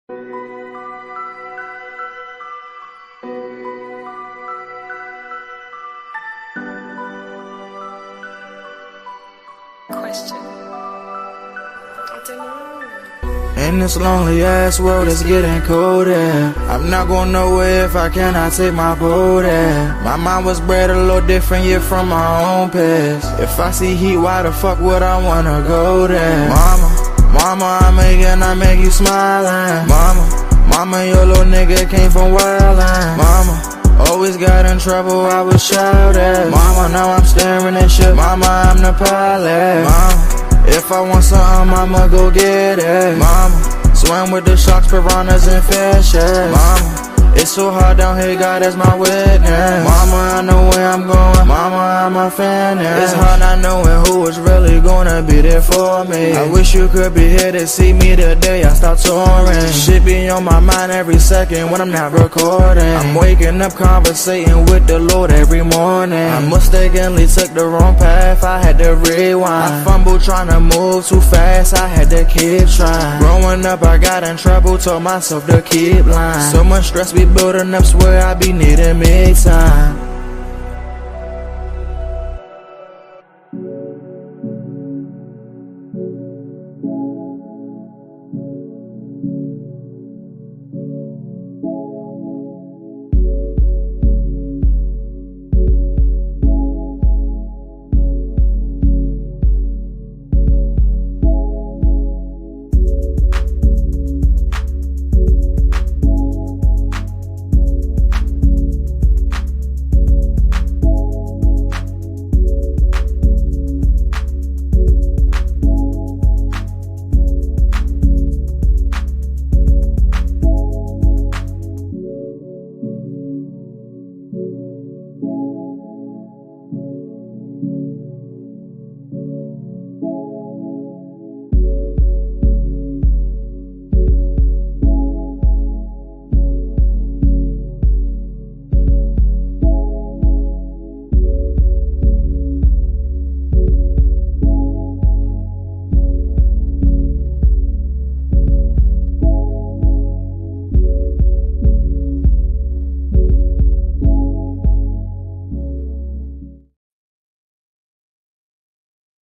Question. I don't know. In this lonely ass world, it's getting colder. I'm not going nowhere if I cannot take my boat there. My mind was bred a little different, yeah, from my own past. If I see heat, why the fuck would I wanna go there? Mama, I make you smile. Mama, your little nigga came from wildin'. Mama, always got in trouble, I was shouted. Mama, now I'm staring at shit. Mama, I'm the pilot. Mama, if I want something, I'ma go get it. Mama, swim with the sharks, piranhas, and fishes. Mama, it's so hard down here, God is my witness. Mama, I know where I'm going. Mama, I'm a fan. It's hard not knowing who is really gonna be there for me. I wish you could be here to see me the day I start touring. Shit be on my mind every second when I'm not recording. I'm waking up conversating with the Lord every morning. I mistakenly took the wrong path, I had to rewind. I fumbled trying to move too fast, I had to keep trying. Growing up I got in trouble, told myself to keep lying. So much stress be building up, swear I be needing me time.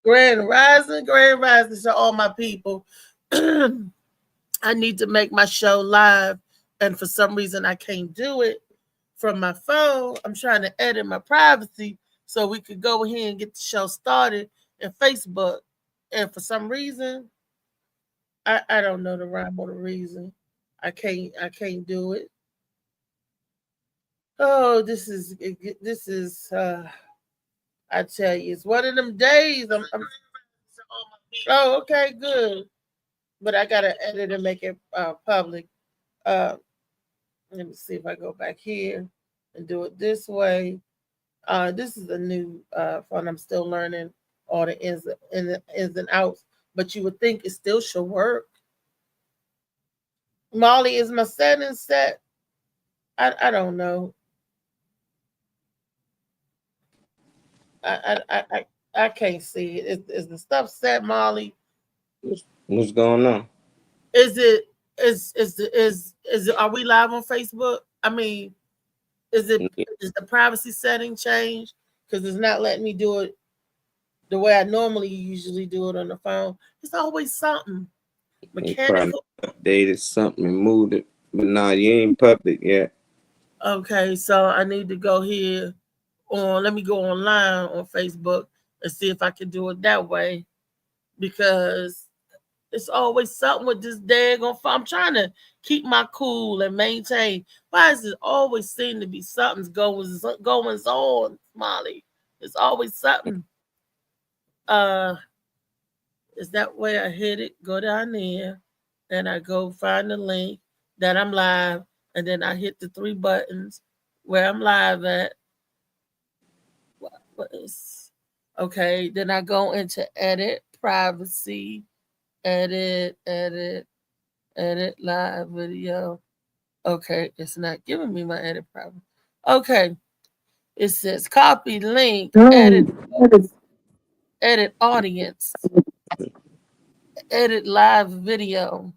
Grand Rising to all my people. I need to make my show live, and for some reason I can't do it from my phone. I'm trying to edit my privacy so we could go ahead and get the show started in Facebook. And for some reason, I don't know the rhyme or the reason. I can't do it. Oh, this is I tell you, it's one of them days. Oh, okay, good. But I gotta edit and make it public. Uh, Let me see if I go back here and do it this way. This is a new phone. I'm still learning all the ins and outs, but you would think it still should work. Molly, is my setting set? I don't know. I can't see it. Is the stuff set, Molly? What's going on? Is it is it? Are we live on Facebook? I mean, is the privacy setting changed? Because it's not letting me do it the way I normally usually do it on the phone. It's always something You probably mechanical. updated something and moved it, but nah, you ain't public yet. Okay, so I need to go here on. Let me go online on Facebook and see if I can do it that way because it's always something with this daggone phone. I'm trying to keep my cool and maintain. Why does it always seem to be something's going on, Molly? It's always something. Uh, is that where I hit it? Go down there, and I go find the link that I'm live, and then I hit the three buttons where I'm live at. What is okay? Then I go into edit, privacy, edit, live video. Okay, it's not giving me my edit problem. Okay, it says copy link, edit audience, edit live video.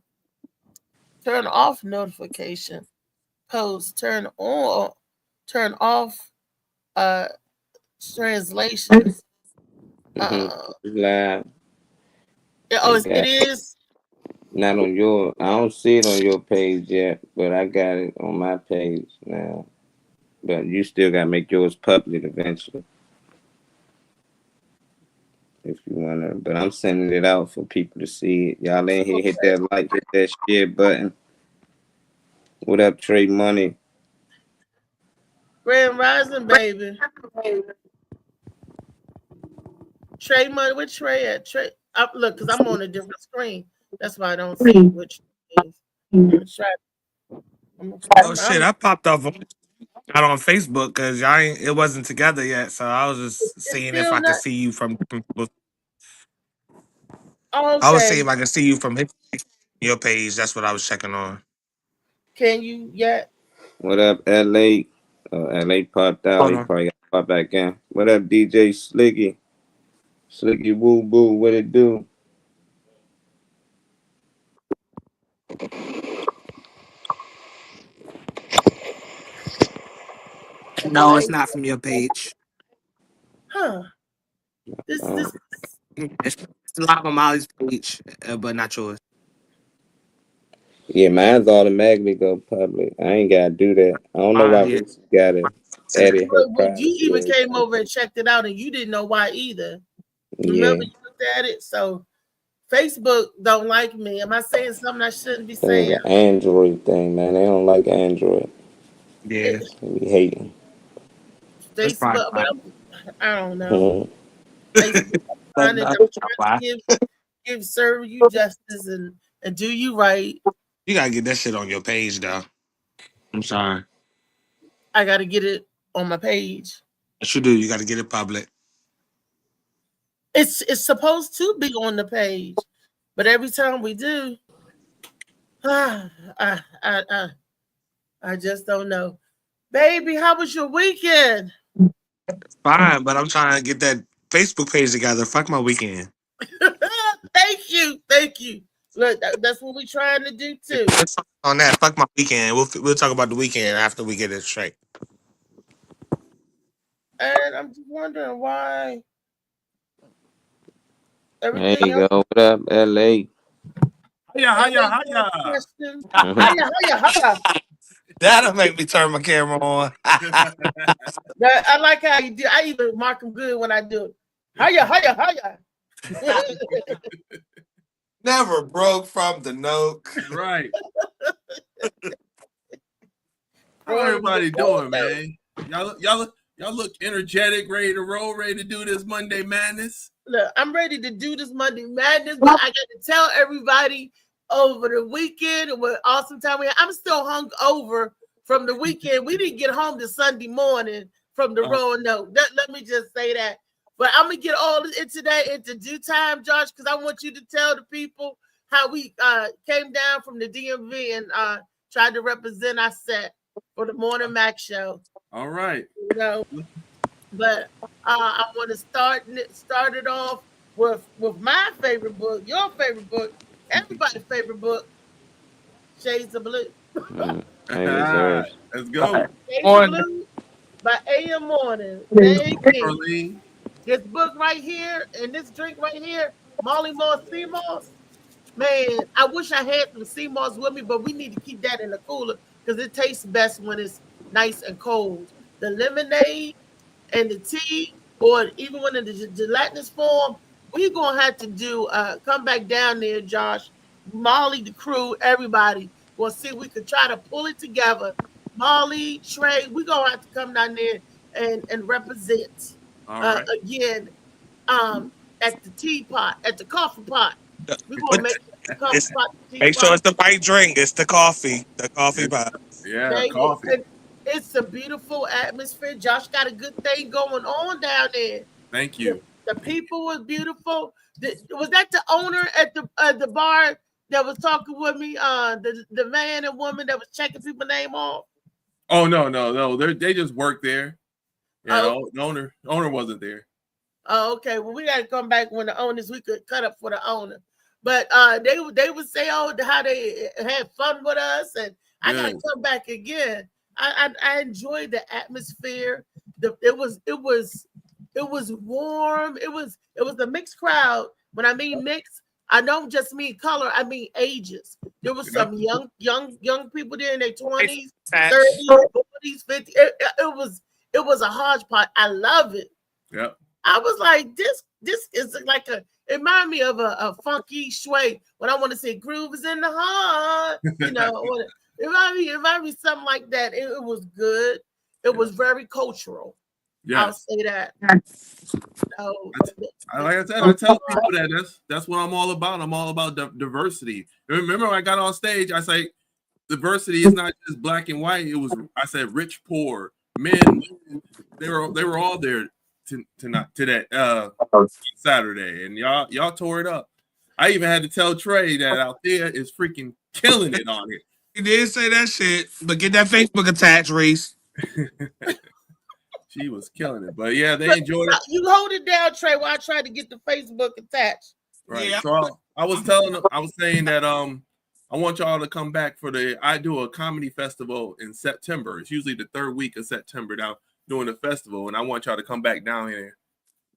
Turn off notification. Post. Turn on. Turn off translations. Live. It is. Not on your. I don't see it on your page yet, but I got it on my page now. But you still gotta make yours public eventually, if you wanna. But I'm sending it out for people to see it. Y'all in here, hit that like, hit that share button. What up, Trey Money? Grand Rising, baby. Trey Money, where Trey at? Trey, look, because I'm on a different screen. That's why I don't see which is. Oh shit! I popped off out on Facebook because y'all ain't, it wasn't together yet, so I was just It's seeing if still I could not. see you from. I was Okay. seeing if I could see you from your page. That's what I was checking on. Can you yet? What up, LA? LA popped out. Hold He on. probably got to pop back in. What up, DJ Slicky? Slicky Woo Boo, what it do? No, it's not from your page. Huh. This It's live on Molly's page, but not yours. Yeah, mine's automatically go public. I ain't gotta do that. I don't know why Yeah. Reese gotta edit her well, you privacy. even came over and checked it out, and you didn't know why either. Yeah. Remember you looked at it? So Facebook don't like me. Am I saying something I shouldn't be saying? It's an Android thing, man. They don't like Android. Yeah. They be hating. Facebook, but I don't know. Facebook, I'm trying to give serve you justice and do you right. You gotta get that shit on your page, though. I'm sorry. I got to get it on my page. What you do? You got to get it public. It's supposed to be on the page, but every time we do, I just don't know. Baby, how was your weekend? Fine, but I'm trying to get that Facebook page together. Fuck my weekend. Thank you. Look, that's what we're trying to do too. On that, fuck my weekend. We'll talk about the weekend after we get it straight. And I'm just wondering why There you go. What up, LA? Hiya. That'll make me turn my camera on. I like how you do. I even mark them good when I do it. Hiya. Never broke from the note. Right. How everybody doing, man? Y'all look energetic, ready to roll, ready to do this Monday Madness. Look, I'm ready to do this Monday Madness, but I got to tell everybody over the weekend what awesome time we had. I'm still hung over from the weekend. We didn't get home to Sunday morning from the road. No, let me just say that. But I'm gonna get all it today into due time, Josh, because I want you to tell the people how we came down from the DMV and tried to represent our set for the Morning Mac show. All right. You know, but I want to start it off with my favorite book, your favorite book, everybody's favorite book, Shades of Blue. Let's go. Shades of Blue by A.M. Morning. This book right here and this drink right here, Molly Moss Sea Moss. Man, I wish I had some sea moss with me, but we need to keep that in the cooler because it tastes best when it's nice and cold. The lemonade and the tea, or even when it's in the gelatinous form, we're gonna have to do come back down there, Josh, Molly, the crew, everybody. We'll see if we could try to pull it together. Molly, Trey, we're gonna have to come down there and represent again at the teapot, at the coffee pot. We're gonna make the coffee pot. Make sure it's the right drink. It's the coffee. The coffee pot. Yeah, coffee. And it's a beautiful atmosphere. Josh got a good thing going on down there. Thank you. The people was beautiful. Was that the owner at the bar that was talking with me? The man and woman that was checking people's name off. Oh no. They just worked there. Yeah, the owner wasn't there. Oh, okay. Well, we got to come back when the owners. We could cut up for the owner. But they would say, oh, how they had fun with us, and I gotta come back again. I enjoyed the atmosphere. It was warm. It was a mixed crowd. When I mean mixed, I don't just mean color. I mean ages. There was some young people there in their 20s, 30s, 40s, 50s. It was a hodgepodge. I love it. Yeah. I was like, this is like it reminded me of a funky sway. When I want to say groove is in the heart, you know, it reminded me something like that. It was good. It was very cultural. Yeah. I'll say that. So, like I said, I tell people that that's what I'm all about. I'm all about diversity. Remember when I got on stage, I say diversity is not just black and white. I said rich, poor, men. They were all there to that Saturday, and y'all tore it up. I even had to tell Trey that out there is freaking killing it on it. He did say that shit, but get that Facebook attached, Reese. She was killing it, but yeah, they enjoyed it. You hold it down, Trey, while I try to get the Facebook attached. Right. Yeah. So I was saying that I want y'all to come back I do a comedy festival in September. It's usually the third week of September now doing the festival, and I want y'all to come back down here,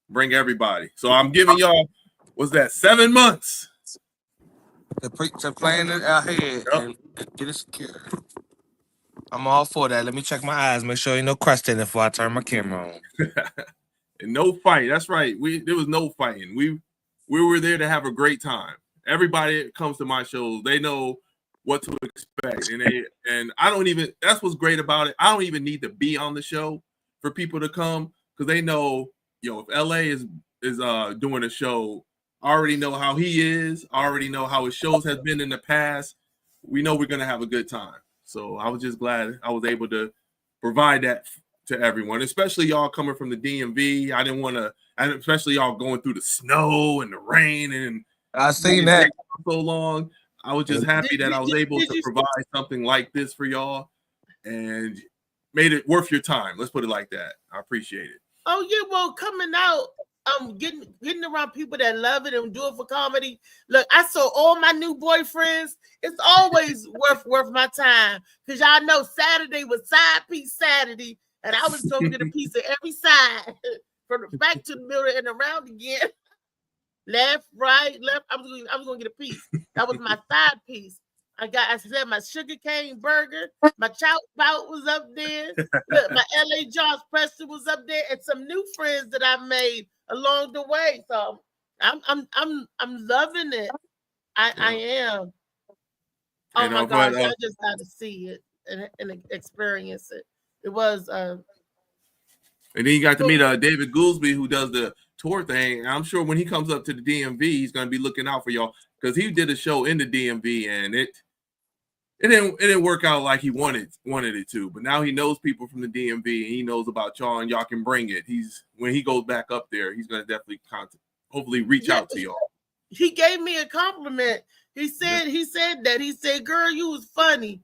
bring everybody. So I'm giving y'all, what's that, 7 months to plan it ahead and get it secure. I'm all for that. Let me check my eyes, make sure ain't no crust in it before I turn my camera on. And no fight. That's right. There was no fighting. We were there to have a great time. Everybody that comes to my shows, they know what to expect. And I don't even, that's what's great about it. I don't even need to be on the show for people to come, because they know, if LA is doing a show, I already know how he is. I already know how his shows have been in the past. We know we're going to have a good time. So I was just glad I was able to provide that to everyone, especially y'all coming from the DMV. I didn't want to, and especially y'all going through the snow and the rain, and I seen that so long. I was just happy that I was able to provide something like this for y'all and made it worth your time. Let's put it like that. I appreciate it. Oh yeah, well, coming out, getting around people that love it and do it for comedy. Look, I saw all my new boyfriends. It's always worth my time, because y'all know Saturday was side piece Saturday, and I was going to get a piece of every side, from the back to the middle and around again. Left, right, left. I was going to get a piece. That was my side piece. I said my sugar cane burger, my chow bout was up there. Look, my LA Josh Preston was up there, and some new friends that I made along the way. So I'm loving it. I am. Oh my gosh, I just got to see it and experience it. It was and then you got to meet David Goolsby, who does the tour thing. I'm sure when he comes up to the DMV, he's going to be looking out for y'all, because he did a show in the DMV and it didn't work out like he wanted it to. But now he knows people from the DMV and he knows about y'all, and y'all can bring it. When he goes back up there, he's going to definitely hopefully reach out to y'all. He gave me a compliment. He said that. He said, "Girl, you was funny."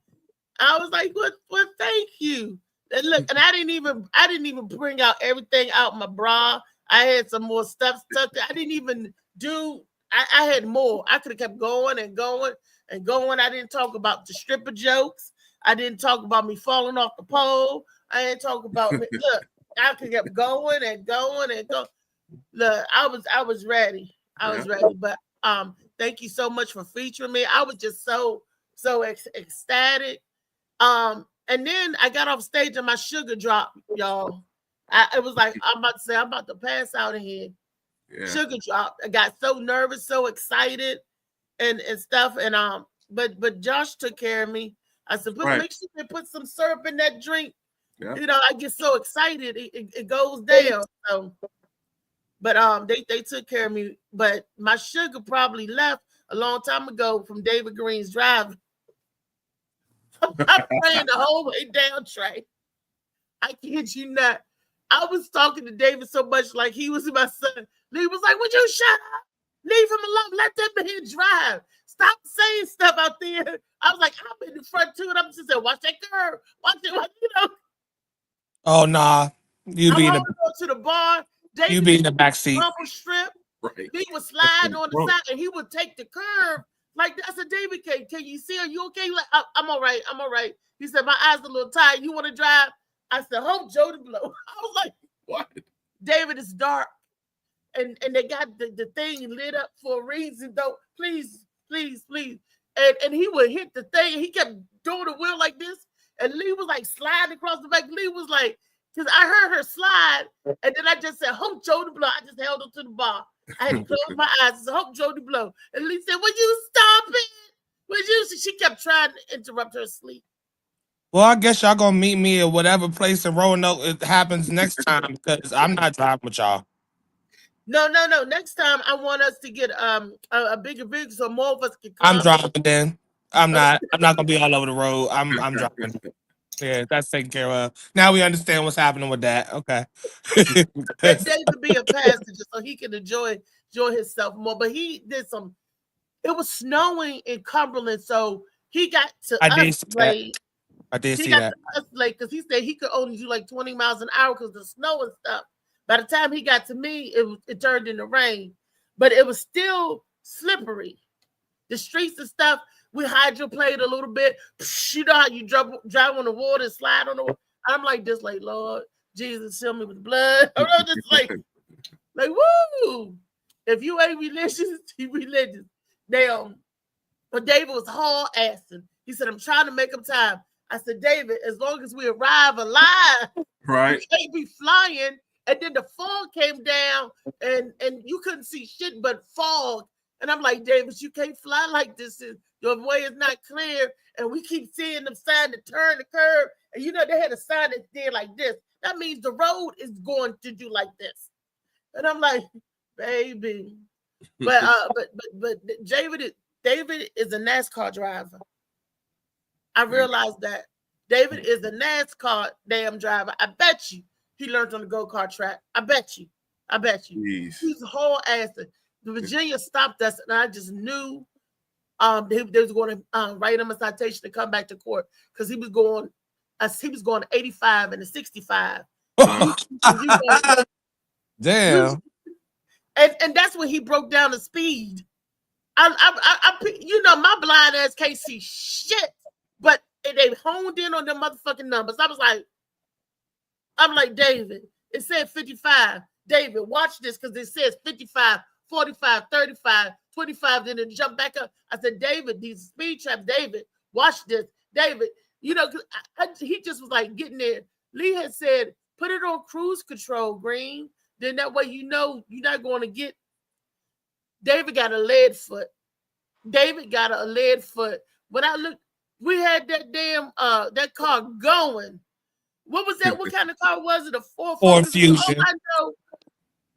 I was like, "What? Thank you." And look, and I didn't even bring out everything out my bra. I had some more stuff stuck there. I didn't even do. I had more. I could have kept going and going and going. I didn't talk about the stripper jokes. I didn't talk about me falling off the pole. I didn't talk about me. Look, I could kept going and going and going. Look, I was ready. I was ready. But thank you so much for featuring me. I was just so ecstatic. And then I got off stage and my sugar dropped, y'all. It was like I'm about to pass out in here. Yeah. Sugar dropped. I got so nervous, so excited, and stuff. And but Josh took care of me. I said, make sure you put some syrup in that drink. Yeah. I get so excited, it goes down. So, but they took care of me. But my sugar probably left a long time ago from David Green's Drive. I'm praying the whole way down, Trey. I kid you not. I was talking to David so much like he was my son. He was like, "Would you shut up? Leave him alone. Let them here drive. Stop saying stuff out there." I was like, "I'm in the front too," and I'm just saying, "Watch that curve. Watch it." Oh nah, you be go to the bar. David, you be in the back seat. Rumble strip. Right. Lee would slide on the side, and he would take the curve. Like, I said, David, can you see? Are you okay? He like, I'm all right. I'm all right. He said, my eyes are a little tired. You want to drive? I said, hope Jody blow. I was like, what? David, it's dark. And they got the thing lit up for a reason, though. Please, please, please. And he would hit the thing, and he kept doing the wheel like this. And Lee was like sliding across the back. Lee was like, because I heard her slide, and then I just said, hope Jody blow. I just held her to the bar. I had to close my eyes. I said, hope Jody blow. And Lee said, would you stop it? Would you? She kept trying to interrupt her sleep. Well, I guess y'all gonna meet me at whatever place in Roanoke it happens next time because I'm not driving with y'all. No. Next time I want us to get a bigger vehicle so more of us can come. I'm driving then. I'm not gonna be all over the road. I'm driving. Yeah, that's taken care of. Now we understand what's happening with that. Okay. Let David be a passenger so he can enjoy himself more. But he did some. It was snowing in Cumberland, so he got to us late. I did see that. Us late because he said he could only do like 20 miles an hour because of the snow and stuff. By the time he got to me, it turned into rain, but it was still slippery. The streets and stuff. We hydroplaned a little bit. You know how you drive on the water and slide on the water. I'm like this, like, Lord Jesus, fill me with blood. I'm just like woo. If you ain't religious, you religious. But David was haul assing. He said, I'm trying to make him time. I said, David, as long as we arrive alive, right? We can't be flying. And then the fog came down, and you couldn't see shit but fog. And I'm like, David, you can't fly like this. Your way is not clear. And we keep seeing them sign to turn the curve. And you know, they had a sign that did like this. That means the road is going to do like this. And I'm like, baby. But David is a NASCAR driver. I realized that. David is a NASCAR damn driver. I bet you he learned on the go-kart track. I bet you. Jeez. He's a whole ass. The Virginia stopped us, and I just knew they was going to write him a citation to come back to court because he was going 85 and a 65. Damn. And that's when he broke down the speed. I you know, my blind ass can't see shit, but they honed in on them motherfucking numbers. I'm like, David, it said 55. David, watch this because it says 55, 45, 35, 25. Then it jumped back up. I said, David, these speed traps, David, watch this. David, you know, he just was like getting there. Lee had said, put it on cruise control, Green. Then that way you know you're not going to get. David got a lead foot. When I looked, we had that damn that car going. What was that? What kind of car was it? A Ford Fusion.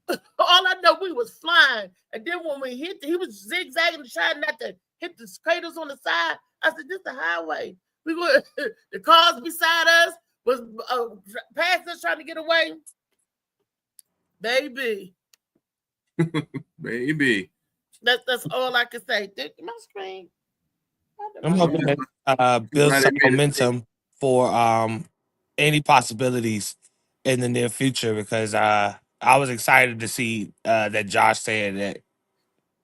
All I know, we was flying. And then when we hit, he was zigzagging, trying not to hit the craters on the side. I said, this is the highway. We were the cars beside us was passing us trying to get away. Baby. Baby. That's all I can say. My screen. I'm hoping that build some momentum for any possibilities in the near future because I was excited to see that Josh said that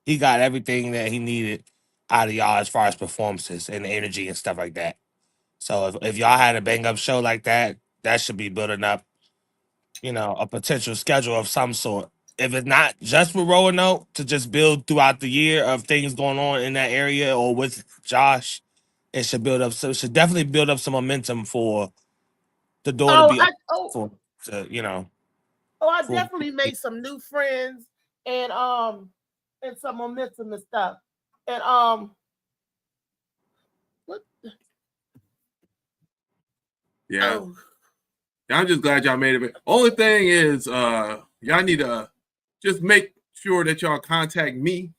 he got everything that he needed out of y'all as far as performances and energy and stuff like that. So if y'all had a bang up show like that, that should be building up, you know, a potential schedule of some sort. If it's not just with Roanoke, to just build throughout the year of things going on in that area or with Josh, it should build up. So it should definitely build up some momentum for the door to be you know. Oh, I definitely made some new friends and some momentum and stuff. And what? Yeah. Oh. I'm just glad y'all made it. Only thing is, y'all need to just make sure that y'all contact me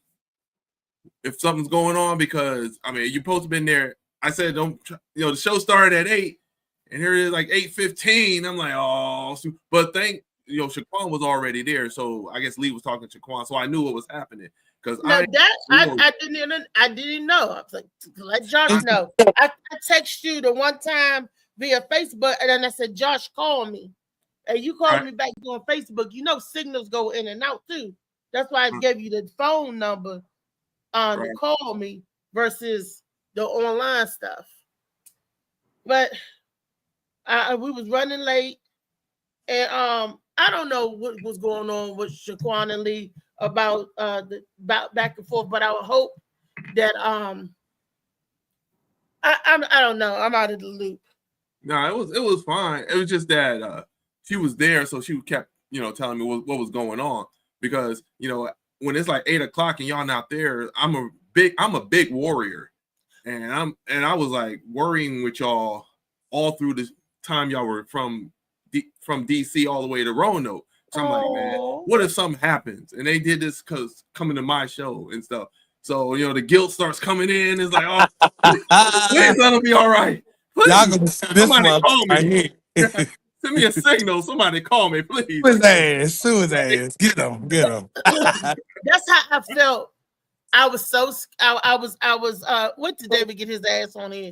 if something's going on because I mean you're supposed to been there. I said don't, you know, the show started at 8, and here it is like 8:15. I'm like, oh, but Shaquan was already there, so I guess Lee was talking to Shaquan, so I knew what was happening because I didn't know. I was like, let Josh know. I text you the one time via Facebook, and then I said, Josh, call me. And you called me back on Facebook. You know, signals go in and out too. That's why I gave you the phone number to call me versus the online stuff. But we was running late, and I don't know what was going on with Shaquan and Lee about about back and forth, but I would hope that I don't know. I'm out of the loop. No, it was fine. It was just that she was there, so she kept telling me what was going on, because when it's like 8 o'clock and y'all not there, I'm a big warrior, and I was like worrying with y'all all through the time y'all were from DC all the way to Roanoke. So I'm like, man, what if something happens? And they did this because coming to my show and stuff. So the guilt starts coming in. It's like, oh, please let them be all right. Please. Y'all gonna see this one Call me. right here. Send me a signal. Somebody call me, please. Sue his ass. Get him. That's how I felt. I was so I was what did David get his ass on here?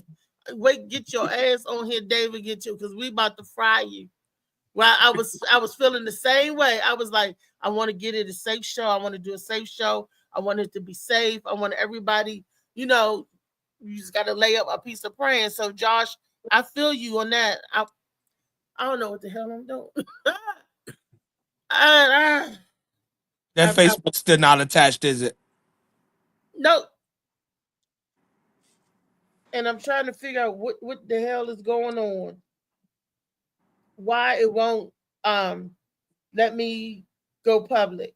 Wait, get your ass on here, David. Get you, because we about to fry you. Well, I was feeling the same way. I was like, I want to get it a safe show. I want to do a safe show. I want it to be safe. I want everybody, you just got to lay up a piece of praying. So, Josh, I feel you on that. I don't know what the hell I'm doing. That Facebook's still not attached, is it? No. And I'm trying to figure out what the hell is going on. Why it won't let me go public.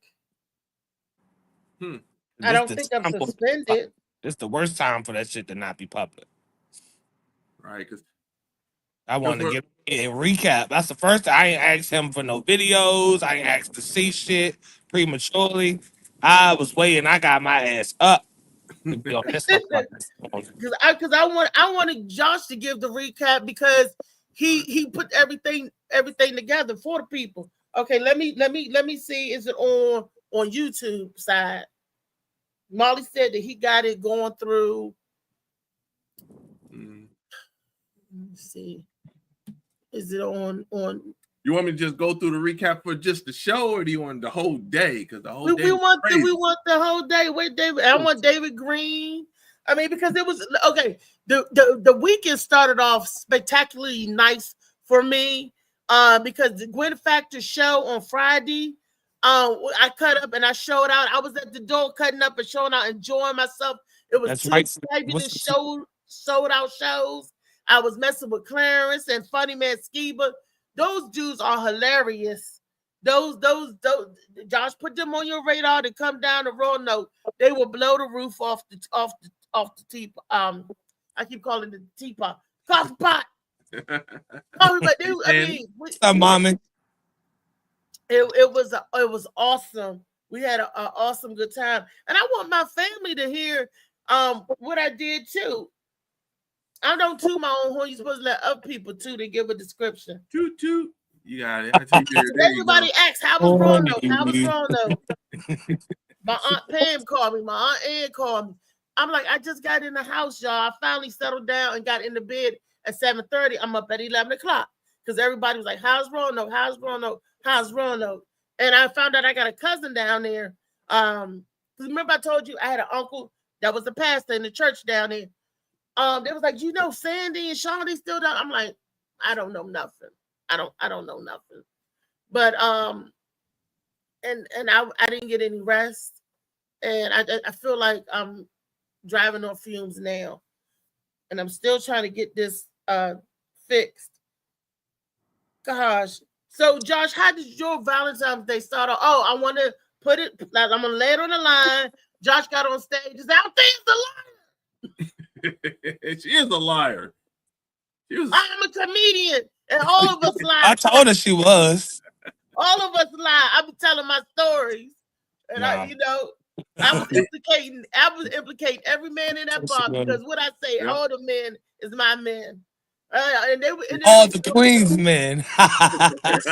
I don't think I'm suspended. It's the worst time for that shit to not be public. Right, because I want to get a recap. That's the first time. I ain't asked him for no videos. I ain't asked to see shit prematurely. I was waiting. I got my ass up. Because I wanted Josh to give the recap, because he put everything together for the people. Okay, let me see. Is it on YouTube side? Molly said that he got it going through. Let me see. Is it on? You want me to just go through the recap for just the show, or do you want the whole day? Because the whole day we want the whole day with David. I want David Green. I mean, because it was okay. The weekend started off spectacularly nice for me. Because the Gwen Factor show on Friday, I cut up and I showed out. I was at the door cutting up and showing out, enjoying myself. It was fabulous sold out shows. I was messing with Clarence and Funny Man Skiba. Those dudes are hilarious. Those Josh, put them on your radar to come down the Roanoke. They will blow the roof off the teapot. I keep calling it the teapot. Coffee pot. Mommy. It was awesome. We had an awesome good time, and I want my family to hear what I did too. I don't toot my own horn. You're supposed to let other people too to give a description. Toot toot. You got it. Everybody asks, how was Roanoke? How was Roanoke? My Aunt Pam called me. My Aunt Ann called me. I'm like, I just got in the house, y'all. I finally settled down and got into bed at 7:30. I'm up at 11 o'clock because everybody was like, how's Roanoke? How's Roanoke? How's Roanoke? And I found out I got a cousin down there. Remember I told you I had an uncle that was a pastor in the church down there. They was like, Sandy and Shawnee still down. I'm like, I don't know nothing. I don't know nothing. But and I didn't get any rest, and I feel like I'm driving on fumes now, and I'm still trying to get this fixed. Gosh. So Josh, how did your Valentine's Day start off? Oh, I want to put it. I'm gonna lay it on the line. Josh got on stage. Is out there's the liar. She is a liar. I'm a comedian, and all of us lie. I told her she was. All of us lie. I'm telling my stories, and I was implicating every man in that bar, because what I say, all the men is my men. And they all the Queens men. That's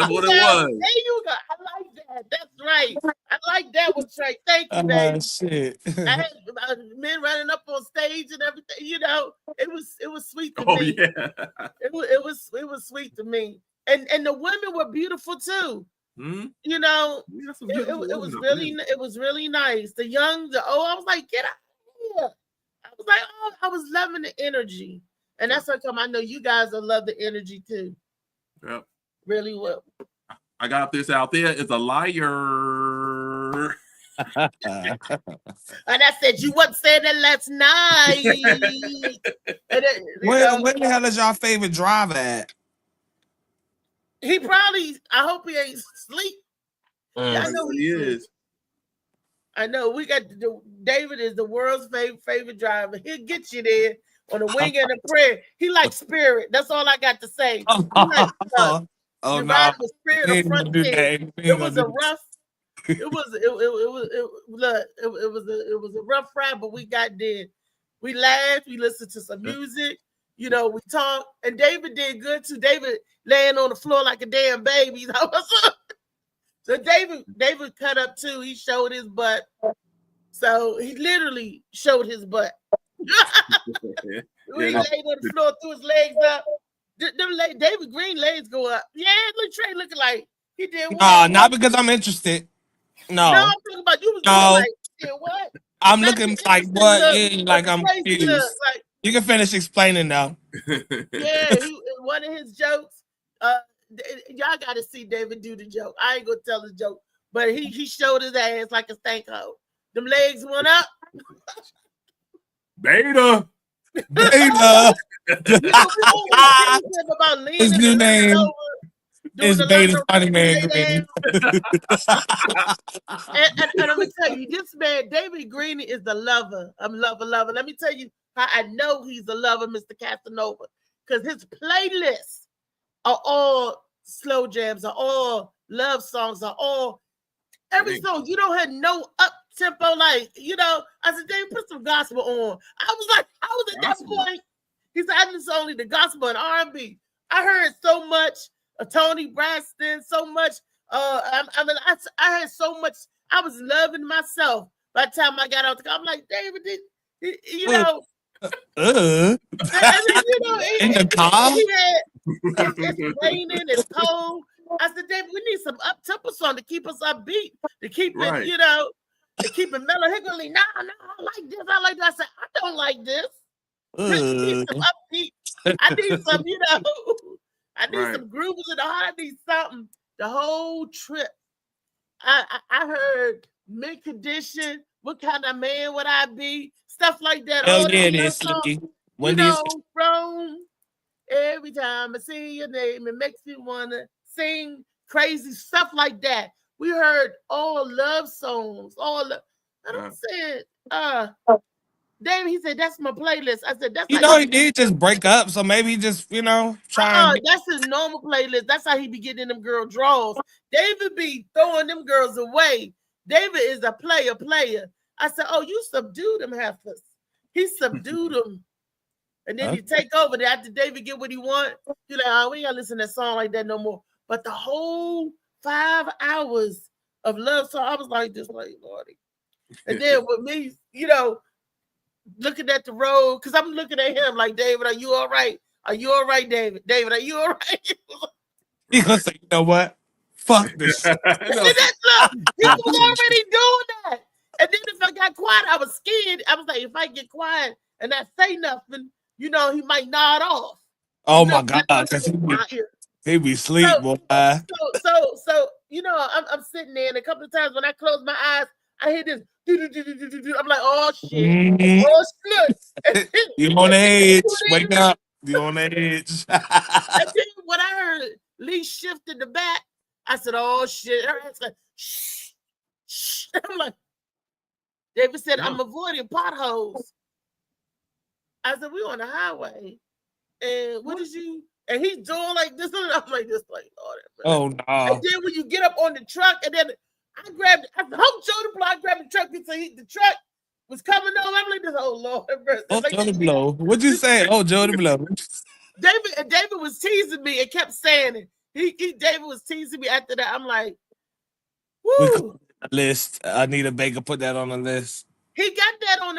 what it was. There you go. I like that. That's right. I like that one, Trey. Thank you, baby. Shit. I had men running up on stage and everything. It was sweet to me. Yeah. It was sweet to me. And the women were beautiful too. You know, We got some it beautiful was women up really there. it was really nice. The young, the old, I was like, get out of here. I was like, oh, I was loving the energy. And that's how come I know you guys will love the energy too. Yep. Really will. I got this out there. It's a liar. And I said, you wasn't saying that last night. And then, Where the hell is y'all favorite driver at? he probably, I hope he ain't asleep. Yeah, I know He is. I know we got David is the world's favorite driver. He'll get you there on a wing and a prayer. He likes spirit. That's all I got to say. He likes Oh you no, ride with spirit we on ain't front gonna do seat. that. It was a rough. It was a rough ride, but we got there. We laughed. We listened to some music. You know, we talked, and David did good too. David laying on the floor like a damn baby. So David cut up too. He showed his butt. So he literally showed his butt. He laid on the floor, threw his legs up. David Green legs go up. Yeah, look, Trey looking like he did what? No, not because I'm interested. No, I'm talking about you was no. looking like did what? I'm Not looking the like innocent what? look, Yeah, but like the I'm crazy confused. look, like You can finish explaining now. yeah, one of his jokes. Y'all got to see David do the joke. I ain't gonna tell the joke, but he showed his ass like a stank hoe. Them legs went up. Beta. Beta. You know, about leaning His new and name over, doing is the Beta lunge Funny Man Green. and I'm gonna tell you, this man, David Green, is the lover. I'm lover. Let me tell you how I know he's a lover, Mr. Casanova, because his playlists are all slow jams, are all love songs, are all every song. You don't have no up tempo, like I said, David, put some gospel on. I was at that point. He said, I just only the gospel and R&B. I heard so much of Tony Braxton, so much. I heard so much. I was loving myself by the time I got out. I'm like, David, you know. In the car? It's raining, it's cold. I said, David, we need some up-tempo song to keep us upbeat, to keep it, to keep it mellow. He goes, no, I like this. I like that. I said, I don't like this. I need some upbeat. I need some, I need some grooves in the heart. I need something. The whole trip. I heard mid condition. What kind of man would I be? Stuff like that. Hell yeah, it is, Slicky. From every time I see your name, it makes me want to sing crazy stuff like that. We heard all love songs. And I'm saying, David, he said, that's my playlist. I said, that's he did just break up, so maybe he just, trying. That's his normal playlist. That's how he be getting them girl draws. David be throwing them girls away. David is a player. I said, oh, you subdued them heifers. He subdued them. And then you take over. After David get what he want, you're like, oh, we ain't gotta listen to that song like that no more. But the whole 5 hours of love song, I was like, this like, Lordy. And then with me, looking at the road, because I'm looking at him like, David, are you all right? Are you all right, David? David, are you all right? He gonna say, you know what? Fuck this. Look, he was already doing that. And then if I got quiet, I was scared. I was like, if I get quiet and I say nothing, he might nod off. Oh my God, because he be asleep, boy. So I'm sitting there, and a couple of times when I close my eyes, I hear this. I'm like, oh shit. Oh shit. You on the edge. Wake up. You on the edge. And then when I heard Lee shift in the back, I said, oh shit. Her ass like, shh, shh. I'm like, David said, I'm avoiding potholes. I said, we on the highway. And what is you? And he's doing like this. And I'm like, this, like, oh no. And then when you get up on the truck, and then I said, hope Joe DeBlow, I grabbed the truck because the truck was coming over. I'm like, this, oh Lord. Oh, Joe DeBlow. What'd you say? Oh, Joe DeBlow. David was teasing me and kept saying it. David was teasing me after that. I'm like, woo. List. Anita Baker put that on the list. He got that on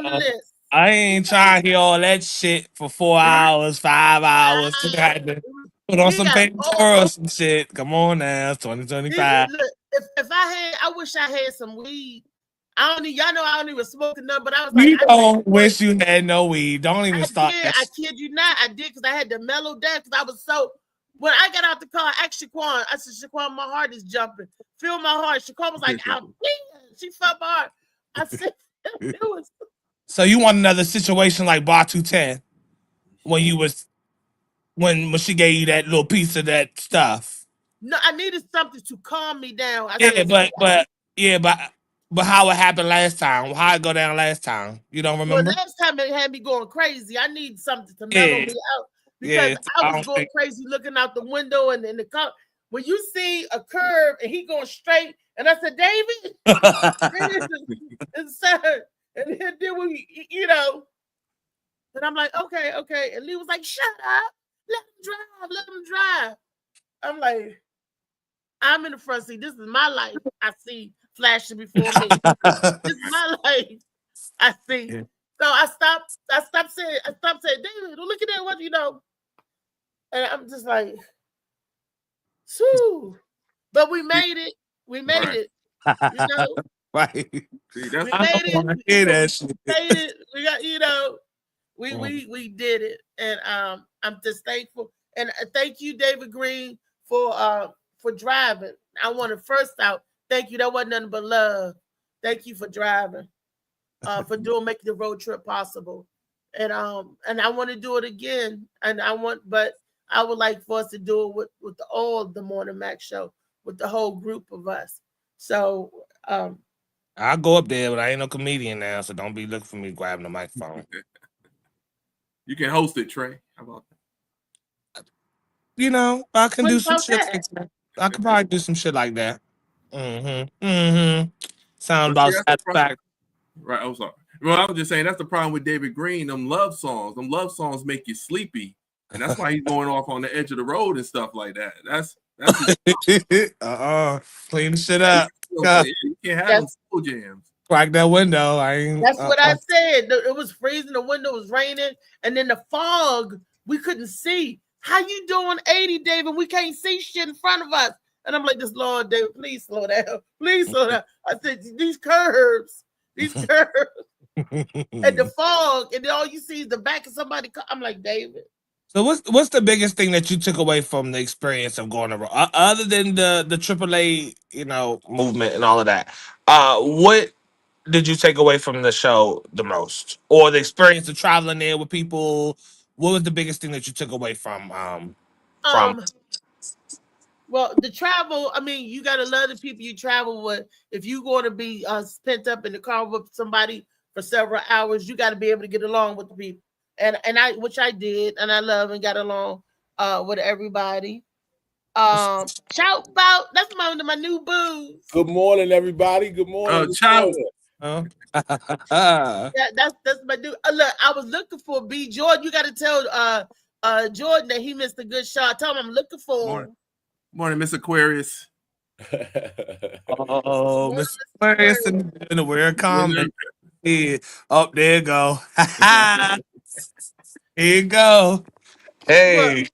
the list. I ain't trying to hear all that shit for 4 hours, 5 hours. Put on He some got Pandora or some shit. Come on now, 2025. Look, if I wish I had some weed. Y'all know I don't even smoke enough, but I was like, You don't wish you had no weed. Don't even start that. I kid you not, I did because I had to mellow down because I was so. When I got out the car, I asked Shaquan. I said, Shaquan, my heart is jumping. Feel my heart. Shaquan was like, she felt my heart. I said, it was. So you want another situation like Bar 210 when you was when she gave you that little piece of that stuff? No, I needed something to calm me down. But how it happened last time? How it go down last time? You don't remember? Well, last time it had me going crazy. I need something to mellow me out because I was going crazy looking out the window and in the car. When you see a curve and he going straight, and I said, David, and then we, and I'm like, okay. And Lee was like, shut up, let him drive. I'm like, I'm in the front seat. This is my life. I see flashing before me. This is my life. I see. Yeah. So I stopped saying, David, look at that, what you know. And I'm just like, Sue. But we made it. We made it. You know? Right. See, we made it. We made it. We got, we did it. And I'm just thankful. And thank you, David Green, for driving. I want to first out. Thank you. That wasn't nothing but love. Thank you for driving. For making the road trip possible. And I want to do it again. But I would like for us to do it with all the Morning Max show, with the whole group of us. So I'll go up there, but I ain't no comedian now, so don't be looking for me grabbing the microphone. You can host it, Trey. How about that? You know, I can do some shit like that. I could probably do some shit like that. Sound about satisfaction. Right. I'm sorry. Well, I was just saying that's the problem with David Green. Them love songs make you sleepy, and that's why he's going off on the edge of the road and stuff like that. That's clean the shit up. You can't have them slow jams. Crack that window. That's what I said. It was freezing. The window was raining, and then the fog. We couldn't see. How you doing 80, David? We can't see shit in front of us. And I'm like, this Lord, David, please slow down. Please slow down. I said, these curves. And the fog, and then all you see is the back of somebody. I'm like, David. So what's the biggest thing that you took away from the experience of going around, other than the AAA, movement and all of that? What did you take away from the show the most, or the experience of traveling there with people? What was the biggest thing that you took away from? Well, the travel, I mean, you got to love the people you travel with. If you're going to be pent up in the car with somebody for several hours, you got to be able to get along with the people. Which I did, and I love and got along with everybody. Shout out, that's my new boo. Good morning, everybody. Good morning. Ciao. That's my dude. Look, I was looking for B. Jordan. You got to tell Jordan that he missed a good shot. Tell him I'm looking for him. Morning, Miss Aquarius. Miss Aquarius in the weird comment. Yeah. Oh, there you go. Here you go. Hey.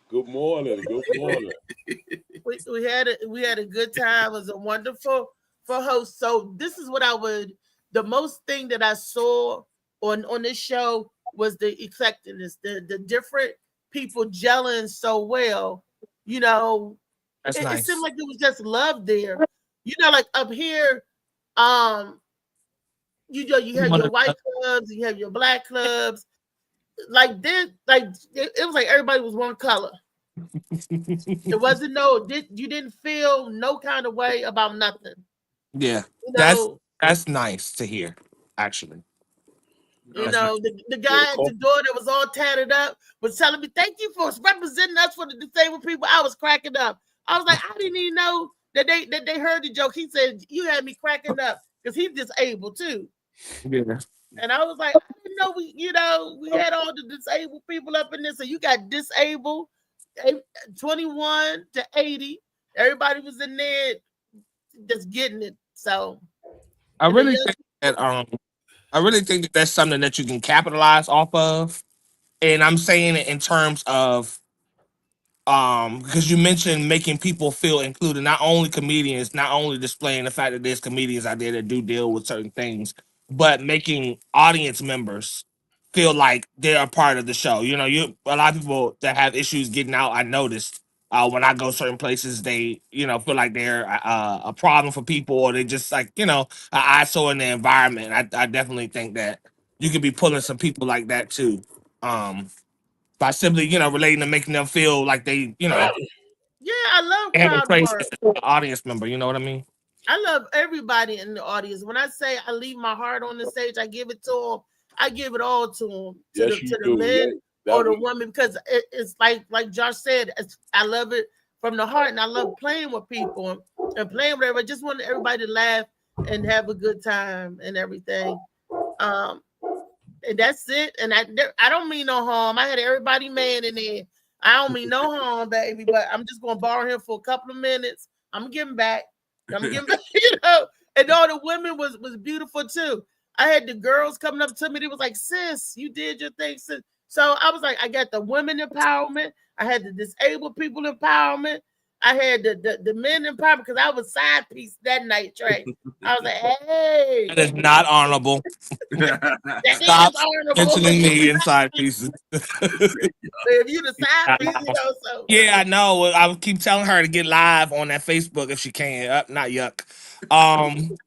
Good morning. Good morning. We had a good time. It was a wonderful host. So this is what the most thing that I saw on this show was the eclecticness, the different people gelling so well. That's nice. It seemed like it was just love there. Like up here, you have your white clubs, you have your black clubs. Like this, it was like everybody was one color. It wasn't you didn't feel no kind of way about nothing. Yeah, that's nice to hear, actually. The guy at the door that was all tatted up was telling me, thank you for representing us for the disabled people. I was cracking up. I was like, I didn't even know that they heard the joke. He said, you had me cracking up because he's disabled too. Yeah. And I was like, I didn't know we had all the disabled people up in there. So you got disabled, 21 to 80. Everybody was in there just getting it. So I really think that that's something that you can capitalize off of. And I'm saying it in terms of because you mentioned making people feel included, not only comedians, not only displaying the fact that there's comedians out there that do deal with certain things, but making audience members feel like they're a part of the show. You know, a lot of people that have issues getting out, I noticed when I go certain places, they, feel like they're a problem for people, or they just like, an eyesore in the environment. I definitely think that you could be pulling some people like that too. By simply, relating to making them feel like they, Yeah, I love they have a crowd place work. as an audience member. You know what I mean? I love everybody in the audience. When I say I leave my heart on the stage, I give it to them. I give it all to them, to the men or the women, because it's like Josh said, I love it from the heart, and I love playing with people and playing with everybody. I just want everybody to laugh and have a good time and everything. And that's it. And I don't mean no harm. I had everybody man in there. I don't mean no harm, baby, but I'm just gonna borrow him for a couple of minutes. I'm gonna give him back. And all the women was beautiful too. I had the girls coming up to me. They was like, sis, you did your thing, sis. So I was like, I got the women empowerment. I had the disabled people empowerment. I had the men empowerment, because I was side piece that night, Trey. I was like, hey. That is not honorable. Stop mentioning me in side pieces. If you the side piece, so. Yeah, I know. I would keep telling her to get live on that Facebook if she can. Not yuck. I'm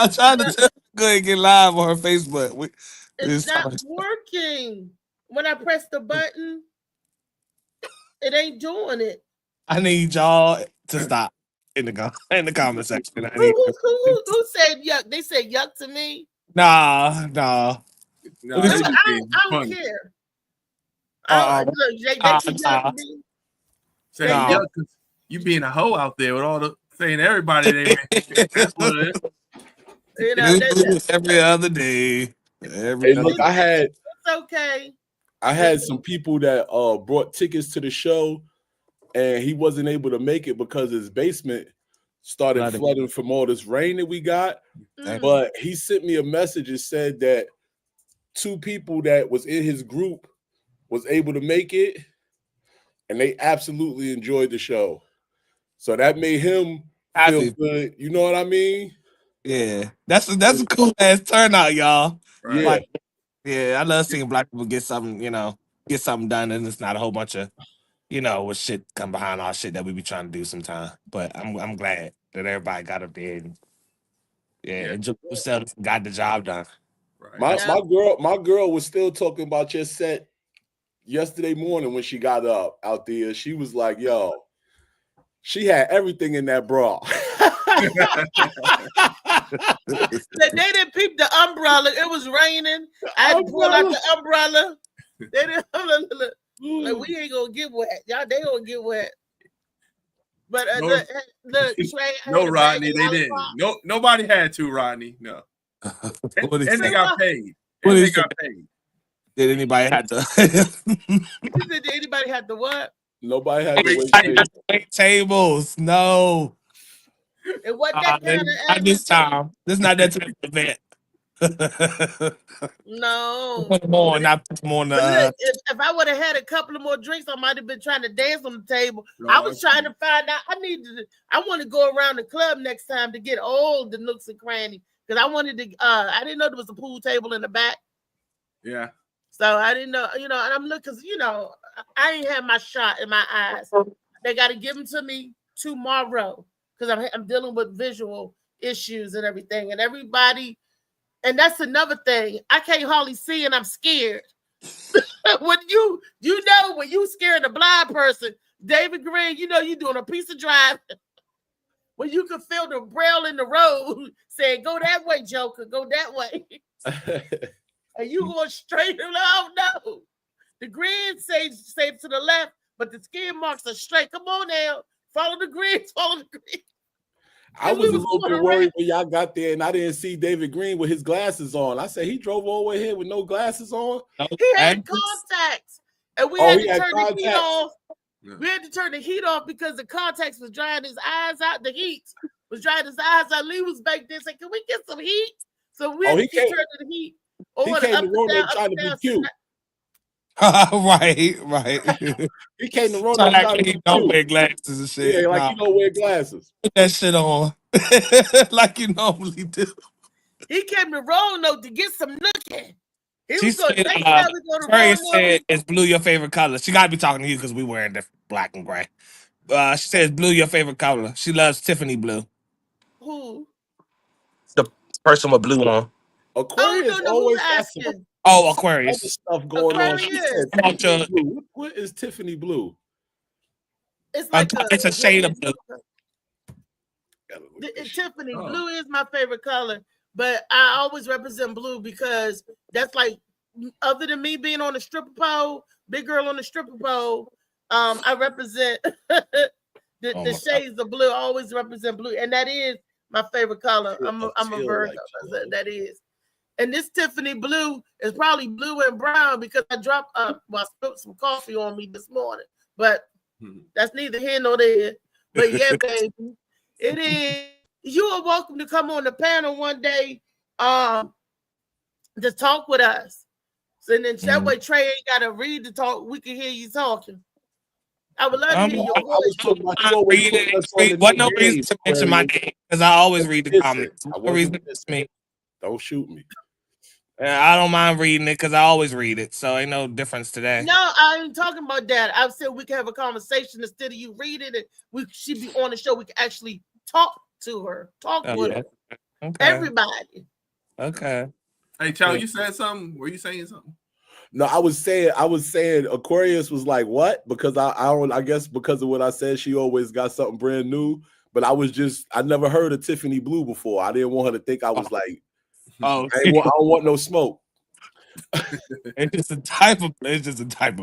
trying to tell her to go ahead and get live on her Facebook. It's not working. When I press the button, it ain't doing it. I need y'all to stop in the comment section. Who said yuck? They said yuck to me. Nah. I don't care. Say yuck, you being a hoe out there with all the saying everybody they that's what it is. Every other day. Look, it's okay. I had some people that brought tickets to the show, and he wasn't able to make it because his basement started flooding from all this rain that we got. But he sent me a message and said that 2 people that was in his group was able to make it, and they absolutely enjoyed the show. So that made him feel good. You know what I mean? Yeah, that's a cool ass turnout, y'all. Right. Like, yeah, I love seeing black people get something done, and it's not a whole bunch of, with shit come behind all shit that we be trying to do sometimes. But I'm glad that everybody got up there and enjoyed themselves and got the job done. Right. My girl was still talking about your set yesterday morning when she got up out there. She was like, yo, she had everything in that bra. They didn't peep the umbrella. It was raining. I had to pull out the umbrella. They didn't like, we ain't gonna get wet. Y'all, they gonna get wet. But look, Trey, no, Rodney, they didn't. No, nobody had to, Rodney. No. And they got paid. Did anybody have to? Did anybody have to what? Nobody had to wait tables. No. It wasn't that kind of not this time. This is not that type of event. No. Put more on the. If I would have had a couple of more drinks, I might have been trying to dance on the table. No, I was trying to find out. I want to go around the club next time to get all the nooks and crannies, because I wanted to. I didn't know there was a pool table in the back. Yeah. So I didn't know, and I'm looking, because I ain't had my shot in my eyes. They got to give them to me tomorrow, because I'm dealing with visual issues and everything, and everybody. And that's another thing. I can't hardly see, and I'm scared. When when you scared a blind person, David Green, you doing a piece of driving. When you can feel the braille in the road saying, "Go that way, Joker. Go that way." And you going straight along? No. The green says to the left, but the skin marks are straight. Come on now. Follow the greens. Follow the greens. I was a little bit worried when y'all got there and I didn't see David Green with his glasses on. I said, he drove all the way here with no glasses on? He had contacts. And we had to turn the heat off. Yeah. We had to turn the heat off because the contacts was drying his eyes out. The heat was drying his eyes out. Lee was back there saying, can we get some heat? So we had to turn the heat. Or He what, came up to and Roanoke down, up trying to and be down. cute. Right. He came to So Roanoke like trying to he be don't cute. wear glasses and shit. Yeah, like Nah, you don't wear glasses. put that shit on like you normally do. He came to Roanoke to get some nookie. He She was going, said, next time we go to Aquarius Roanoke. said, "Is blue your favorite color?" She gotta be talking to you because we wearing the black and gray. She says, "Blue your favorite color." She loves Tiffany blue. Who? The person with blue on. Aquarius No, who's always got some asking? Oh, other Aquarius. stuff going on. She Aquarius. said Tiffany blue. What is Tiffany blue? It's like It's a shade of blue. Tiffany blue is my favorite color, but I always represent blue because that's like, other than me being on the stripper pole, big girl on the stripper pole, I represent the shades of blue. I always represent blue, and that is my favorite color. I'm a Virgo. That is. And this Tiffany blue is probably blue and brown because I dropped I spilled some coffee on me this morning. But that's neither here nor there. But yeah, baby, it is. You are welcome to come on the panel one day to talk with us. So then that way Trey ain't got to read the talk. We can hear you talking. I would love to hear your voice. What no reason to mention my name because I always read the comments. No reason to miss me. Don't shoot me. I don't mind reading it because I always read it, so ain't no difference today. No, I ain't talking about that. I said we can have a conversation instead of you reading it. We should be on the show. We can actually talk to her, with her. Okay. Everybody. Okay. Hey, Chow, you said something? Were you saying something? No, I was saying Aquarius was like, what? Because I guess because of what I said, she always got something brand new. But I never heard of Tiffany blue before. I didn't want her to think I was like, I don't want no smoke. It's just a type of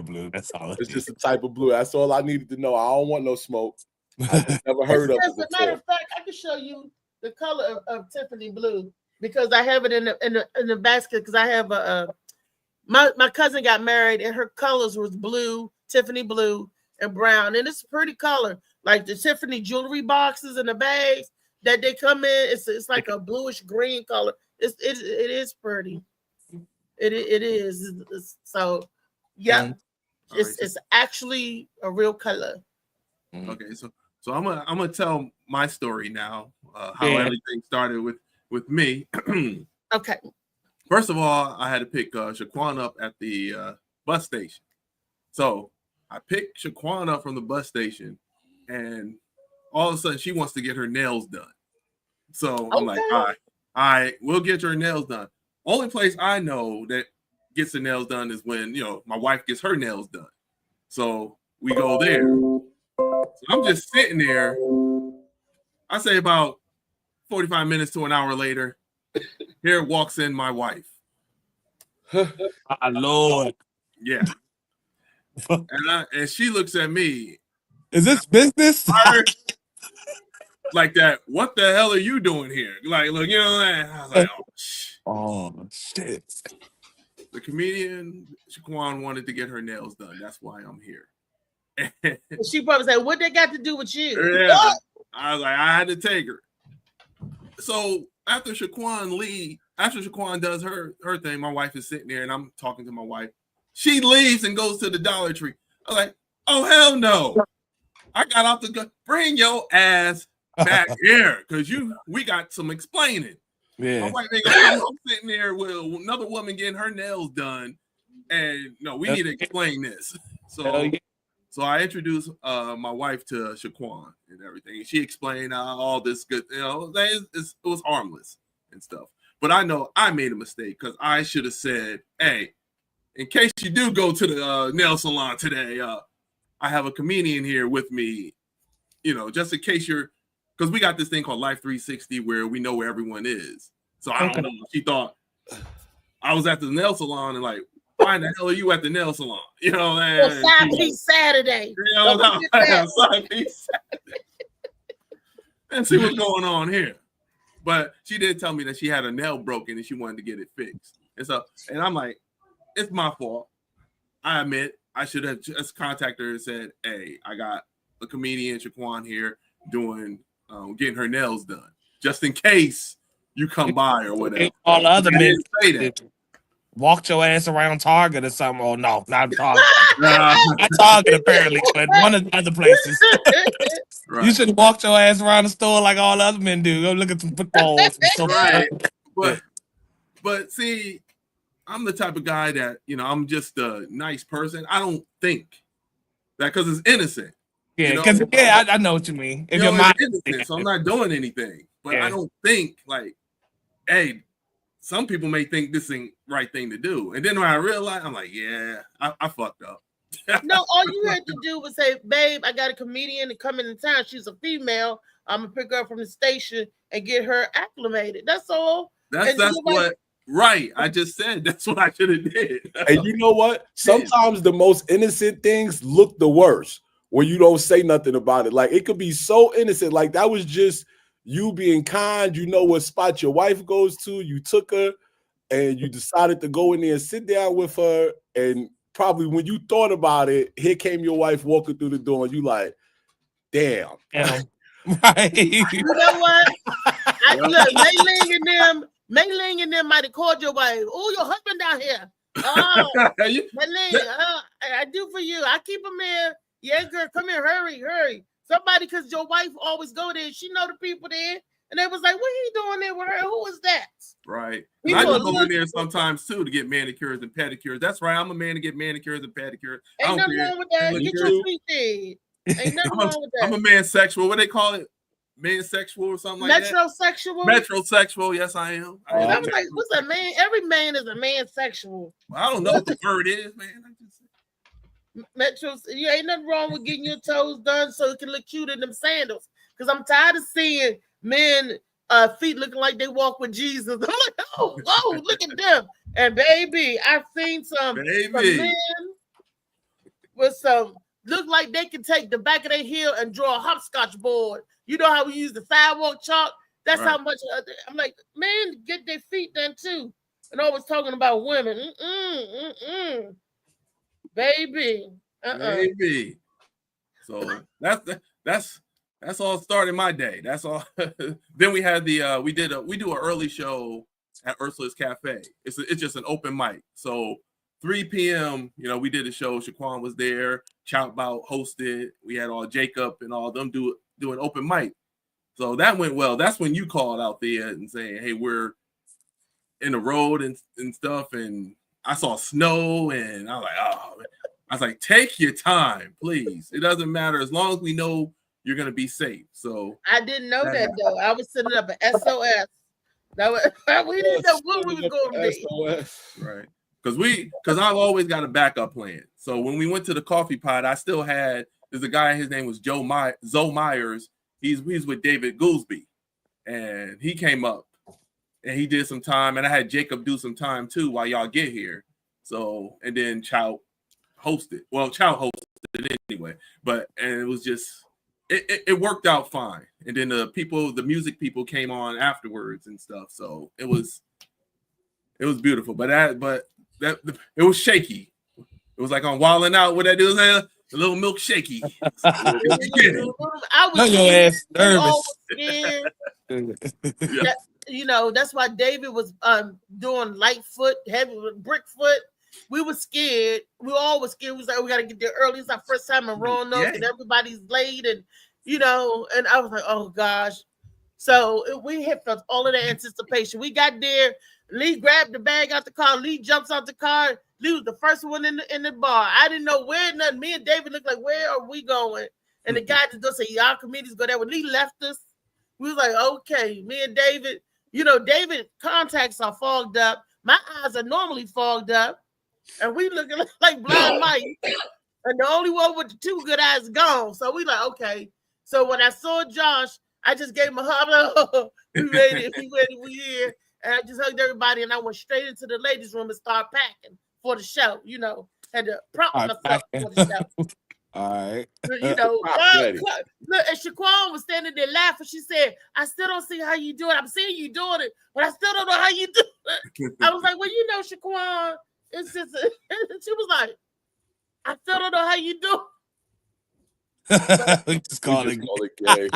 blue. That's all. It's just a type of blue. That's all I needed to know. I don't want no smoke. I just never heard of it before. As a matter of fact, I can show you the color of Tiffany blue because I have it in the basket because I have my cousin got married and her colors was blue, Tiffany blue, and brown, and it's a pretty color. Like the Tiffany jewelry boxes and the bags that they come in, it's like a bluish green color. It is pretty. It is. So yeah, it's actually a real color. Okay, so I'm gonna tell my story now. How everything started with me. Okay. First of all, I had to pick Shaquan up at the bus station. So I picked Shaquan up from the bus station, and all of a sudden she wants to get her nails done. So I'm like, all right, we'll get your nails done. Only place I know that gets the nails done is when my wife gets her nails done. So we go there. So I'm just sitting there. I say about 45 minutes to an hour later, here walks in my wife. My Lord. Yeah. And she looks at me. Is this business? Like that, what the hell are you doing here? Like, look, I was like, oh shit. The comedian Shaquan wanted to get her nails done. That's why I'm here. She probably said, what they got to do with you? Yeah. I was like, I had to take her. So after Shaquan does her thing, my wife is sitting there and I'm talking to my wife. She leaves and goes to the Dollar Tree. I was like, oh, hell no. I got off the gun. Bring your ass back here because we got some explaining. Yeah. My wife ain't I'm sitting there with another woman getting her nails done, and no, we need to explain this. So I introduced my wife to Shaquan and everything. She explained all this good, it was harmless and stuff. But I know I made a mistake because I should have said, hey, in case you do go to the nail salon today, I have a comedian here with me, just in case because we got this thing called Life 360 where we know where everyone is. So I don't know. She thought I was at the nail salon and like, why in the hell are you at the nail salon? Side piece Saturday. Side piece Saturday. And see what's going on here. But she did tell me that she had a nail broken and she wanted to get it fixed. And I'm like, it's my fault. I admit I should have just contacted her and said, hey, I got a comedian, Shaquan, here doing getting her nails done. Just in case you come by or whatever. All the other men say that. walked your ass around Target or something. Oh no, not Target. Not Target apparently, but one of the other places. Right. You should have walked your ass around the store like all the other men do. Go look at some footballs and stuff. Right. But see, I'm the type of guy that, you know, I'm just a nice person. I don't think that because it's innocent. Yeah, because I know what you mean. If you know, your mind it's innocent, so I'm not doing anything. But I don't think like, hey, some people may think this ain't right thing to do. And then when I realized, I'm like, yeah, I fucked up. No, all you had to do was say, babe, I got a comedian to come in town. She's a female. I'm gonna pick her up from the station and get her acclimated. That's all. That's what. Right. I just said that's what I should have did. And you know what? Sometimes the most innocent things look the worst when you don't say nothing about it. Like it could be so innocent. Like that was just you being kind. You know what spot your wife goes to. You took her and you decided to go in there and sit down with her. And probably when you thought about it, here came your wife walking through the door and you like, damn. Right. You know what? Look, Mei-Ling and them might have called your wife. Oh, your husband down here. Oh, Mei-Ling, I do for you. I keep him here. Yeah, girl, come here, hurry. Somebody, because your wife always go there. She know the people there. And they was like, what are you doing there with her? Who is that? Right. I just go in there sometimes, too, to get manicures and pedicures. That's right. I'm a man to get manicures and pedicures. Ain't nothing wrong with that. Get your feet did. Ain't nothing wrong with that. I'm a mansexual. What they call it? Mansexual or something like that? Metrosexual. Yes, I am. I'm like, what's a man? Every man is a mansexual. I don't know what the word is, man. Metros, you ain't nothing wrong with getting your toes done so it can look cute in them sandals. Because I'm tired of seeing men feet looking like they walk with Jesus. I'm like, oh, look at them. And baby, I've seen some men with some look like they can take the back of their heel and draw a hopscotch board. You know how we use the sidewalk chalk? That's right. How much I'm like, man, get their feet done too. And always talking about women. Baby. Baby. So that's all started my day. That's all. Then we had we do an early show at Ursula's Cafe. It's just an open mic. So 3 p.m., you know, we did a show. Shaquan was there. Chout Bout hosted. We had all Jacob and all of them do an open mic. So that went well. That's when you called out there and saying, hey, we're in the road and stuff. And I saw snow and I was like, oh, man. I was like, take your time, please. It doesn't matter as long as we know you're going to be safe. So I didn't know that though. I was sending up an SOS. We didn't know what we was going to be. Right. Because I've always got a backup plan. So when we went to the coffee pot, I still had, there's a guy, his name was Zoe Myers. He's with David Goolsby. And he came up and he did some time. And I had Jacob do some time too while y'all get here. So, and then Chow hosted. Well, Chow hosted it anyway. And it was just, it worked out fine. And then the music people came on afterwards and stuff. So it was beautiful. But it was shaky. It was like on Wildin' Out. What that do? A little milk shaky. I was your ass nervous. You know, that's why David was doing light foot, heavy brick foot. We were scared. We all were scared. We was like, we got to get there early. It's our first time in Roanoke, and everybody's late, and you know. And I was like, oh gosh. So we had all of that anticipation. We got there. Lee grabbed the bag out the car. Lee jumps out the car. Lee was the first one in the bar. I didn't know where nothing. Me and David looked like, where are we going? And the guy just don't say, y'all comedians go there. When Lee left us, we was like, okay. Me and David, you know, David contacts are fogged up. My eyes are normally fogged up. And we looking like blind mice. And the only one with the 2 good eyes gone. So we like, okay. So when I saw Josh, I just gave him a hug. Like, oh, we ready, we here. And I just hugged everybody, and I went straight into the ladies' room and started packing for the show. You know, had to prop myself for the show. All right. You know, look, and Shaquan was standing there laughing. She said, I still don't see how you do it. I'm seeing you doing it, but I still don't know how you do it. I was like, well, you know, Shaquan, it's just, she was like, I still don't know how you do it. We just call it gay.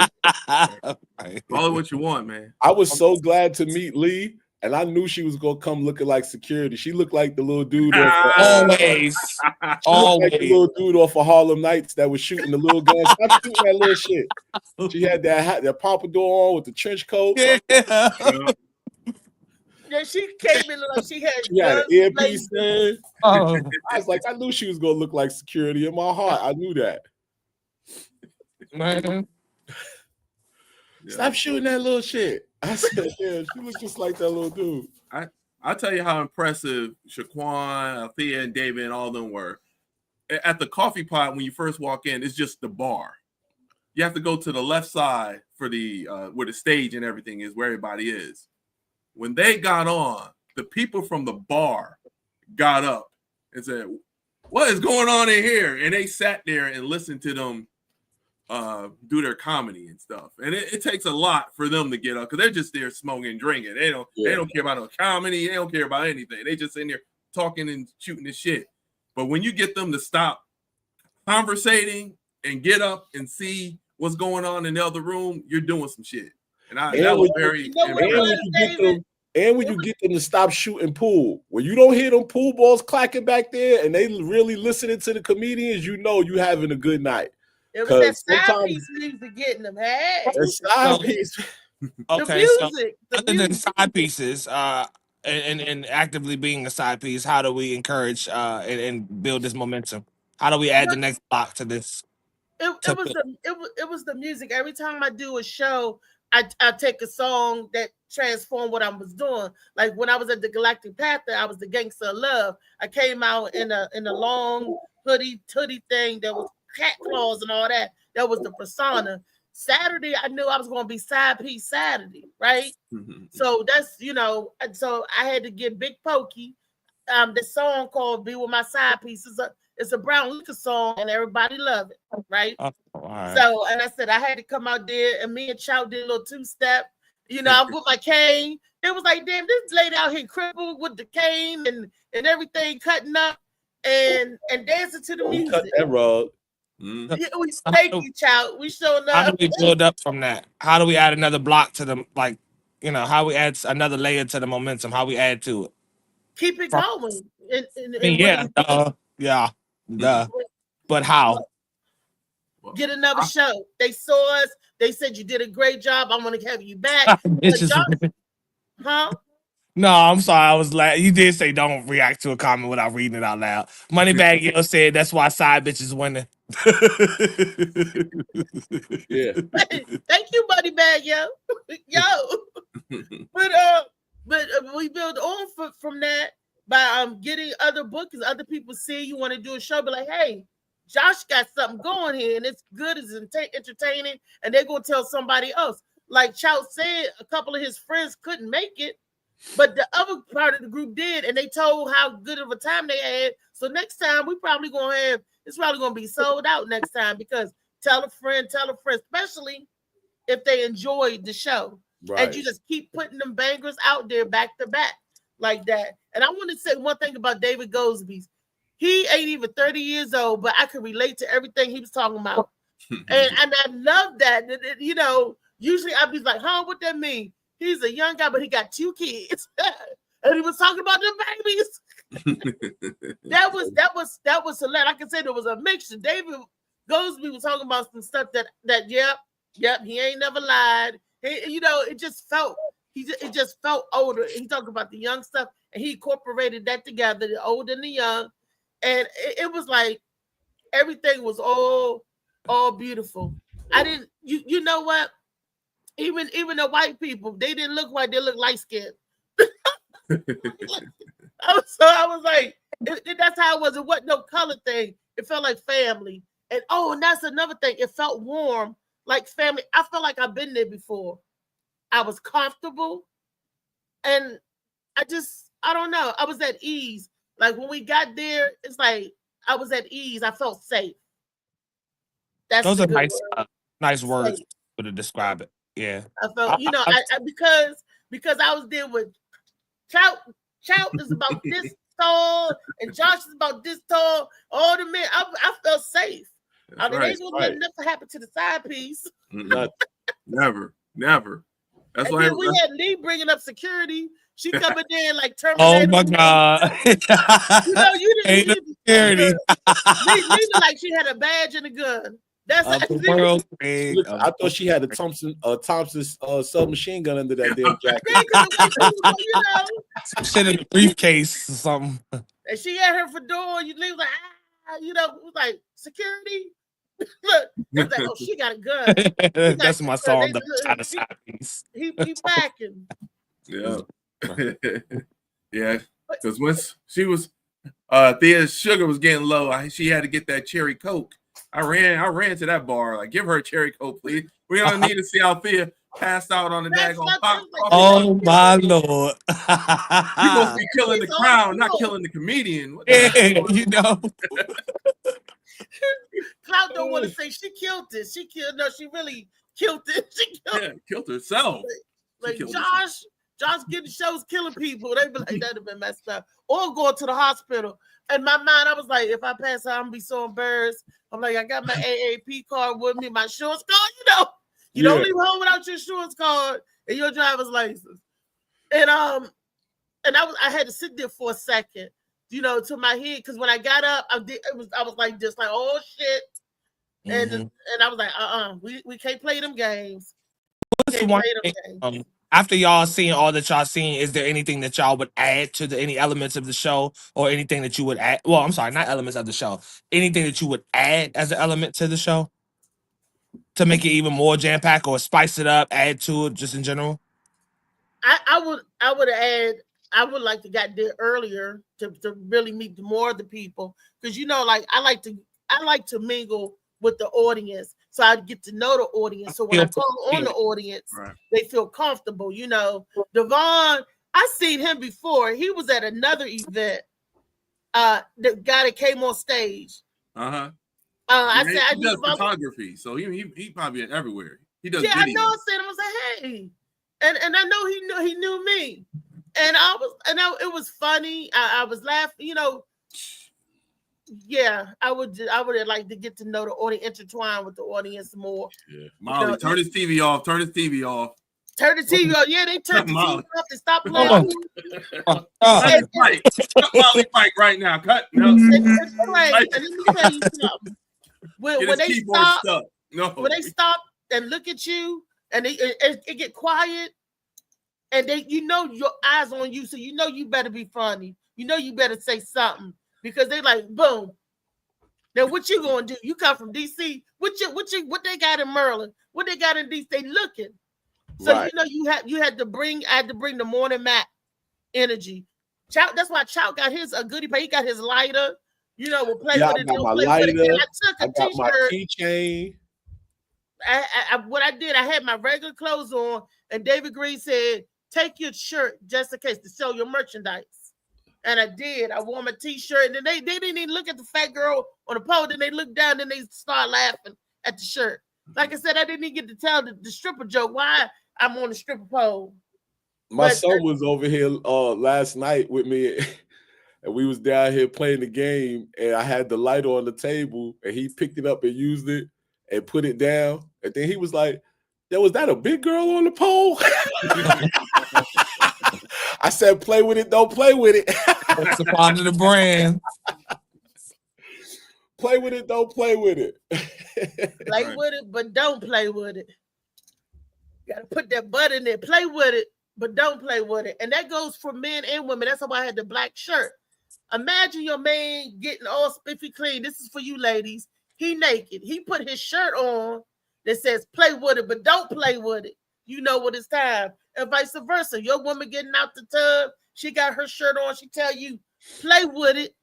Call it what you want, man. I was so glad to meet Lee and I knew she was gonna come looking like security. She looked like the little dude Always. like the little dude off of Harlem Nights that was shooting the little guns. Stop shooting that little shit. She had that hat, that pompadour on with the trench coat. Yeah, she came in like she had an earpiece in. Oh. I was like, I knew she was gonna look like security in my heart. I knew that. Man. Stop shooting that little shit. I said, yeah, she looks just like that little dude. I'll tell you how impressive Shaquan, Althea, and David and all of them were. At the coffee pot, when you first walk in, it's just the bar. You have to go to the left side for the where the stage and everything is, where everybody is. When they got on, the people from the bar got up and said, "What is going on in here?" And they sat there and listened to them do their comedy and stuff. And it takes a lot for them to get up because they're just there smoking and drinking. They don't care about no comedy. They don't care about anything. They just in there talking and shooting the shit. But when you get them to stop conversating and get up and see what's going on in the other room, you're doing some shit. And that was very and when you get them to stop shooting pool, when you don't hear them pool balls clacking back there and they really listening to the comedians, you know you having a good night. It was that side piece music getting them. Hey, the side piece. Okay, the music, so other than side pieces, and actively being a side piece, how do we encourage and build this momentum? How do we add the next block to this? It was the music. Every time I do a show, I take a song that transformed what I was doing. Like when I was at the Galactic Panther, I was the Gangster of Love. I came out in a long hoodie thing that was cat claws and all that. That was the persona. Saturday, I knew I was going to be side piece Saturday, right? So that's, so I had to get Big Pokey. The song called "Be With My Side Piece" it's a Brown Liquor song, and everybody loved it, right? Right. So, and I said I had to come out there, and me and Chow did a little two-step. I with my cane. It was like, damn, this lady out here crippled with the cane and everything, cutting up and dancing to the music. Cut that rug. Thank you, Chow. We showing up. How do we build up from that? How do we add another block to them? Like, how we add another layer to the momentum? How we add to it? Keep it going. But how? Get another show. They saw us. They said you did a great job. I want to have you back. Huh? No, I'm sorry. I was like, you did say don't react to a comment without reading it out loud. Moneybag Yo said that's why side bitches winning. Yeah. Thank you, Moneybag Yo. But we build on from that by getting other bookings. Other people see you want to do a show, be like, hey, Josh got something going here, and it's good, it's entertaining, and they're gonna tell somebody else. Like Chow said, a couple of his friends couldn't make it, but the other part of the group did, and they told how good of a time they had. So next time it's probably gonna be sold out next time, because tell a friend, especially if they enjoyed the show. Right. And you just keep putting them bangers out there back to back like that. And I want to say one thing about David Goldsby's. He ain't even 30 years old, but I can relate to everything he was talking about. and I love that. Usually I'd be like, huh, what that mean? He's a young guy, but he got 2 kids. And he was talking about the babies. that was hilarious. I can say there was a mixture. David Goldsby was talking about some stuff that yep, he ain't never lied. It just felt older. He talked about the young stuff, and he incorporated that together, the old and the young. And it was like everything was all beautiful. I didn't, you know what? Even the white people, they didn't look white, they looked light skinned. So I was like, that's how it was. It wasn't no color thing. It felt like family. And that's another thing. It felt warm, like family. I felt like I've been there before. I was comfortable, and I don't know. I was at ease. Like when we got there, it's like I was at ease. I felt safe. Those are nice words to describe it. Yeah. I felt, because I was there with Chow is about this tall, and Josh is about this tall. All the men, I felt safe. Ain't gonna let nothing happen to the side piece. Never. That's and why then we had Lee bringing up security. She coming in like Oh Terminator. my God. You know, you Ain't didn't no security. leave it like she had a badge and a gun. That's how The world thing. Look, I thought she had a Thompson submachine gun under that damn jacket. you know. Some shit in the briefcase or something. And she had her fedora. You leave like, you know, it was like security. Look, it was like, oh, she got a gun. That's my song, the China side piece. He backing. Yeah. Yeah. Because once she was Thea's sugar was getting low, she had to get that cherry Coke. I ran to that bar, like, give her a cherry Coke, please. We don't need to see how Thea passed out on the daggone pop. Oh my Lord. You supposed to be killing the crowd, not killing the comedian. Yeah, you know. Cloud don't want to say she killed it. She really killed it. She killed herself. Like Josh getting shows killing people. They be like, that'd have been messed up. Or going to the hospital. In my mind, I was like, if I pass out, I'm gonna be so embarrassed. I'm like, I got my AAP card with me, my insurance card. You know, you don't leave home without your insurance card and your driver's license. And I had to sit there for a second, you know, to my head, because when I got up, I was like just like, oh shit. And I was like, we can't play them games. After y'all seeing all that y'all seen, is there anything that y'all would add to any elements of the show, or anything that you would add? Well, I'm sorry, not elements of the show. Anything that you would add as an element to the show to make it even more jam packed, or spice it up, add to it, just in general? I would add. I would like to get there earlier to really meet more of the people, because you know, like I like to mingle with the audience, so I get to know the audience. So when I call on the audience, they feel comfortable. You know, Devon, I seen him before. He was at another event. The guy that came on stage. I said he does photography, so he probably everywhere. He does. Yeah, videos. I know. I said, I was like, hey, and I know he knew me, and it was funny. I was laughing. You know. Yeah, I would like to get to know the audience, intertwine with the audience more. Yeah, Molly, turn his TV off. Turn his TV off. Turn the TV off. Yeah, they turned the TV off and stop playing. Cut Molly Mike right now. Cut. No. It's right. And let me tell you something. When they stop and look at you, and it get quiet, and you know your eyes on you, so you know you better be funny. You know you better say something. Because they like, boom. Now what you gonna do? You come from DC. What they got in Maryland? What they got in DC? They looking. So you know I had to bring the morning mat energy. Chow, that's why Chow got his a goodie bag. He got his lighter. You know, we'll play with it. I got my lighter. I got my keychain. What I did, I had my regular clothes on, and David Green said, "Take your shirt just in case to sell your merchandise." And I did. I wore my t-shirt, and then they didn't even look at the fat girl on the pole. Then they looked down, and they start laughing at the shirt. Like I said, I didn't even get to tell the stripper joke why I'm on the stripper pole. My son was over here last night with me, and we was down here playing the game, and I had the light on the table, and he picked it up and used it and put it down. And then he was like, was that a big girl on the pole? I said, play with it, don't play with it. That's the part of the brand. Play with it, don't play with it. Play with it, but don't play with it. You gotta put that butt in there. Play with it, but don't play with it. And that goes for men and women. That's why I had the black shirt. Imagine your man getting all spiffy clean. This is for you ladies. He naked. He put his shirt on that says play with it, but don't play with it. You know what it's time. And vice versa. Your woman getting out the tub, she got her shirt on. She tell you, play with it,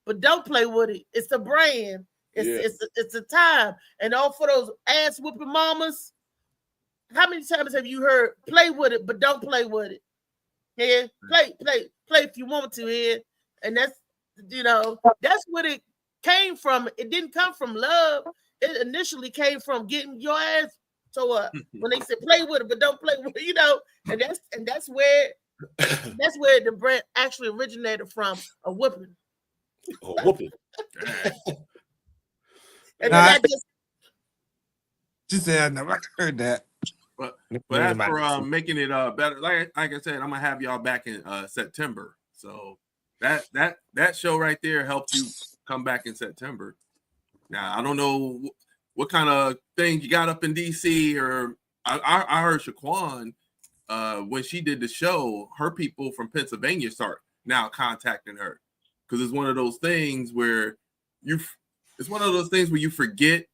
but don't play with it. It's a brand. It's a time. And all for those ass whooping mamas, how many times have you heard play with it, but don't play with it? Yeah, play if you want to here. And that's, you know, that's what it came from. It didn't come from love. It initially came from getting your ass. So when they said play with it, but don't play with it, you know, and that's where the brand actually originated from, a whooping. A whooping. And then She said, I never heard that. But as for making it better, like I said, I'm gonna have y'all back in September. So that show right there helped you come back in September. Now I don't know what kind of thing you got up in DC, or I heard Shaquan when she did the show, her people from Pennsylvania start now contacting her, because it's one of those things where you forget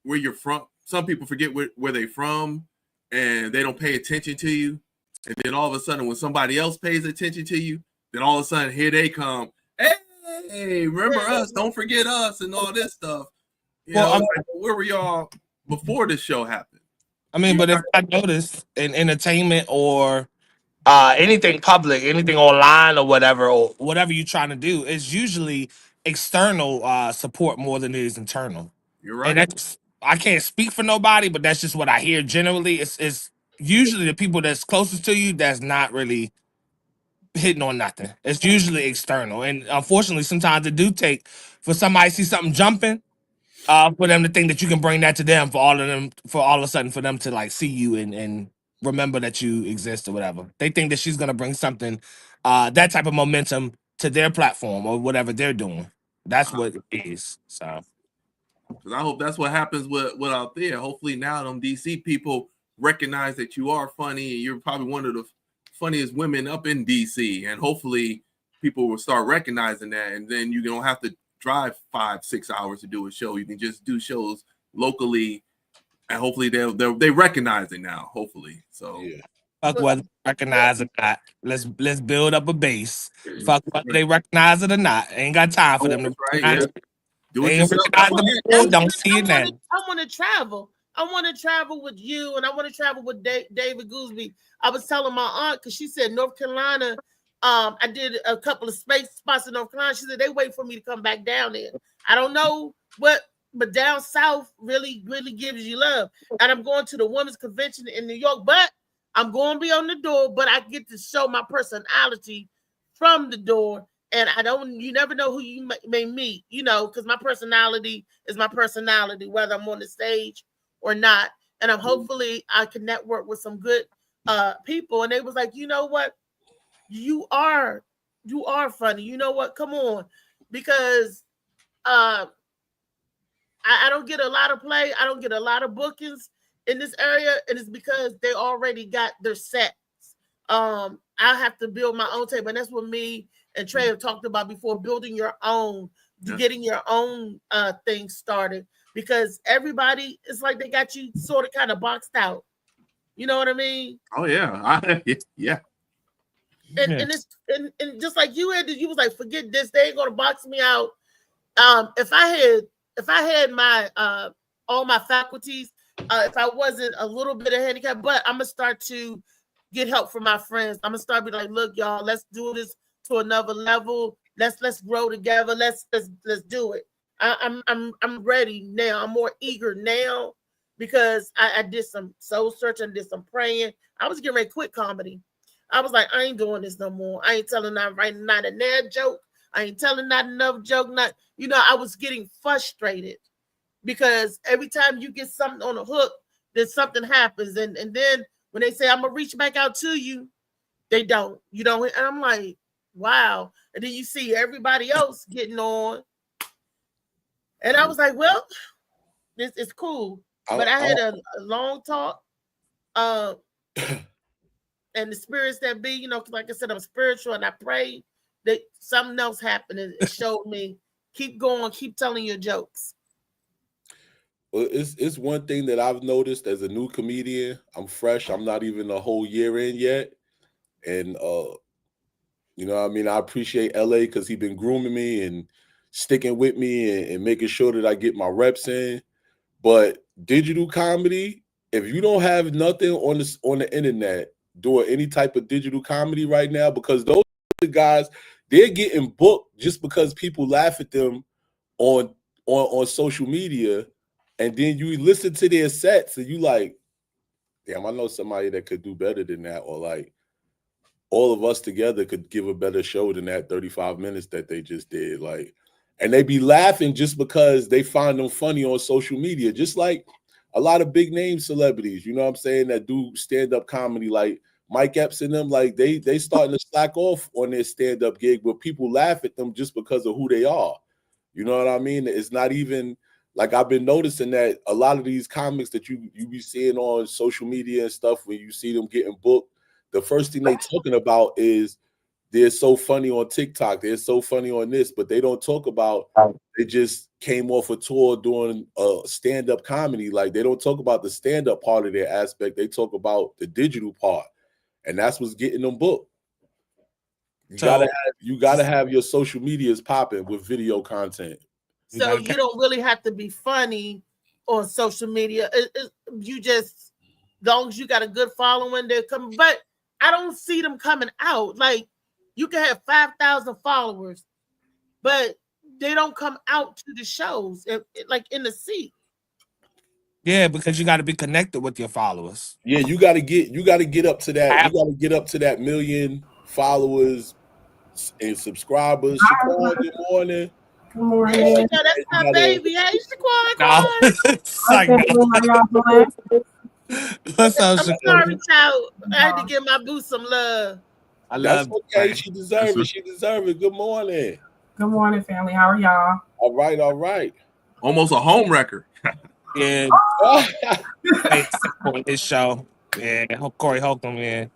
where you're from. Some people forget where they're from, and they don't pay attention to you. And then all of a sudden, when somebody else pays attention to you, then all of a sudden here they come. Hey, remember us? Don't forget us, and all this stuff. You know, like, where were y'all before this show happened? I mean, but if I notice in entertainment or anything public, anything online or whatever you're trying to do, is usually external support more than it is internal. You're right. And I can't speak for nobody, but that's just what I hear generally. It's usually the people that's closest to you that's not really hitting on nothing. It's usually external. And unfortunately, sometimes it do take for somebody to see something jumping, for them to think that you can bring that to them, for all of a sudden for them to like see you and remember that you exist or whatever. They think that she's gonna bring something, that type of momentum to their platform or whatever they're doing. That's what it is. So because I hope that's what happens with out there. Hopefully now them DC people recognize that you are funny, and you're probably one of the funniest women up in DC, and hopefully people will start recognizing that, and then you don't have to drive 5-6 hours to do a show. You can just do shows locally, and hopefully they recognize it now. Hopefully, so yeah. fuck whether they recognize it or not. Let's build up a base. Fuck whether they recognize it or not. Ain't got time for them to recognize it. Do it They ain't yourself. recognize the people, don't see it now. I want to travel. I want to travel with you, and I want to travel with David Gooseby. I was telling my aunt, because she said North Carolina. I did a couple of space spots in North Carolina. She said they wait for me to come back down there. I don't know what, but down south really, really gives you love. And I'm going to the women's convention in New York, but I'm going to be on the door, but I get to show my personality from the door. And you never know who you may meet, you know, because my personality is my personality, whether I'm on the stage or not. And hopefully I can network with some good people. And they was like, you know what? You are funny. You know what? Come on. Because I don't get a lot of play. I don't get a lot of bookings in this area. And it's because they already got their sets. I have to build my own table. And that's what me and Trey have talked about before, building your own, getting your own thing started. Because everybody, it's like they got you sort of kind of boxed out. You know what I mean? Oh, yeah. Yeah. And just like you was like, forget this, they ain't gonna box me out. If I had my all my faculties, if I wasn't a little bit of handicap, but I'm gonna start to get help from my friends. I'm gonna start be like, look, y'all, let's do this to another level. Let's grow together. Let's do it. I'm ready now. I'm more eager now because I did some soul searching, did some praying. I was getting ready to quit comedy. I was like, I ain't doing this no more. I ain't telling not a nerd joke. I ain't telling not another joke. I was getting frustrated because every time you get something on a hook, then something happens. And then when they say, I'm going to reach back out to you, they don't. You don't. And I'm like, wow. And then you see everybody else getting on. And I was like, well, this is cool. But I had a long talk. And the spirits that be, like I said, I'm spiritual and I prayed that something else happened and it showed me, keep going, keep telling your jokes. Well, it's one thing that I've noticed as a new comedian. I'm fresh. I'm not even a whole year in yet. And, I appreciate LA because he's been grooming me and sticking with me and making sure that I get my reps in. But digital comedy, if you don't have nothing on the internet, doing any type of digital comedy right now, because those guys, they're getting booked just because people laugh at them on social media, and then you listen to their sets and you like, damn, I know somebody that could do better than that, or like all of us together could give a better show than that 35 minutes that they just did. Like, and they be laughing just because they find them funny on social media. Just like a lot of big name celebrities, you know what I'm saying, that do stand-up comedy, like Mike Epps and them, like they starting to slack off on their stand-up gig, but people laugh at them just because of who they are. You know what I mean? It's not even like, I've been noticing that a lot of these comics that you be seeing on social media and stuff, when you see them getting booked, the first thing they talking about is they're so funny on TikTok, they're so funny on this, but they don't talk about they just came off a tour doing stand-up comedy. Like, they don't talk about the stand-up part of their aspect. They talk about the digital part, and that's what's getting them booked. You gotta have your social medias popping with video content. So you don't really have to be funny on social media. You just, as long as you got a good following, they're coming. But I don't see them coming out. Like, you can have 5,000 followers, but they don't come out to the shows, like in the seat. Yeah, because you got to be connected with your followers. Yeah, you got to get up to that. You got to get up to that million followers and subscribers. Shaquan, good morning. Good morning. Yeah, that's my baby. Hey, Shaquan. What's up, I'm sorry, child. I had to give my boo some love. That's okay. She deserves it. She deserves it. Good morning. Good morning, family. How are y'all? All right, all right. Almost a home wrecker. Yeah. His show. Yeah, Corey Holcomb, man.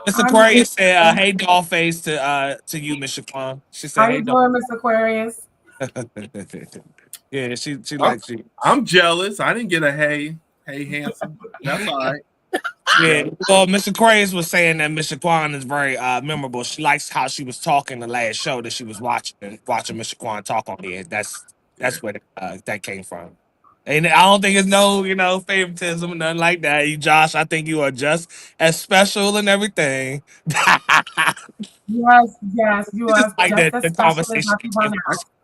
Mr. Aquarius said, "Hey, doll face to you, Miss Shaquan." She said, "How you doing, Miss Aquarius?" Yeah, she likes you. I'm jealous. I didn't get a hey handsome. That's all right. Yeah, well, Mr. Aquarius was saying that Miss Shaquan is very memorable. She likes how she was talking the last show that she was watching Miss Shaquan talk on here. That's where that came from. And I don't think it's no, favoritism or nothing like that. Josh, I think you are just as special and everything. Yes, you are just like just the as conversation.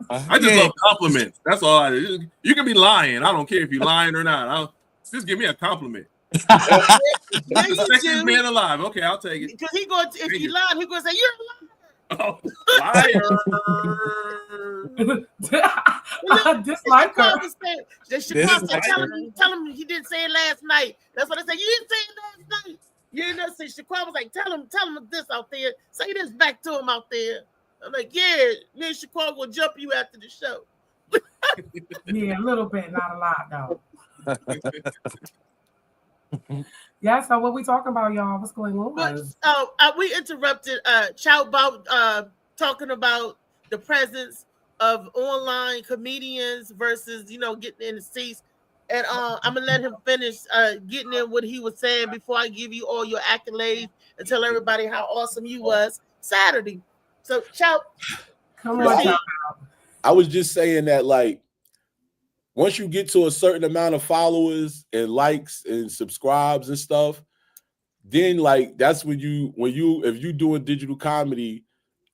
I just love compliments. That's all I do. You can be lying. I don't care if you're lying or not. Just give me a compliment. Sexiest man alive. Okay, I'll take it. Because if he lied, he gonna say you're a liar. Oh, liar. I dislike her. Tell him he didn't say it last night. That's what I said. You didn't say it last night. You didn't say. Shaquan was like, tell him this out there. Say this back to him out there. I'm like, yeah, me and Shaquan will jump you after the show. Yeah, a little bit, not a lot though. Yeah, so what we talking about, y'all? What's going on? We interrupted Chow about talking about the presence of online comedians versus getting in the seats, and I'm gonna let him finish getting in what he was saying before I give you all your accolades and tell everybody how awesome you was Saturday. So Chow, come on. I was just saying that, like, once you get to a certain amount of followers and likes and subscribes and stuff, then like that's when if you doing digital comedy,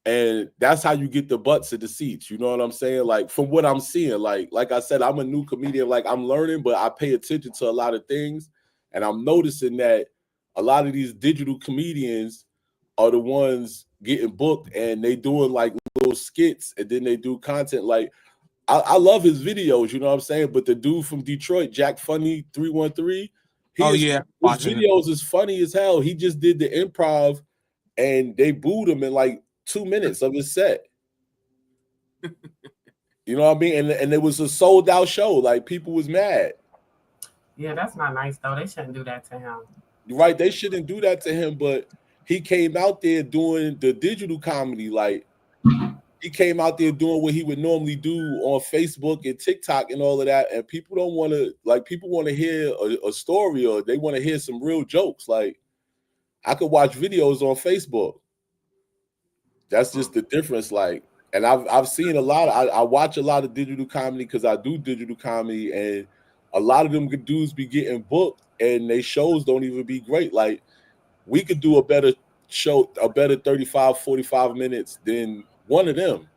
and that's how you get the butts of the seats. You know what I'm saying? Like, from what I'm seeing, like I said, I'm a new comedian. Like, I'm learning, but I pay attention to a lot of things, and I'm noticing that a lot of these digital comedians are the ones getting booked, and they doing like little skits, and then they do content like. I love his videos, you know what I'm saying? But the dude from Detroit, Jack Funny 313, his videos is funny as hell. He just did the improv, and they booed him in like 2 minutes of his set. You know what I mean? And it was a sold out show. Like, people was mad. Yeah, that's not nice though. They shouldn't do that to him. Right? They shouldn't do that to him. But he came out there doing the digital comedy, like. He came out there doing what he would normally do on Facebook and TikTok and all of that. And people don't want to, like, people want to hear a story, or they want to hear some real jokes. Like, I could watch videos on Facebook. That's just the difference. Like, and I've seen a lot. I watch a lot of digital comedy because I do digital comedy, and a lot of them dudes be getting booked, and they shows don't even be great. Like, we could do a better show, a better 35, 45 minutes than one of them.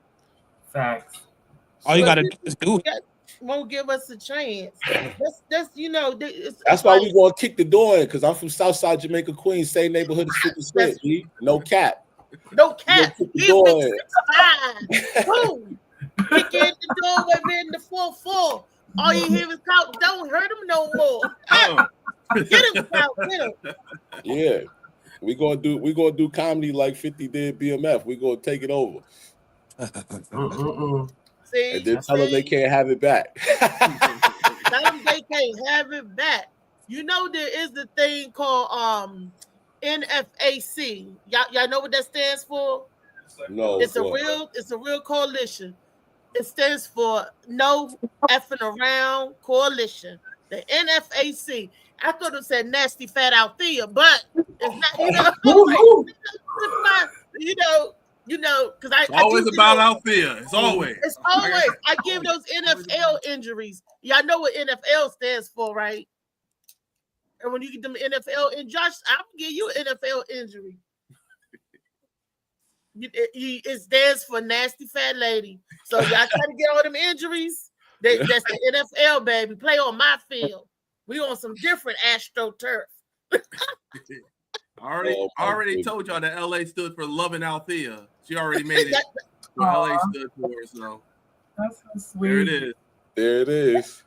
Facts. All you gotta do is do it. Won't give us a chance. That's That's why we gonna kick the door in, because I'm from Southside Jamaica, Queens, same neighborhood as 50 Cent. No cap. No cap. Boom. Kick in the door with me in the 4-4. All you hear is Cout. Don't hurt him no more. Get him, Cout. Get him. Yeah. We gonna do comedy like 50 did BMF. We gonna take it over. See, and then tell them they can't have it back. Tell them they can't have it back. You know there is the thing called NFAC. Y'all know what that stands for? No, it's a real coalition. It stands for No Effing Around Coalition. The NFAC. I thought it said Nasty Fat Althea, but it's not. You know, because I always about Althea. It's always. It's always. I give those NFL injuries. Y'all know what NFL stands for, right? And when you get them NFL, and Josh, I'll give you an NFL injury. It stands for Nasty Fat Lady. So y'all try to get all them injuries. That's the NFL, baby. Play on my field. We on some different AstroTurf. I already told y'all that LA stood for Loving Althea. She already made it what LA stood for. So that's so sweet. There it is. There it is.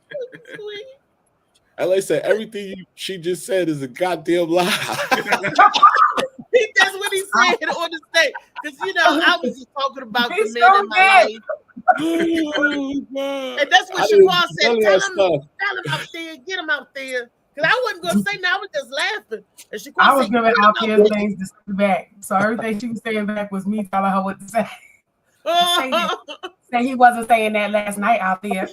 LA said everything she just said is a goddamn lie. That's what he said on the stage. Because I was just talking about the men in my life. And that's what Shaquan said. Tell him out there, get him out there. Because I wasn't gonna say no, I was just laughing. And Shaquan I was giving out there things to say back. So everything she was saying back was me telling her what to say. Say he wasn't saying that last night out there.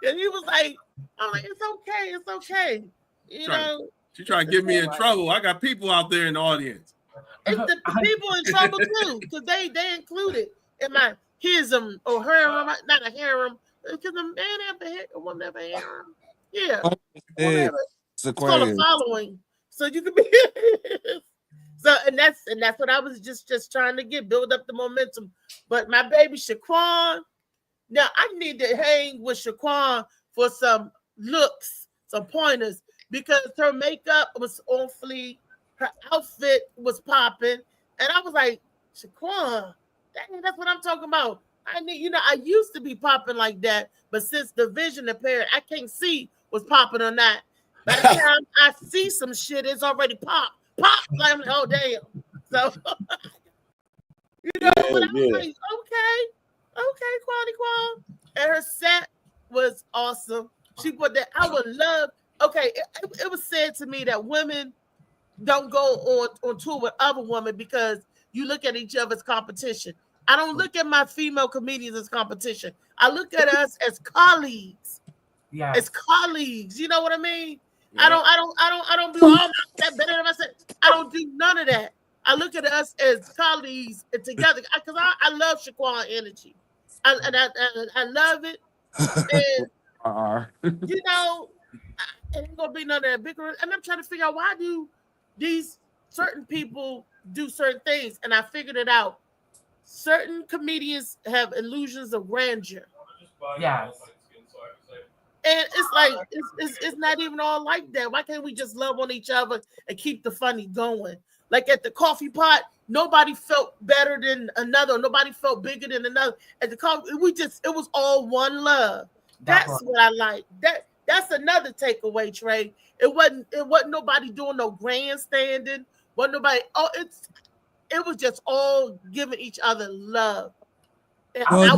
And he was like, I'm like, it's okay. She trying to get me in trouble. I got people out there in the audience. It's the people in trouble too, because they included in my hism or harem, not a harem, because the man have a woman have a harem. Yeah. It's called a following. So you can be so and that's what I was just trying to build up the momentum. But my baby Shaquan, now I need to hang with Shaquan for some looks, some pointers, because her makeup was on fleek, her outfit was popping, and I was like, Shaquan, that's what I'm talking about. I need, I used to be popping like that, but since the vision impaired, I can't see what's popping or not. By the time I see some shit, it's already pop. Like, I'm like, oh damn. So but I was like, okay, Quality Qual. And her set was awesome. She put that. I would love. Okay, it was said to me that women don't go on tour with other women because you look at each other as competition. I don't look at my female comedians as competition. I look at us as colleagues. Yeah, as colleagues. You know what I mean? Yeah. I don't do all that better than myself. I don't do none of that. I look at us as colleagues and together because I love Shaquan energy. I love it. And it ain't gonna be none of that bigger. And I'm trying to figure out why do these certain people do certain things, and I figured it out. Certain comedians have illusions of grandeur. Yes. And it's like it's not even all like that. Why can't we just love on each other and keep the funny going? Like at the coffee pot, nobody felt better than another. Nobody felt bigger than another. At the coffee, it was all one love. That's what I like. That's another takeaway, Trey. It wasn't nobody doing no grandstanding. Wasn't nobody. It was just all giving each other love. I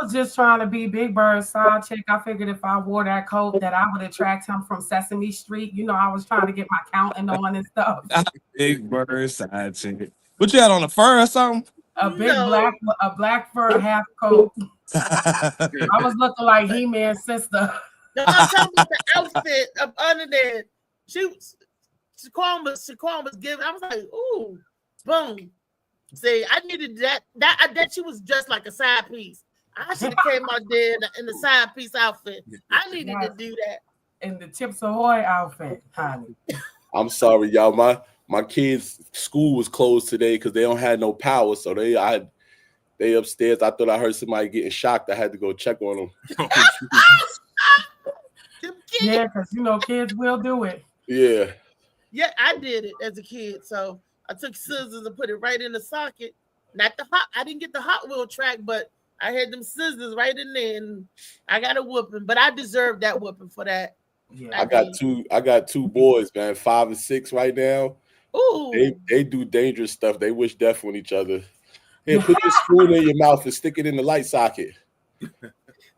was just trying to be Big Bird's side chick. I figured if I wore that coat that I would attract him from Sesame Street. I was trying to get my counting on and stuff. Big Bird's side chick. What you had on, a fur or something? A big black fur half coat. I was looking like He-Man's sister. No, I'm talking about the outfit up under there. Shaquan was giving. I was like, ooh, boom. See, I needed that she was just like a side piece. I should have came out there in the side piece outfit. I needed to do that. In the Chips Ahoy outfit, honey. I'm sorry, y'all. My kids' school was closed today because they don't have no power. So they upstairs. I thought I heard somebody getting shocked. I had to go check on them. Yeah, because kids will do it. Yeah, I did it as a kid. So I took scissors and put it right in the socket Not the hot. I didn't get the Hot Wheel track, but I had them scissors right in there, and I got a whooping. But I deserved that whooping for that. Yeah. I got two boys, man, 5 and 6 right now. Ooh. They do dangerous stuff. They wish death on each other. Here, put this spoon in your mouth and stick it in the light socket.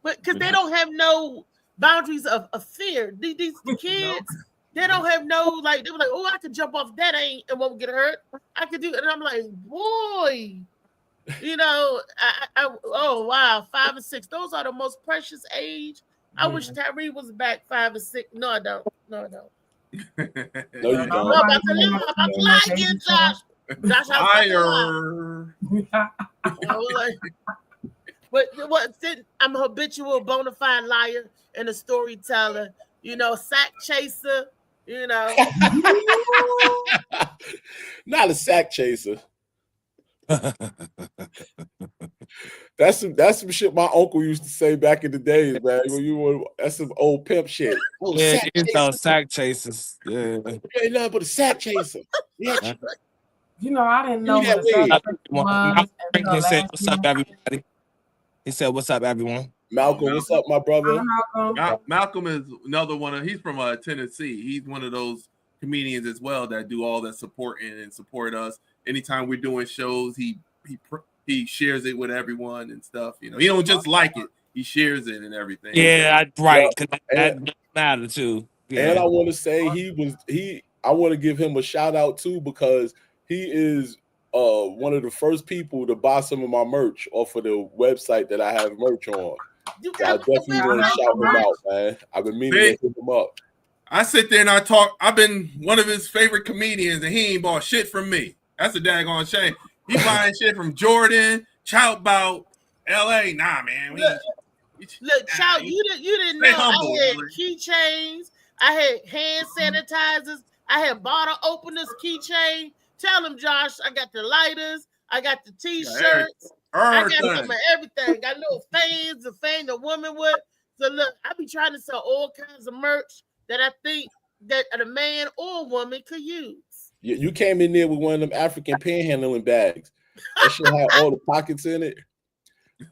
But because they don't have no boundaries of fear. These kids, they don't have no, like, they were like, oh, I could jump off that and won't get hurt. I could do it. And I'm like, boy, you know, oh, wow, 5 and 6. Those are the most precious age. I wish Tyree was back 5 and 6. No, I don't. No, I don't. No, you don't. I'm about to lie again, Josh. Josh, Liar. I'm a habitual bona fide liar and a storyteller, you know, sack chaser, you know. Not a sack chaser. That's some shit my uncle used to say back in the days, man. That's some old pimp shit. Oh, yeah, it's those sack chasers. Yeah. Ain't nothing but a sack chaser. Yeah. You know, I didn't know what a sack chaser was. He said, "What's up, everybody?" He said, "What's up, everyone?" Malcolm, what's up, my brother? Malcolm is another one. He's from Tennessee. He's one of those comedians as well that do all that supporting and support us. Anytime we're doing shows, he shares it with everyone and stuff. You know, he don't just like it; he shares it and everything. Yeah, right. Because that matters too. Yeah. And I want to say I want to give him a shout out too, because he is one of the first people to buy some of my merch off of the website that I have merch on. So I definitely want to shout him out, man. I've been meaning to hit him up. I sit there and I talk. I've been one of his favorite comedians, and he ain't bought shit from me. That's a daggone shame. He buying shit from Jordan, Chout Bout, LA. Nah, man. Look, Chout, you didn't know humble, I had keychains, I had hand sanitizers, I had bottle openers, keychain. Tell him, Josh, I got the lighters, I got the t-shirts, I got some of everything. Got little fans, the fan the woman with. So look, I be trying to sell all kinds of merch that I think that a man or woman could use. You came in there with one of them African panhandling bags. That shit had all the pockets in it.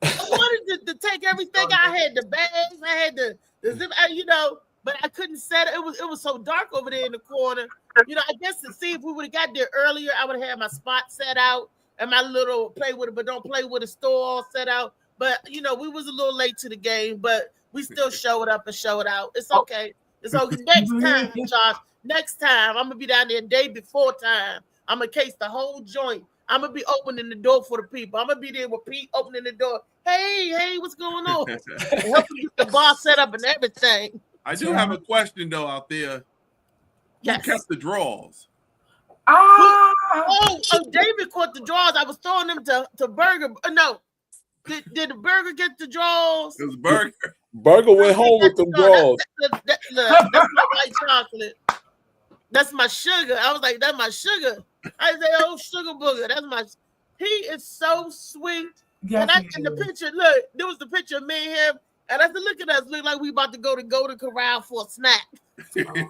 I wanted to take everything. I had the bags, I had the zip, you know, but I couldn't set it. It was so dark over there in the corner. You know, I guess to see if we would have got there earlier, I would have had my spot set out and my little play with it, but don't play with a store all set out. But you know, we was a little late to the game, but we still showed up and showed out. It's okay. It's okay. Next time, Josh. Next time, I'm gonna be down there a day before time. I'm gonna case the whole joint. I'm gonna be opening the door for the people. I'm gonna be there with Pete opening the door. Hey, what's going on? Helping get the bar set up and everything. I do have a question though out there. Yes. Who kept the draws? Oh, David caught the draws. I was throwing them to Burger. No, did the Burger get the draws? It was Burger. Burger went home with them draws. That's my white chocolate. That's my sugar. I was like, that's my sugar. I said, oh, sugar booger. That's my. He is so sweet. Yes, and the picture, look, there was the picture of me and him. And I said, look at us, look like we about to go to Golden Corral for a snack. We both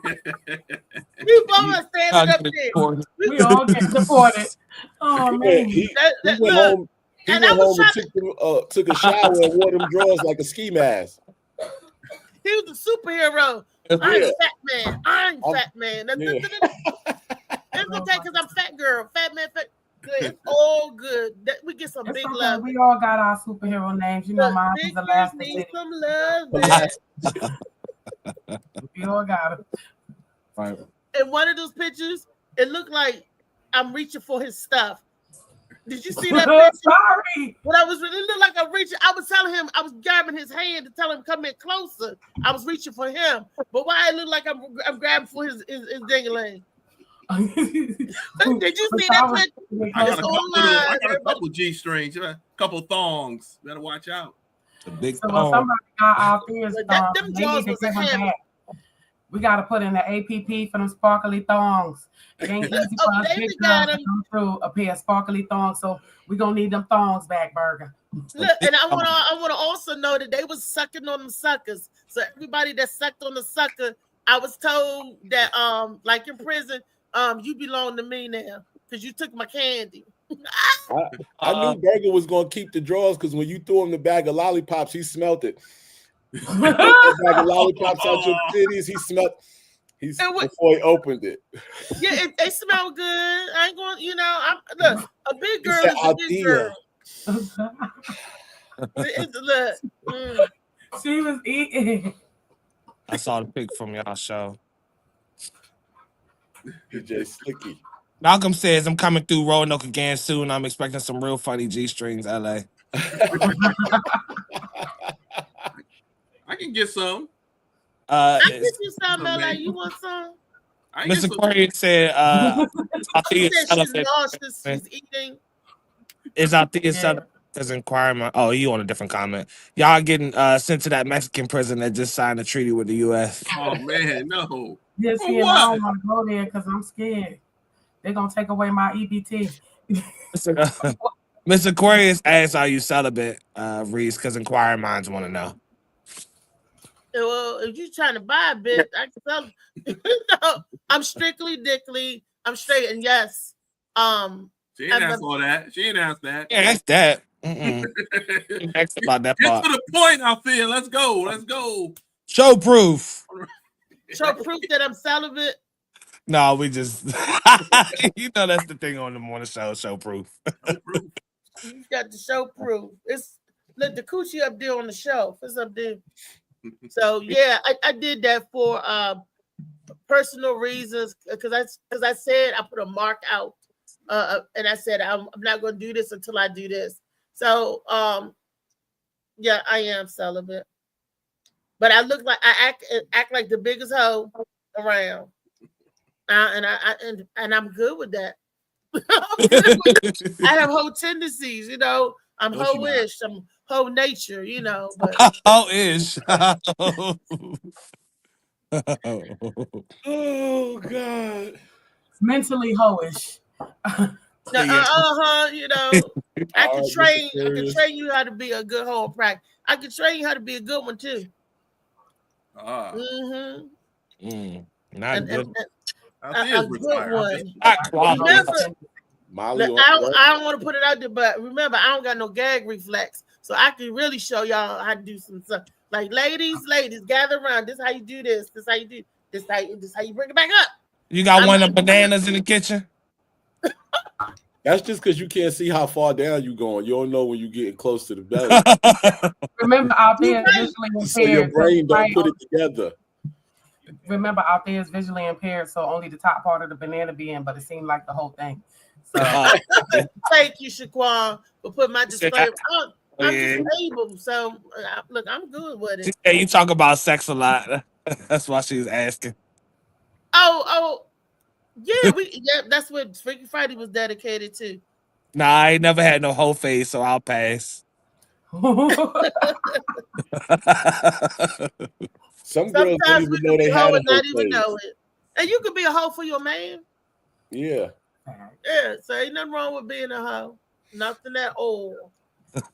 standing up there. We all get supported. Oh, man. He went home and took a shower and wore them drawers like a ski mask. He was a superhero. I'm fat man. I'm fat man. That's okay because I'm fat girl. Fat man, fat. Good. It's all good. We get some big love. We all got our superhero names. You know, mine is the last. Need some love. We all got it. Right. In one of those pictures, it looked like I'm reaching for his stuff. Did you see that picture? Sorry. When it looked like I'm reaching. I was telling him, I was grabbing his hand to tell him come in closer. I was reaching for him, but why it looked like I'm grabbing for his ding-a-ling? Did you see that picture? I got a couple G-strings, a couple thongs. Better watch out. The big so when somebody got our fears thongs, they need to give them back. We got to put in the APP for them sparkly thongs. It ain't easy for us big girls to come through a pair of sparkly thongs, so we're going to need them thongs back, Burger. Look, and I want to also know that they was sucking on them suckers. So everybody that sucked on the sucker, I was told that like in prison, you belong to me now because you took my candy. I knew Burger was gonna keep the drawers because when you threw him the bag of lollipops, he smelled it. The bag of lollipops out your titties, he smelled. Before he opened it. Yeah, they smell good. I ain't going. You know, look. A big girl is a big girl. She was eating. I saw the pic from y'all show. DJ Slicky. Malcolm says, I'm coming through Roanoke again soon. I'm expecting some real funny G-strings, LA. I can get some. I get you some, LA. You want some? Mr. Corey said, she's eating. Is Althea Southern is inquiring? Oh, you on a different comment. Y'all getting sent to that Mexican prison that just signed a treaty with the U.S. Oh, man, no. Yes, and I don't want to go there because I'm scared. They're going to take away my EBT. Mr. Aquarius asks, are you celibate, Reese? Because inquiring minds want to know. Well, if you're trying to buy a bit, I can tell. No, I'm strictly dickly. I'm straight, and yes. She didn't ask all that. She didn't ask that. Yeah, that's that. Ask about that part. Get to the point, Althea. Let's go. Let's go. Show proof. Show proof that I'm celibate. No, we just you know that's the thing on the morning show. Show proof. You got to show proof. It's look the coochie up there on the shelf. It's up there. So yeah, I did that for personal reasons because I said I put a mark out and I said I'm not going to do this until I do this. So yeah, I am celibate, but I look like I act like the biggest hoe around, and I'm good with that. I have hoe tendencies, you know. I'm hoe-ish. I'm hoe nature, you know. But hoe-ish. Oh God. Mentally hoe-ish. You know. I can train you how to be a good hoe in practice. I can train you how to be a good one too. Not good. A good one. Remember, Molly, I don't want to put it out there, but remember, I don't got no gag reflex, so I can really show y'all how to do some stuff. Like, ladies, gather around. This is how you do this. This is how you do this. This how you bring it back up. You got one of the bananas in the kitchen. That's just because you can't see how far down you going. You don't know when you're getting close to the belly. Remember, out there is visually impaired. So your brain don't put it together. Remember, out there is visually impaired, so only the top part of the banana be in, but it seemed like the whole thing. So. Thank you, Shaquan, for putting my disclaimer. I'm disabled, so look, I'm good with it. Yeah, you talk about sex a lot. That's why she was asking. Oh, yeah, that's what Freaky Friday was dedicated to. Nah, I ain't never had no whole face, so I'll pass. Some girls don't even know they had a not even know it. And you could be a hoe for your man. Yeah. Yeah, so ain't nothing wrong with being a hoe. Nothing at all.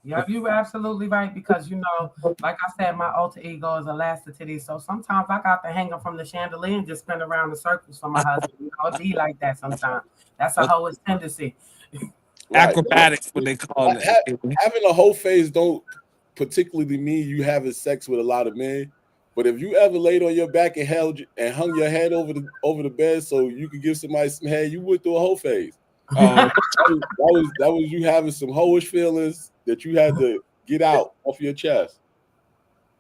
Yeah, you're absolutely right because, you know, like I said, my alter ego is elasticity. So sometimes I got to hang up from the chandelier and just spin around the circles for my husband. You know, it be like that sometimes. That's a hoe's tendency. Right. Acrobatics, what they call it. Having a whole phase don't particularly mean you having sex with a lot of men. But if you ever laid on your back and hung your head over the bed so you could give somebody some head, you went through a whole phase. That was you having some hoish feelings that you had to get out off your chest.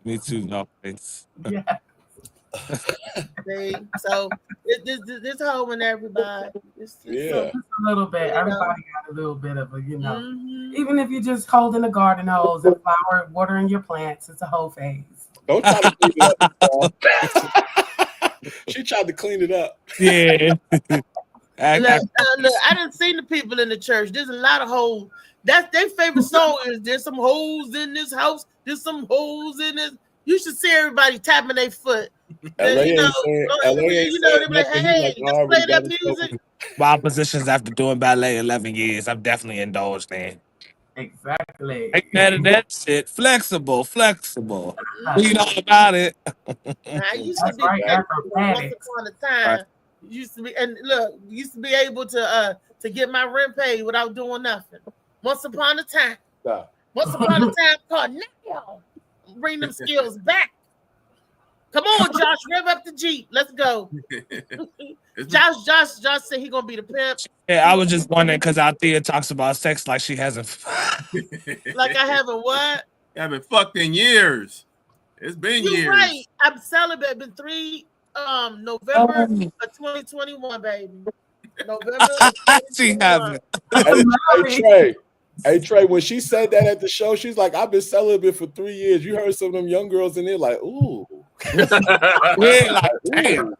Me too, no thanks. Yeah. So this hoe and everybody. It's a little bit. Everybody got a little bit of a, you know. Mm-hmm. Even if you're just holding a garden hose and watering your plants, it's a whole phase. Don't try to clean it up. She tried to clean it up. Yeah. Look, I didn't see the people in the church. There's a lot of hoes. That's their favorite song. Is there's some hoes in this house? There's some hoes in this. You should see everybody tapping their foot. They be like, hey, let's play that music. My positions after doing ballet 11 years, I've definitely indulged in. Exactly. Ain't mad at that shit. Flexible. We know about it. I used to be once upon a time. Used to be, and look, used to be able to get my rent paid without doing nothing. Once upon a time. Once upon a time, called now. Bring them skills back. Come on, Josh, rev up the Jeep. Let's go. Josh said he gonna be the pimp. Yeah, I was just wondering because Althea talks about sex like she hasn't. Like I haven't what? I haven't fucked in years. It's been years. You're right. I'm celibate. It's been 3 November of 2021, baby. November. She haven't. Hey Trey, when she said that at the show, she's like, I've been celibate for 3 years. You heard some of them young girls in there like, ooh. Yeah, like, damn.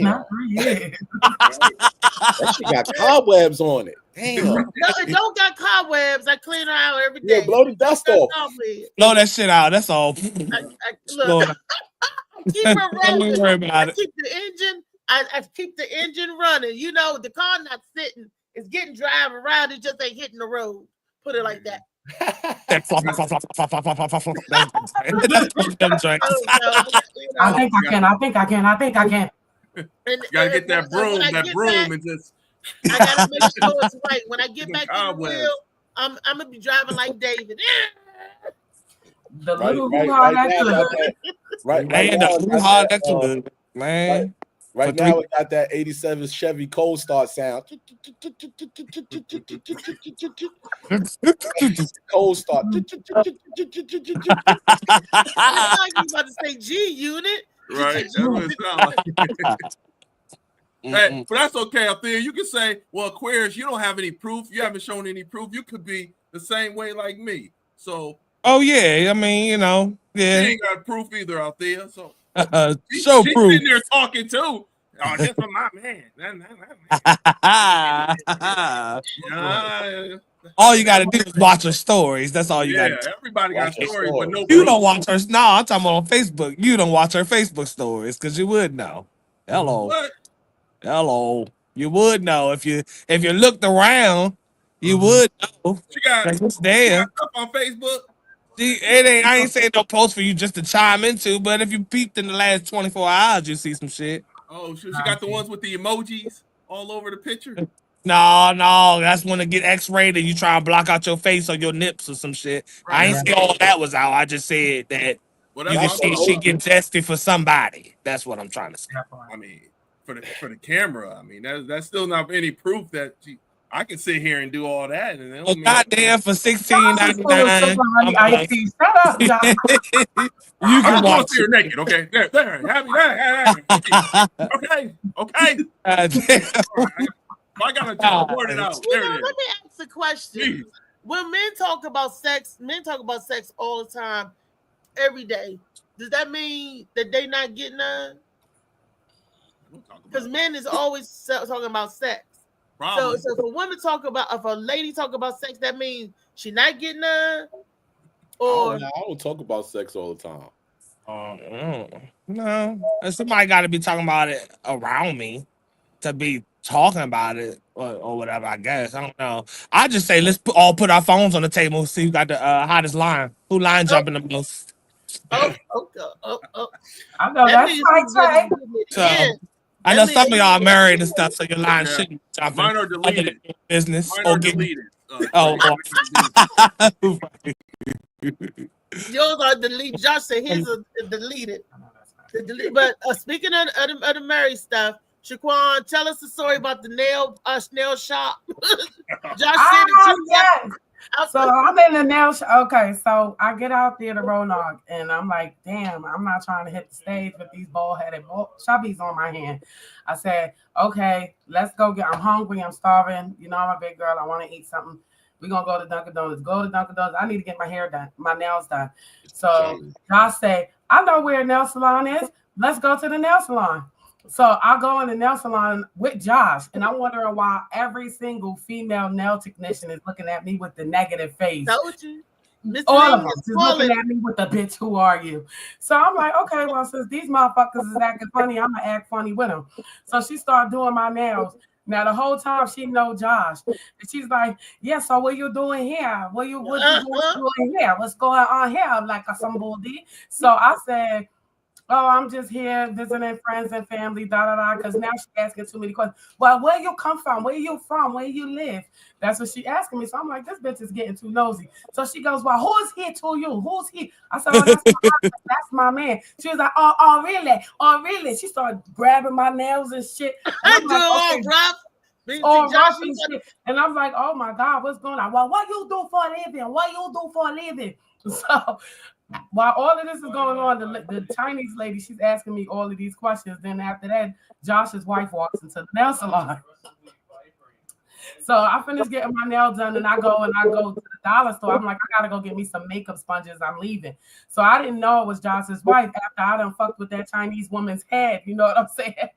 Not 3 years. That shit got cobwebs on it. Damn. No, it don't got cobwebs. I clean her out every day. Yeah, blow the dust off. Blow that shit out. That's all. Look, keep her rolling. Don't worry about it. Keep the engine. I keep the engine running. You know, the car not sitting. It's getting drive around. It just ain't hitting the road. Put it like that. I think I can. And, you gotta get that broom, and just. I gotta make sure it's right. When I get back to the wheel, I'm gonna be driving like David. The little hoo-ha that could. Man. Right now, we got that 87 Chevy Cold Start sound. Cold Start. I thought you was about to say G Unit. Right. That's what it sounds like. Hey, but that's okay, Althea. You can say, well, Aquarius, you don't have any proof. You haven't shown any proof. You could be the same way like me. So. Oh, yeah. I mean, you know. Yeah. She ain't got proof either, Althea. So. She's proof. Sitting there talking too. Oh, this is my man. All you gotta do is watch her stories. That's all you gotta do. Everybody got stories, but no. You don't watch her. No, I'm talking about on Facebook. You don't watch her Facebook stories because you would know. Hello. What? Hello. You would know if you looked around. You would know. She got it's there. Up on Facebook. I ain't saying no post for you just to chime into, but if you peeped in the last 24 hours, you see some shit. Oh, she got the ones with the emojis all over the picture. No, that's when it get X-rated. You try and block out your face or your nips or some shit. Right. I ain't say all that was out. I just said that you can see she get tested for somebody. That's what I'm trying to say. I mean, for the camera, I mean that's still not any proof that I can sit here and do all that. And well, goddamn, for $16.99. Shut up, John. You can watch it naked, okay? There. Have me there. Okay. I gotta just word it out. Let me ask a question. Jeez. When men talk about sex all the time, every day. Does that mean that they not getting none? Because men is always talking about sex. Probably. So if a woman if a lady talk about sex, that means she not getting none. Or I don't talk about sex all the time. No, somebody got to be talking about it around me to be talking about it or whatever. I guess I don't know. I just say let's all put our phones on the table and see who got the hottest line. Who line jumping the most? Oh. I know that's right. So, I know some of y'all are married and stuff, so your line shouldn't be jumping. Mine are deleted. Business Mine are deleted. Yours are deleted. Josh said his are deleted. But speaking of the married stuff, Shaquan, tell us the story about the nail shop. Josh said yes. So I'm in the nail shop. Okay, so I get out there to Roanoke, and I'm like, damn, I'm not trying to hit the stage with these bald-headed chubbies on my hand. I said, okay, let's go I'm hungry, I'm starving. You know, I'm a big girl. I want to eat something. We're going to go to Dunkin' Donuts. Go to Dunkin' Donuts. I need to get my hair done, my nails done. So Josh said, I know where a nail salon is. Let's go to the nail salon. So I go in the nail salon with Josh, and I'm wondering why every single female nail technician is looking at me with the negative face. Told you. All of them is looking at me with the bitch, who are you? So I'm like, okay, well, since these motherfuckers is acting funny, I'm going to act funny with them. So she started doing my nails. Now, the whole time she know Josh. And she's like, yeah, so what you doing here? What you doing here? What's going on here? Like a somebody. So I said, oh, I'm just here visiting friends and family, because now she's asking too many questions. Well, where you come from? Where you from? Where you live? That's what she asking me. So I'm like, this bitch is getting too nosy. So she goes, well, who's here to you? Who's here? I said, oh, that's my man. She was like, oh, really? Oh, really? She started grabbing my nails and shit. And I'm like, all rough. And shit. And I'm like, oh my God, what's going on? Well, what you do for a living? What you do for a living? So while all of this is going on, the Chinese lady, she's asking me all of these questions. Then after that, Josh's wife walks into the nail salon. So I finished getting my nails done, and I go to the dollar store. I'm like, I gotta go get me some makeup sponges. I'm leaving. So I didn't know it was Josh's wife after I done fucked with that Chinese woman's head. You know what I'm saying?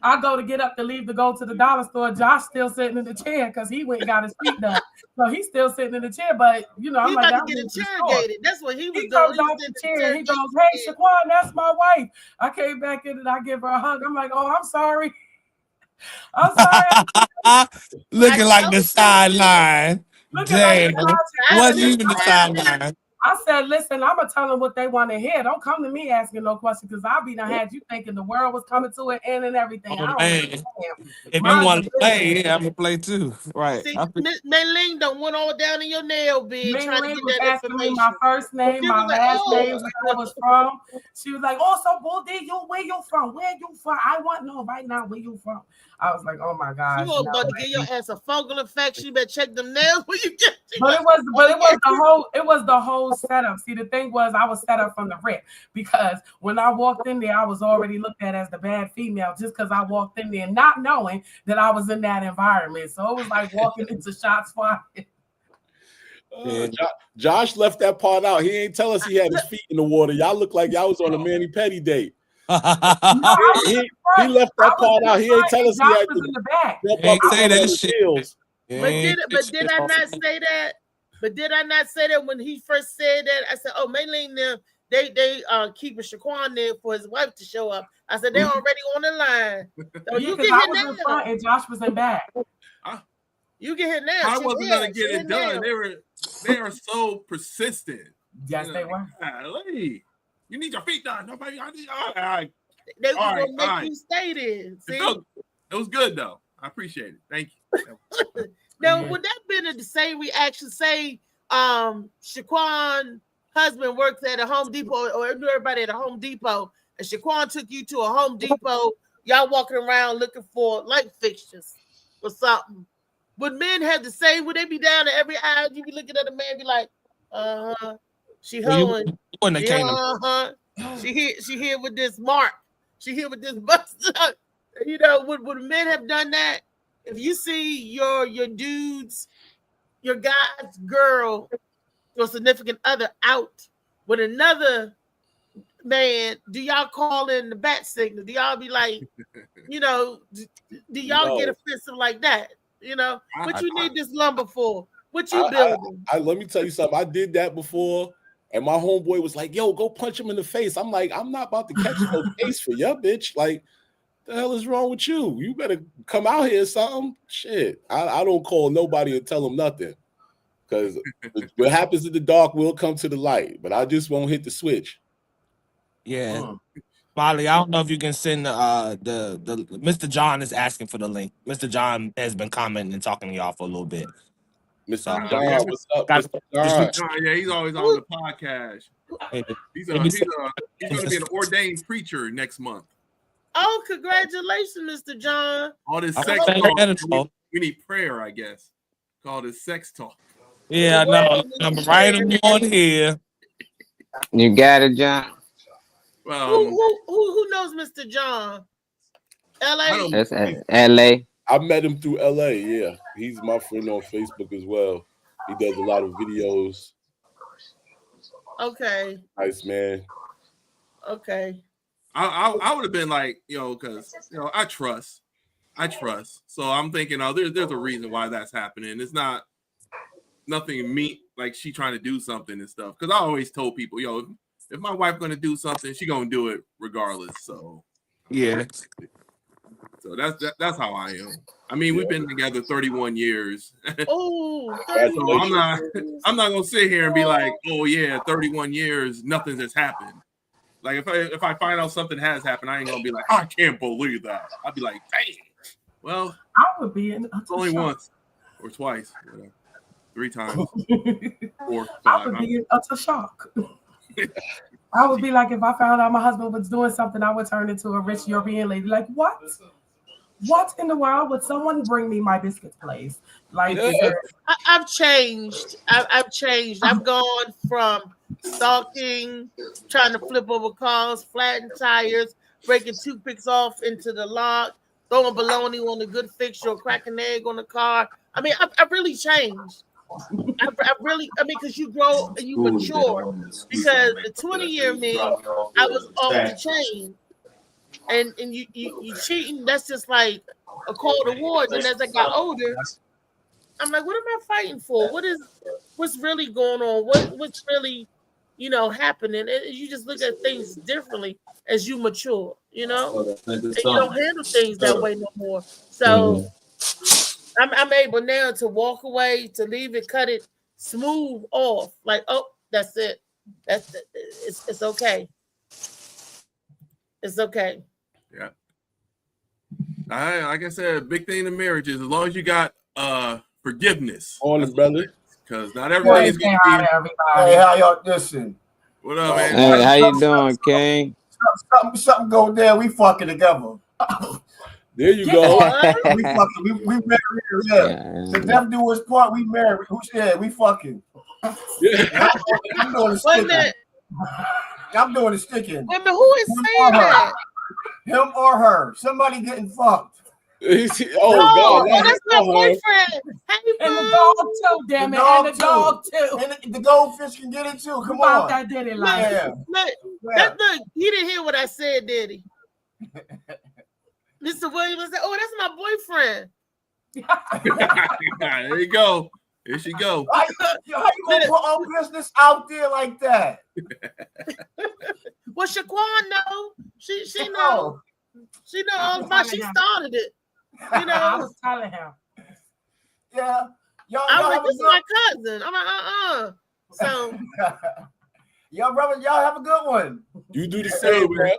I go to get up to leave to go to the dollar store. Josh still sitting in the chair because he went and got his feet done. So he's still sitting in the chair, but I'm like, about to get interrogated. That's what he was doing. He goes off the chair. He goes, hey, Shaquan, that's my wife. I came back in and I give her a hug. I'm like, oh, I'm sorry. I'm sorry. Looking like the sideline. Damn. Wasn't even the sideline. I said, listen, I'm going to tell them what they want to hear. Don't come to me asking no questions because I'll be done had you thinking the world was coming to an end and everything. Oh, if you want to play, I'm going to play too. Right. See, Mei-Ling done went all down in your nail bed trying to get that asking me my first name, my last name, where I was from. She was like, oh, so Bodie, where you from? Where you from? I want to know right now where you from. I was like, oh my God. You about to get your ass a fungal infection. You better check them nails when you get to But it was the whole setup. See, the thing was I was set up from the rip because when I walked in there, I was already looked at as the bad female just because I walked in there not knowing that I was in that environment. So it was like walking into shots fired. Josh left that part out. He ain't tell us he had his feet in the water. Y'all look like y'all was on a Manny Petty date. He left that part out. He ain't tell us he had in the back. Ain't say that shit. But did I not say that? But did I not say that when he first said that? I said, oh, Mei-Ling, they keeping Shaquan there for his wife to show up. I said, they're already on the line. So you get hit now. In front and Josh was in back. You get hit now. I wasn't going to get it done. They are so persistent. Yes, they were. Golly. You need your feet done. Nobody. They were going to make you stay there. See? It was good, though. I appreciate it. Thank you. Now, would that be the same reaction? Say, Shaquan husband works at a Home Depot or everybody at a Home Depot, and Shaquan took you to a Home Depot. Y'all walking around looking for light fixtures or something. Would men have the same? Would they be down to every aisle? You be looking at a man, be like, she hoeing. She here with this mark. She here with this bust. You know, would men have done that? If you see your dudes, your guy's girl, your significant other out with another man, do y'all call in the bat signal? Do y'all be like, you know, do y'all get offensive like that? You know, what you need this lumber for? What you building? Let me tell you something. I did that before, and my homeboy was like, yo, go punch him in the face. I'm like, I'm not about to catch no case for you, bitch. Like, the hell is wrong with you? You better come out here or something. Shit. I don't call nobody and tell them nothing. Because what happens in the dark will come to the light. But I just won't hit the switch. Yeah. Molly, I don't know if you can send the Mr. John is asking for the link. Mr. John has been commenting and talking to y'all for a little bit. Mr. John, what's up? Mr. John? Yeah, he's always on the podcast. He's going to be an ordained preacher next month. Oh, congratulations, Mr. John. All this sex talk. We need prayer, I guess. Call this sex talk. Yeah, no, I'm right on here. You got it, John. Well, who knows Mr. John? LA? That's LA. I met him through LA, yeah. He's my friend on Facebook as well. He does a lot of videos. Okay. Nice man. Okay. I would have been like, because I trust. So I'm thinking, there's a reason why that's happening. It's not nothing like she trying to do something and stuff. Because I always told people, if my wife gonna do something, she gonna do it regardless. So yeah. So that's how I am. I mean, we've been together 31 years. Oh, so I'm not gonna sit here and be like, oh yeah, 31 years, nothing has happened. Like if I find out something has happened, I ain't gonna be like, I can't believe that. I'll be like, dang. Well, I would be in only once or twice, whatever. 3 times, 4, 5. I would be in utter shock. I would be like, if I found out my husband was doing something, I would turn into a rich European lady. Like, what? What in the world would someone bring me my biscuits, please? Like, I've changed. I've changed. I've gone from stalking, trying to flip over cars, flatten tires, breaking toothpicks off into the lock, throwing bologna on a good fixture, or cracking an egg on the car. I mean, I've really changed. I really, because you grow and you mature. Because the 20-year me, I was off the chain, and you cheating. That's just like a call to war. And as I got older, I'm like, what am I fighting for? What's really going on? What's really, happening? And you just look at things differently as you mature. And you don't handle things that way no more. So. I'm able now to walk away, to leave it, cut it smooth off. Like, oh, that's it. That's it. It's okay. It's okay. Yeah. Like I said, big thing in marriage is as long as you got forgiveness. All the brother. Because not everybody's gonna be. Hey, how y'all listen? What up, man? Hey, how you doing, King? Something go there. We fucking together. There you go. we married. Yeah. The devil do his part. We married. Who said we fucking? Yeah. I'm doing the sticking. I'm doing the sticking. Wait a minute, who is saying that? Him or her? Somebody getting fucked. God! That's my boyfriend. Hey, and the dog too, damn it, and the dog too. And the goldfish can get it too. Come on, that did it like. Look, he didn't hear what I said, did he? Mr. Williams said, "Oh, that's my boyfriend." There you go. Here she go. How you gonna put our business out there like that? Well, Shaquan know. She know. She know all about. She started it. I was telling him. Yeah. I'm like, this is my cousin. I'm like, So, y'all have a good one. You do the same, man.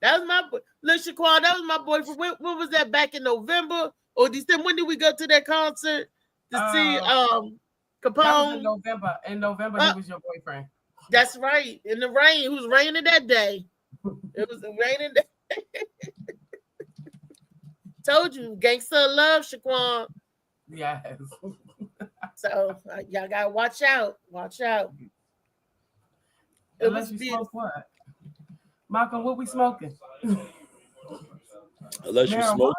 That was my look, Shaquan. That was my boyfriend. When was that? Back in November or December? When did we go to that concert to see Capone? That was in November. In November, he was your boyfriend. That's right. In the rain, it was raining that day. It was raining. Told you, gangster love, Shaquan. Yes. So y'all gotta watch out. Watch out. Unless you smoke what? Malcolm, what we smoking? Unless you smoke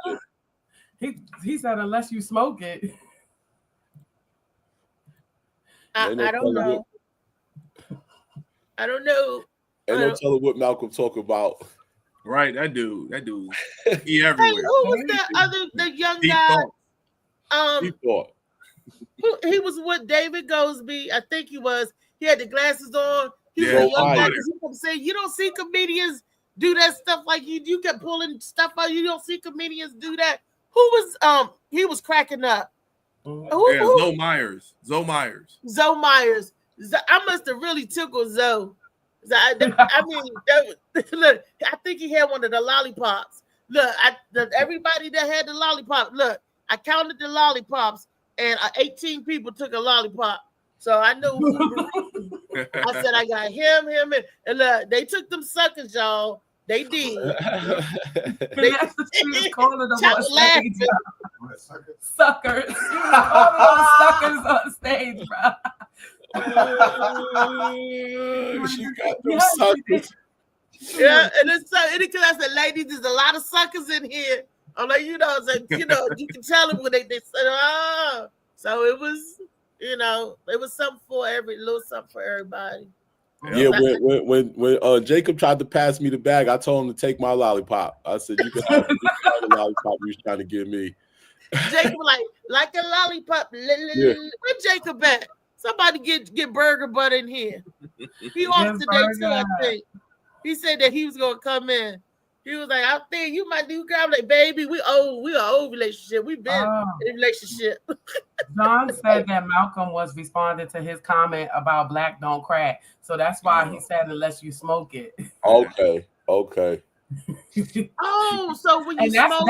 it. He said unless you smoke it. I don't know. I don't know. Ain't no telling what Malcolm talk about. Right, that dude, he everywhere. Hey, who was the young guy? He was with David Gosby. I think he was. He had the glasses on. He was a young guy. He kept saying, "You don't see comedians do that stuff like you. You kept pulling stuff out. You don't see comedians do that." Who was he was cracking up? Zoe Myers. Zoe Myers. I must have really tickled Zoe. I mean, look, I think he had one of the lollipops. Look, everybody that had the lollipop, look, I counted the lollipops, and 18 people took a lollipop. So I knew. I said, I got him, and look, they took them suckers, y'all. They did. They calling them suckers. Suckers on stage, bro. She got them suckers. Yeah, and it's so because I said, ladies, there's a lot of suckers in here. I'm like, you can tell them when they said, So it was, it was something for little something for everybody. Yeah, when Jacob tried to pass me the bag, I told him to take my lollipop. I said, "You can have the lollipop you was trying to give me." Jacob like a lollipop. Where Jacob at? Somebody get Burger Butt in here. He off today too, I think. He said that he was gonna come in. He was like, out there, you my new girl. I'm like, baby, we are old relationship. We've been in a relationship. John said that Malcolm was responding to his comment about black don't crack. So that's why he said unless you smoke it. Okay. Oh, so when you and smoke,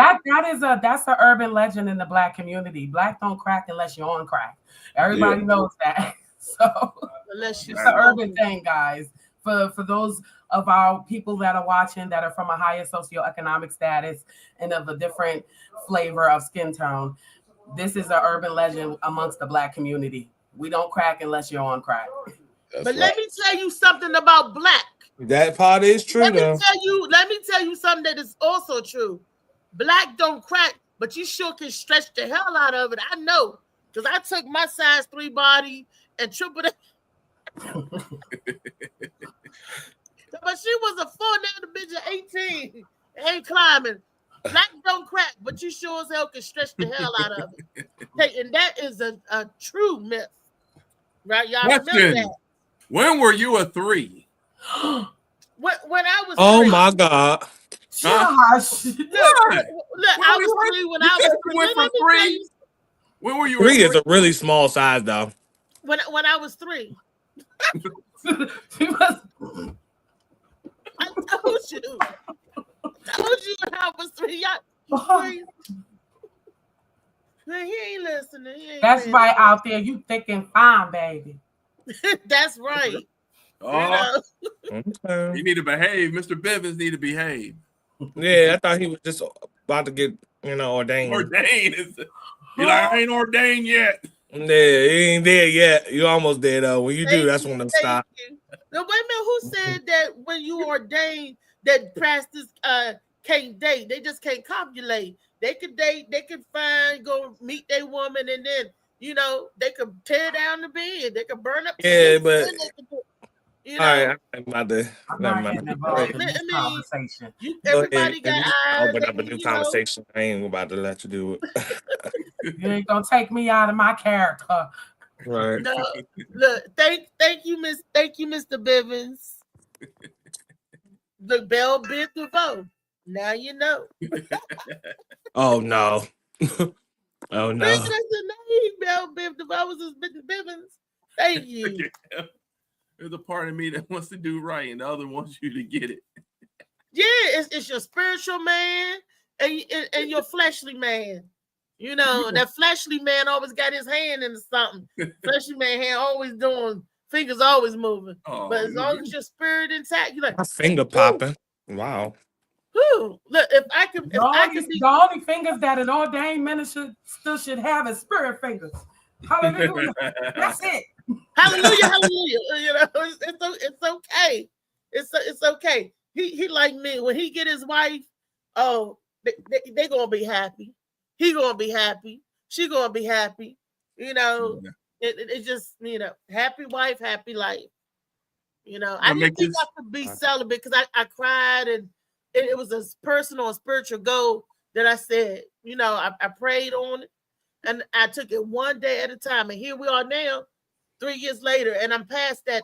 that's an urban legend in the black community. Black don't crack unless you're on crack. Everybody knows that. So it's an urban thing, guys. For those of our people that are watching that are from a higher socioeconomic status and of a different flavor of skin tone, this is an urban legend amongst the black community. We don't crack unless you're on crack. Let me tell you something about black. That part is true, Let me tell you something that is also true. Black don't crack, but you sure can stretch the hell out of it. I know, because I took my size 3 body and tripled it. But she was a 4, now the bitch at 18. Ain't climbing. Black don't crack, but you sure as hell can stretch the hell out of it. Hey, and that is a true myth. Right? Y'all remember that? When were you a 3? When I was 3. My God. Josh. Look, I was 3 when I was 3. Went from 3. When were you? 3 is a really small size, though. When I was 3. I told you when I was 3. Man, he ain't listening. That's right out there. You thick and fine, baby. That's right. Oh, you need to behave. Mr. Bivens need to behave. Yeah, I thought he was just about to get, ordained. Ordained? You're like, I ain't ordained yet. Yeah, he ain't there yet. You almost there, though. When you do, that's when they'll stop. No, wait a minute. Who said that when you ordained that pastors can't date? They just can't copulate. They could date. They could go meet their woman, and then they could tear down the bed. They could burn up. Yeah, but all right, I'm about to. Conversation. Everybody got eyes. Open up a new conversation. I ain't about to let you do it. You ain't gonna take me out of my character. Right. No, look, thank you, Mr. Bivens. The bell bid the vote. Now you know. Oh no. Oh no. That's the name, Bell Biv DeVoe was Mr. Bivens. Thank you. There's a part of me that wants to do right, and the other wants you to get it. Yeah, it's your spiritual man and your fleshly man. That fleshly man always got his hand into something. Fleshly man hand always doing, fingers always moving. Oh, but as long as your spirit intact, you're like, my finger popping. Wow. Look, if I could be the only fingers that an ordained minister still should have is spirit fingers. Hallelujah. That's it. Hallelujah, hallelujah. It's okay. It's okay. He like me. When he get his wife, they gonna be happy. He gonna be happy. She gonna be happy. It just happy wife, happy life. I didn't think I could be celibate because I cried, and it was a personal and spiritual goal that I said. I prayed on it, and I took it one day at a time. And here we are now, 3 years later, and I'm past that.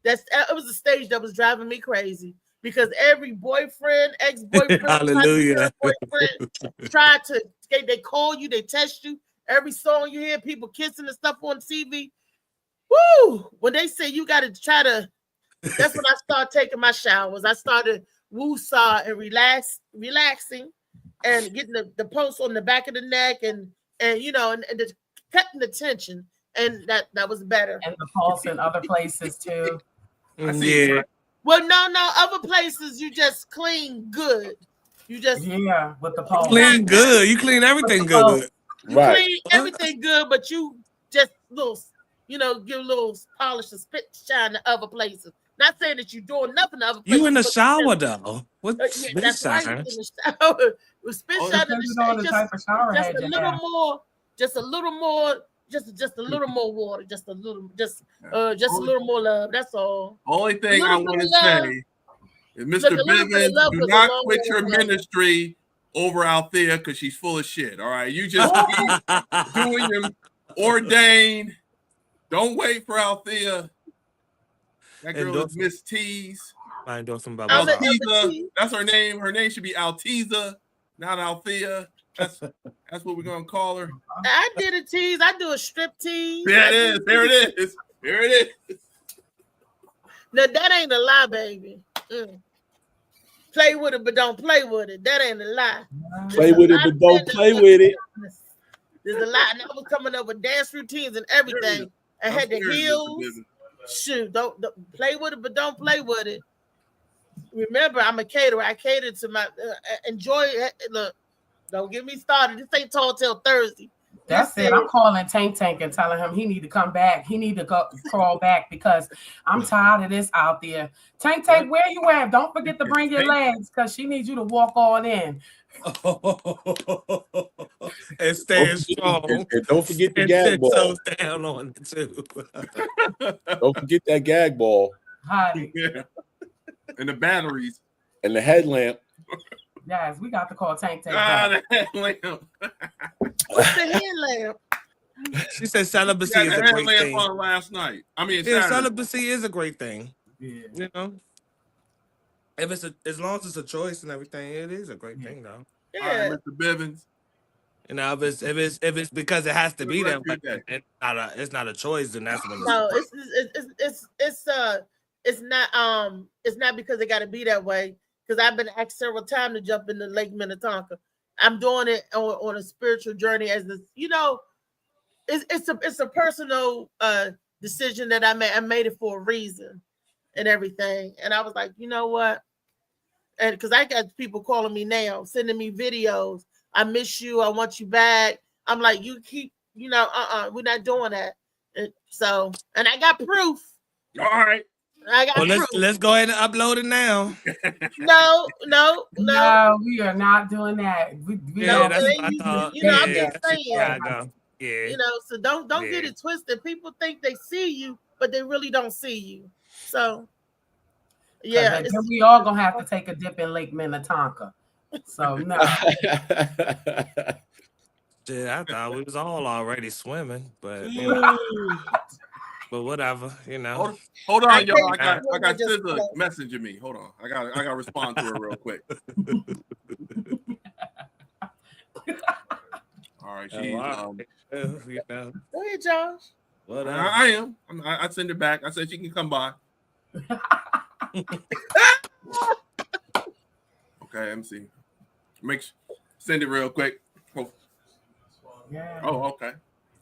It was a stage that was driving me crazy because every boyfriend, ex-boyfriend, hallelujah, boyfriend tried to. They call you, they test you. Every song you hear, people kissing and stuff on TV. Woo! When they say you got to try to, that's when I started taking my showers. I started woo-saw and relaxing, and getting the pulse on the back of the neck, and the, cutting the tension, and that was better. And the pulse in other places too. Yeah. Well, no, other places you just clean good. You just with the pulse. Clean good. You clean everything good. You clean everything good, but you just give a little polish and spit shine to other places. Not saying that you're doing nothing to other places. You in the shower though? What spit that's shine? Right, in the shower. With spit shine in the shower, just a little more, just a little more water, just a little more love. That's all. Only thing I want to say is, Mr. Bivens, do not quit your ministry over Althea because she's full of shit. All right, you just keep doing your ordained. Don't wait for Althea. That girl is Miss T's. I endorse some bubble I'm sauce. an Altiza, that's her name. Her name should be Altiza, not Althea. That's what we're gonna call her. I did a tease. I do a strip tease. There it is. There it is. There it is. No, that ain't a lie, baby. Play with it, but don't play with it. That ain't a lie. Play with it, but don't play with it. There's a lot, and I was coming up with dance routines and everything. I had the heels. Shoot, don't play with it, but don't play with it. Remember, I'm a caterer. I cater to my enjoy. Look, don't get me started. This ain't Tall Till Thursday. That's it. I'm calling Tank and telling him he need to come back. He need to crawl back because I'm tired of this out there. Tank, where you at? Don't forget to bring your legs because she needs you to walk on in. And staying strong. And don't forget the gag ball. Toes down on it too. Don't forget that gag ball. Honey. Yeah. And the batteries. And the headlamp. Yes, we got to call Tank. The headlamp. What's the headlamp? She said celibacy is a great thing. On last night. I mean, yeah, celibacy is a great thing. Yeah. You know, if it's as long as it's a choice and everything, it is a great thing, though. Yeah, all right, Mr. Bivens. You know, if it's because it has to be that way, it's not a choice, then that's what. No, it's not because it got to be that way. Because I've been asked several times to jump into Lake Minnetonka. I'm doing it on a spiritual journey as this, you know, it's a personal decision that I made. I made it for a reason and everything. And I was like, you know what? And because I got people calling me now, sending me videos. I miss you. I want you back. I'm like, you keep, you know, we're not doing that. And so, and I got proof. All right. I got proof. Let's go ahead and upload it now. No, we are not doing that. Yeah, that's what I thought. You know, Yeah, I'm just saying. Yeah. You know, so don't get it twisted. People think they see you, but they really don't see you. So, yeah, we all gonna have to take a dip in Lake Minnetonka. So no. Yeah, I thought we was all already swimming, but you know, but whatever, you know. Hold on, y'all. I got SZA messaging me. Hold on. I gotta respond to her real quick. All right, she's you know. Go ahead, Josh. Whatever. I am. I send it back. I said she can come by. Okay, MC. Send it real quick. Yeah. Oh, okay.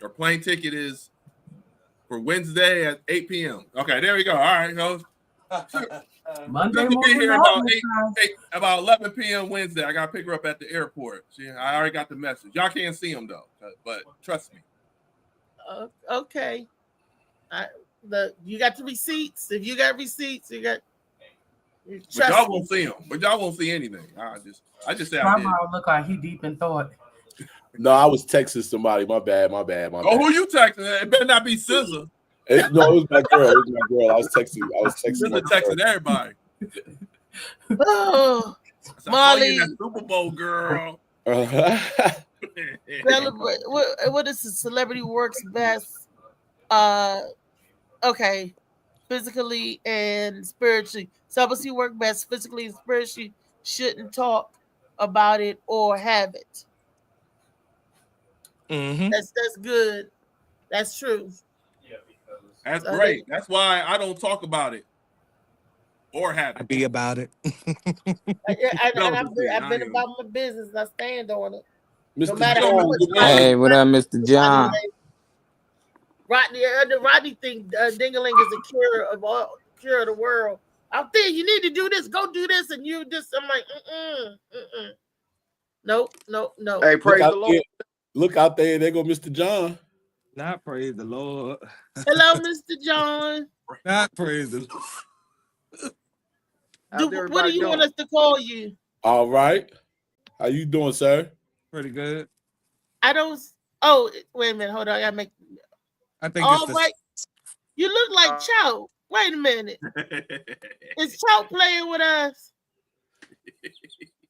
Our plane ticket is for Wednesday at 8 p.m. Okay, there we go. All right, go. Monday morning. Here about 11 p.m. Wednesday. I gotta pick her up at the airport. I already got the message. Y'all can't see them though, but trust me. Okay. You got the receipts. If you got receipts, you got. But y'all won't see them. But y'all won't see anything. I just say I did. Look like he deep in thought. No, I was texting somebody. My bad. Oh, who you texting? It better not be SZA. No, it was my girl. I was texting. SZA texting everybody. Oh, Molly, that Super Bowl girl. Celebrate. What is the celebrity works best? Okay, physically and spiritually. Celebrity work best physically and spiritually. Shouldn't talk about it or have it. Mm-hmm. That's good. That's true. That's great. That's why I don't talk about it or have it. Be about it. I've been about my business. I stand on it. Mr. No matter John, how much Hey, what up, Mr. John? The Rodney thing, Dingling is a cure of the world. Out there, you need to do this. Go do this, and you just. I'm like, Nope. Hey, praise the Lord. Look out there. There go Mr. John. Not praise the Lord. Hello, Mr. John. Not praise the Lord. What do you want us to call you? All right. How you doing, sir? Pretty good. I don't. Oh, wait a minute. Hold on. I gotta make. I think. All right. You look like Chow. Wait a minute. Is Chow playing with us?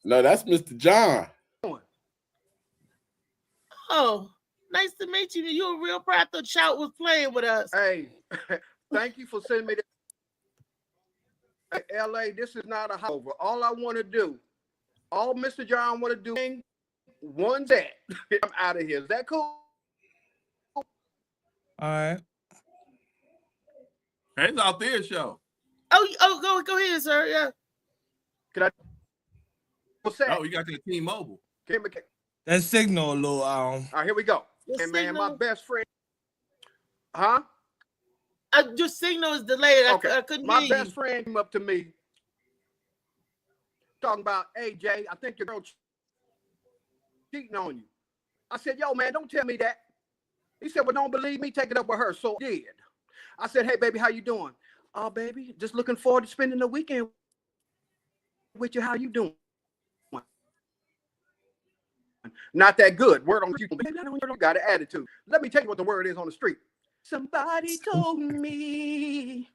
No, that's Mr. John. Oh, nice to meet you. You were real proud. I thought Chow was playing with us. Hey, thank you for sending me that. LA, this is not a hover. All I want to do, all Mr. John want to do, one set. I'm out of here. Is that cool? All right. Hey, it's out there show. Oh, go ahead, sir. Yeah. Can I? What's that? Oh, you got that T-Mobile. That signal a little. All right, here we go. And man, my best friend. Huh? Your signal is delayed. Okay. I couldn't My hear best you. friend came up to me talking about, hey, Jay, I think your girl cheating on you. I said, yo, man, don't tell me that. He said, well, don't believe me, take it up with her. So I did. I said, hey, baby, how you doing? Oh, baby, just looking forward to spending the weekend with you. How you doing? Not that good. Word on the street. Baby, I don't got an attitude. Let me tell you what the word is on the street. Somebody told me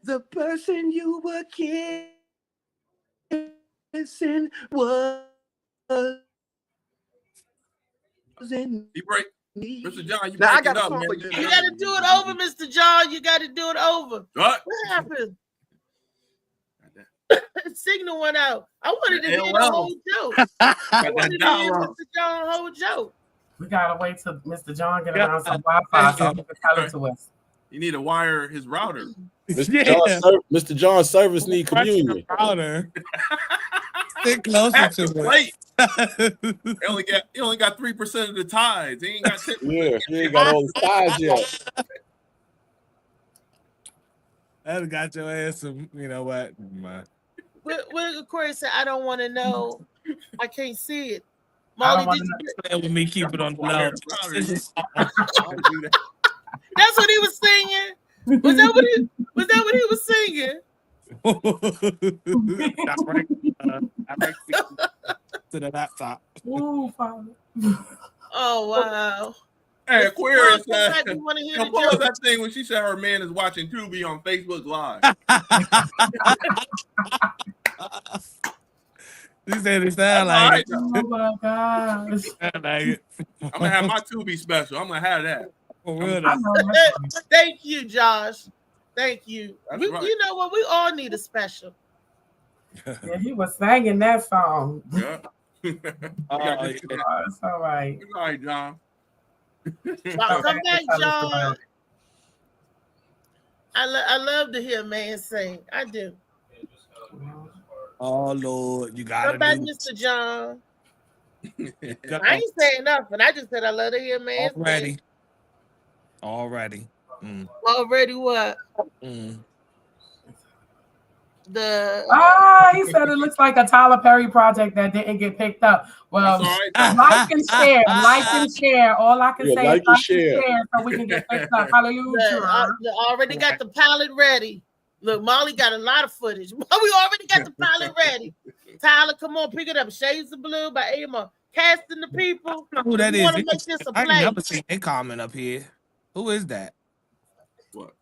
the person you were kissing was in me. Mr. John, you now I breaking got a up, song man. for you. You got to do it over, Mr. John. You got to do it over. What happened? Signal went out. I wanted to hear the whole joke. I wanted to hear Mr. John whole joke. We gotta wait till Mr. John get around some Wi-Fi so he can tell it to us. You need to wire his router. Mr. John's service need communion. Router. Stick closer to it. Wait. He only got 3% of the tides. He ain't got 10%. Yeah, he ain't got all the tides yet. That got your ass some, you know what? Well, Corey said, I don't want to know. I can't see it. I Molly, don't did you play with me, keep it on the low. That's what he was singing. Was that what he was singing? To the laptop. Ooh, Father. Oh wow. Hey, Aquarius, You want to hear the compose joke? that thing when she said her man is watching Tubi on Facebook Live. She said it sound like it. Oh my gosh. Sound like it. I'm gonna have my Tubi special. I'm gonna have that. For real. Thank you, Josh. Thank you. That's right. You know what? We all need a special. Yeah, he was singing that song. Yeah. Oh, it's all right. All right, John. Come back, John. I love to hear a man sing. I do. Oh Lord, you got Come back, Mr. John. I ain't saying nothing. I just said I love to hear a man sing. Already. Already what? He said it looks like a Tyler Perry project that didn't get picked up. Well, like and share. All I can say is like and share so we can get picked up. Hallelujah. Already got the pilot ready. Look, Molly got a lot of footage. We already got the pilot ready. Tyler, come on, pick it up. Shades of Blue by Amos. Casting the people. I don't know who that we is. want to make this a I play. never seen a comment up here. Who is that? What?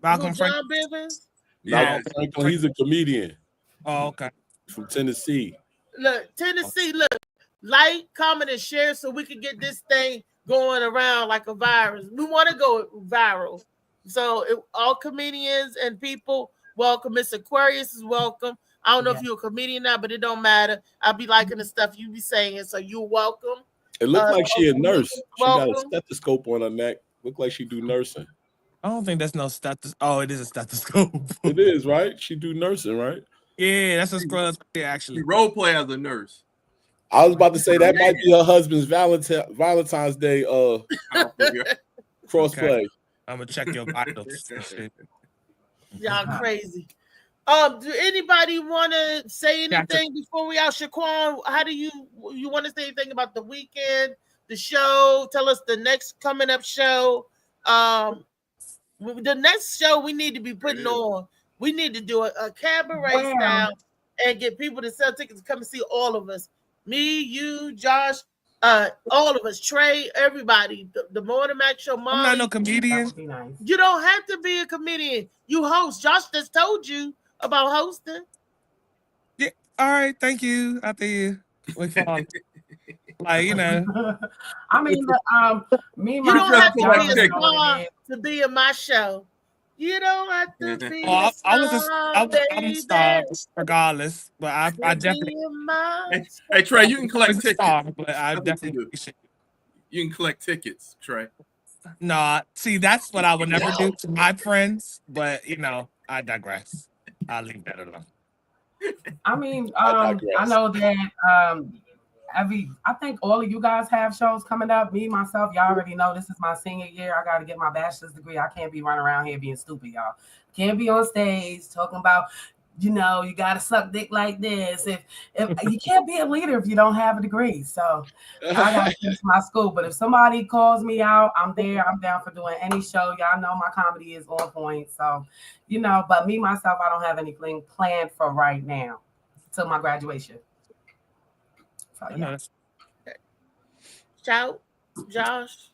Malcolm John Frank. Bivens? Yeah, he's a comedian. Oh, okay. From Tennessee. Look, Tennessee, look, like, comment, and share so we can get this thing going around like a virus. We want to go viral. So all comedians and people welcome. Miss Aquarius is welcome. I don't know if you're a comedian now, but it don't matter. I'll be liking the stuff you be saying, so you're welcome. It looked like she a nurse. She welcome. got a stethoscope on her neck. Looked like she do nursing. I don't think that's no stethoscope. Oh, it is a stethoscope. It is, right? She do nursing, right? Yeah, that's a scrub. Yeah, actually. She role play as a nurse. I was about to say that might be her husband's Valentine's Day crossplay. Okay. I'm gonna check your vitals. Y'all crazy. Do anybody want to say anything before we out? Shaquan, how do you want to say anything about the weekend, the show? Tell us the next coming up show. The next show we need to be putting on. We need to do a cabaret style and get people to sell tickets to come and see all of us. Me, you, Josh, all of us, Trey, everybody. The Morning Mac Show. Molly. I'm not no comedian. Nice. You don't have to be a comedian. You host. Josh just told you about hosting. Yeah. All right. Thank you. Out there. Like, you know. I mean, me, you don't have to be a star to be in my show. You don't have to be I'm baby. a star regardless, but I definitely. Hey, Trey, you can collect tickets. But I definitely appreciate it. You can collect tickets, Trey. Nah, see, that's what I would never do to my friends, but I digress. I'll leave that alone. I mean, I know that I think all of you guys have shows coming up. Me, myself, y'all already know this is my senior year. I got to get my bachelor's degree. I can't be running around here being stupid, y'all. Can't be on stage talking about, you got to suck dick like this. If you can't be a leader if you don't have a degree. So I got to finish my school. But if somebody calls me out, I'm there. I'm down for doing any show. Y'all know my comedy is on point. So, but me, myself, I don't have anything planned for right now till my graduation. So, yeah. Shout, Josh.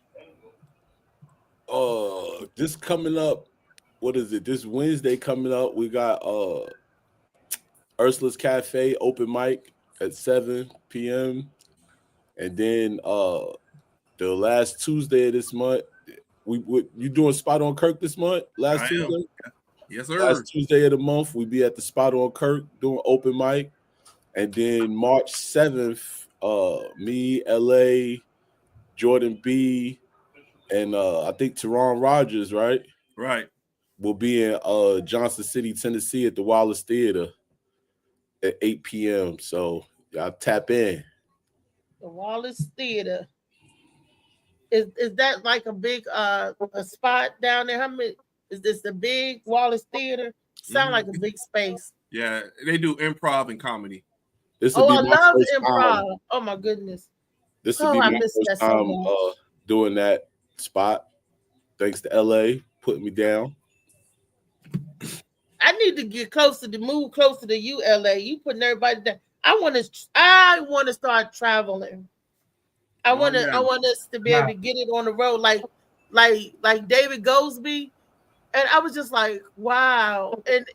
This coming up, what is it? This Wednesday coming up, we got Ursula's Cafe open mic at 7 p.m. And then the last Tuesday of this month, you doing Spot on Kirk this month? Last Tuesday? Yes, sir. Last Tuesday of the month, we be at the Spot on Kirk doing open mic. And then March 7th, me, LA, Jordan B, and I think Teron Rogers, right? Right. Will be in Johnson City, Tennessee at the Wallace Theater at 8 p.m. So y'all tap in. The Wallace Theater. Is that like a big a spot down there? How many is this the big Wallace Theater? Sound like a big space. Yeah, they do improv and comedy. I love improv. Oh my goodness. This will be my first time doing that spot. Thanks to LA putting me down. I need to move closer to you, LA. You putting everybody down. I want to start traveling. I want us to be able to get it on the road like David Goldsby. And I was just like, wow. And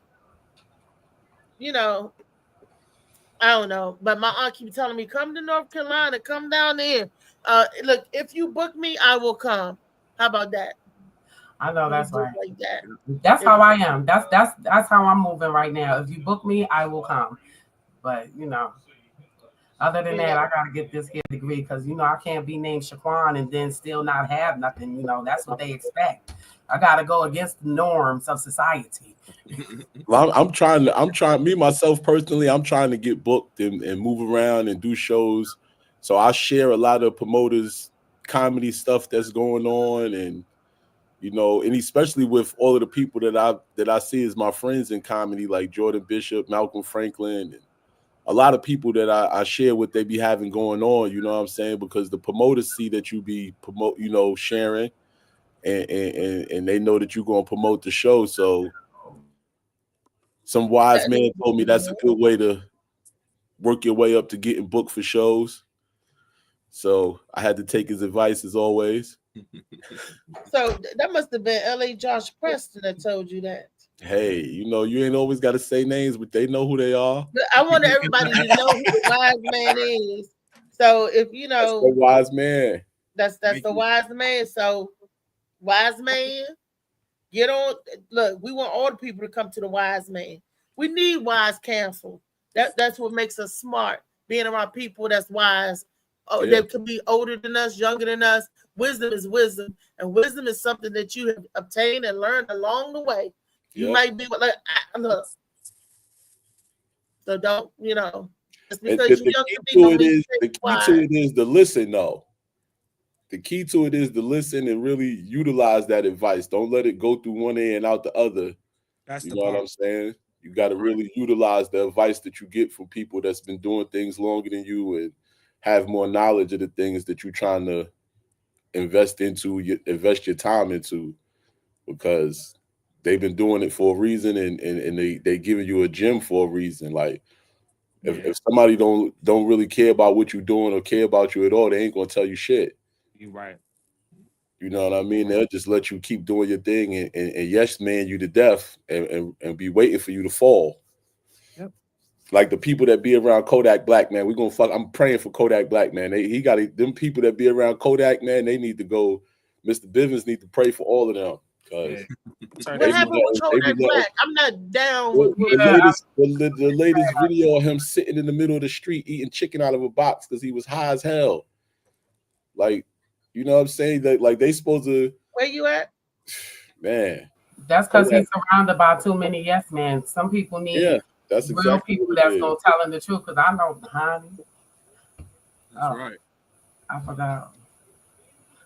I don't know, but my aunt keeps telling me, come to North Carolina, come down there. Look, if you book me, I will come. How about that? I know that's right. Like that. That's how I am. That's how I'm moving right now. If you book me, I will come. But other than that, I gotta get this here degree because I can't be named Shaquan and then still not have nothing. That's what they expect. I gotta go against the norms of society. Well, I'm trying. Me myself personally, I'm trying to get booked and move around and do shows. So I share a lot of promoters' comedy stuff that's going on, and and especially with all of the people that I see as my friends in comedy, like Jordan Bishop, Malcolm Franklin, and a lot of people that I share what they be having going on. You know what I'm saying? Because the promoters see that you be sharing, and they know that you're going to promote the show. So some wise man told me that's a good way to work your way up to getting booked for shows. So I had to take his advice as always. So that must have been LA Josh Preston that told you that. Hey, you ain't always got to say names, but they know who they are. But I want everybody to know who the wise man is. So if that's the wise man. That's the wise man. So wise man, get on. Look, we want all the people to come to the wise man. We need wise counsel. That's what makes us smart. Being around people that's wise. They could be older than us, younger than us. Wisdom is wisdom, and wisdom is something that you have obtained and learned along the way. You might be like, look. So don't, just because you're young to be the key to it is to listen, though. The key to it is to listen and really utilize that advice. Don't let it go through one ear and out the other. That's you know what I'm saying? You got to really utilize the advice that you get from people that's been doing things longer than you and have more knowledge of the things that you're trying to invest your time into, because they've been doing it for a reason and they giving you a gem for a reason. Like if somebody don't really care about what you're doing or care about you at all, they ain't gonna tell you shit. You're right. You know what I mean? They'll just let you keep doing your thing and yes man you to death and be waiting for you to fall. Yep. Like the people that be around Kodak Black, man, I'm praying for Kodak Black, man. He got them people that be around Kodak, man, they need to go. Mr. Bivens need to pray for all of them. Because what happened with Kodak Black? I'm not down with the latest video of him sitting in the middle of the street eating chicken out of a box because he was high as hell. Like, you know what I'm saying? That like they supposed to. Where you at? Man. That's because he's surrounded by too many yes men. Some people need that's real exactly people that's gonna tell him the truth. Because I know, honey. That's right.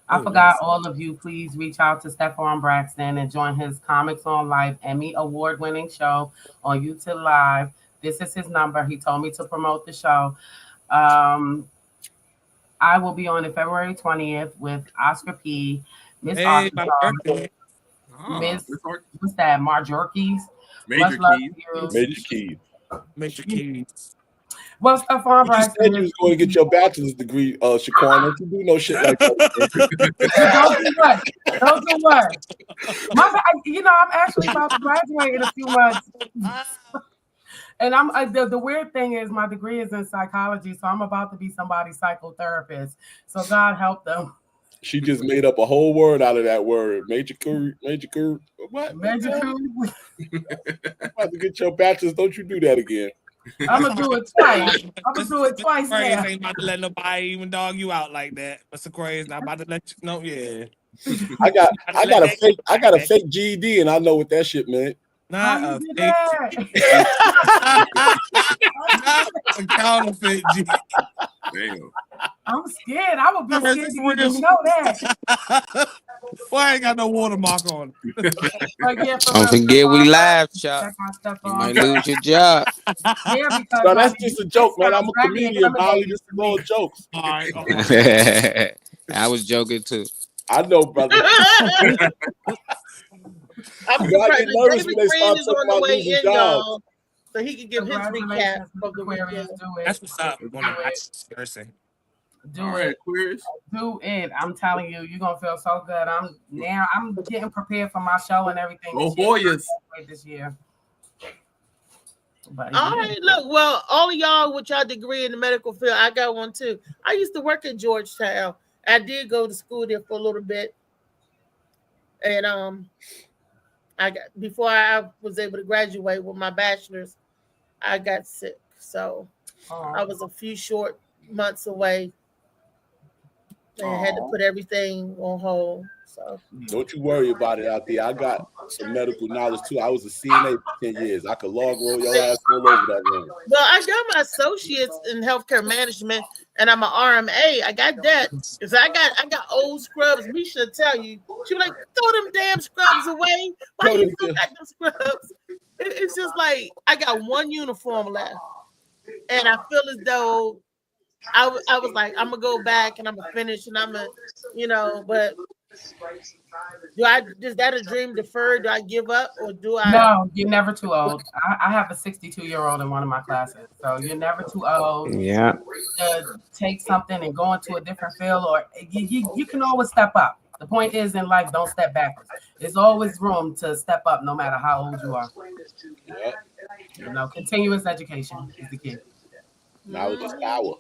I forgot all of you. Please reach out to Stephon Braxton and join his Comics on Life Emmy award-winning show on YouTube Live. This is his number. He told me to promote the show. I will be on it February 20th with Oscar P. Miss Arkansas. Miss, what's that? Major Keys. Well, Stephon Braxton. You said you was going to get your bachelor's degree, Shaquan. Don't you do no shit like that. Don't do what? I'm actually about to graduate in a few months. And the weird thing is my degree is in psychology, so I'm about to be somebody's psychotherapist. So God help them. She just made up a whole word out of that word. Major coup. What? Major coup. About to get your bachelor's. Don't you do that again. I'm gonna do it twice. Now. Ain't about to let nobody even dog you out like that. Mr. Crazy not about to let you know. Yeah. I got a fake GED and I know what that shit meant. Not a counterfeit GED. Damn. I'm scared. I would be scared to even know that. Well, I ain't got no watermark on it. Don't forget we live, Chuck. You might lose your job. No, that's just a joke, man. I'm a comedian, Molly. Just a little jokes. All right. I was joking too. I know, brother. I'm get nervous when they start talking about losing jobs. So he can give his recap of the weekend. That's what's up. We're going to Thursday. Do it. I'm telling you, you're gonna feel so good. I'm getting prepared for my show and everything. This year. But, all right, look, well, all of y'all with y'all degree in the medical field, I got one too. I used to work at Georgetown. I did go to school there for a little bit, and before I was able to graduate with my bachelor's, I got sick, so I was a few short months away. And had to put everything on hold. So don't you worry about it out there. I got some medical knowledge too. I was a CNA for 10 years. I could log roll your ass all over that room. Well, I got my associates in healthcare management, and I'm an RMA. I got that because I got old scrubs. We should tell you. She was like, throw them damn scrubs away. Why you still got them scrubs? It's just like I got one uniform left, and I feel as though. I was like, I'm gonna go back and I'm gonna finish and I'm gonna, but is that a dream deferred? Do I give up or do I? No, you're never too old. I have a 62-year-old in one of my classes, so you're never too old. To take something and go into a different field, or you can always step up. The point is in life, don't step backwards. There's always room to step up, no matter how old you are. Continuous education is the key. Knowledge is power.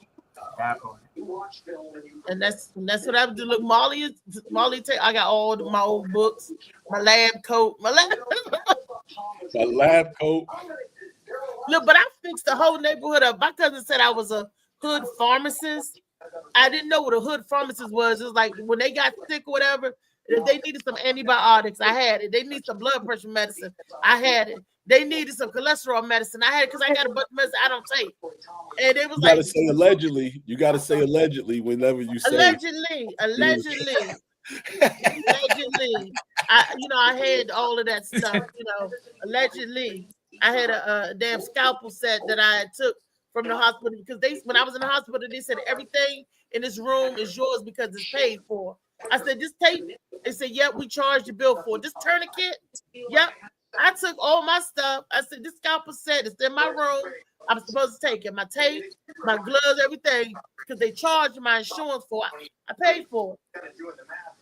And that's what I do. Look, Molly. I got all my old books, my lab coat, my lab coat. Look, but I fixed the whole neighborhood up. My cousin said I was a hood pharmacist. I didn't know what a hood pharmacist was. It was like when they got sick or whatever, if they needed some antibiotics, I had it. They need some blood pressure medicine, I had it. They needed some cholesterol medicine, I had it because I got a bunch of medicine I don't take. And it was you gotta say allegedly. You gotta say allegedly whenever you say allegedly. I had all of that stuff. Allegedly, I had a damn scalpel set that I took from the hospital because when I was in the hospital, they said everything in this room is yours because it's paid for. I said, just take it. They said, yep, we charged the bill for it. This tourniquet, yep. I took all my stuff. I said, this scalpel set is in my room. I'm supposed to take it. My tape, my gloves, everything, because they charged my insurance for it. I paid for it.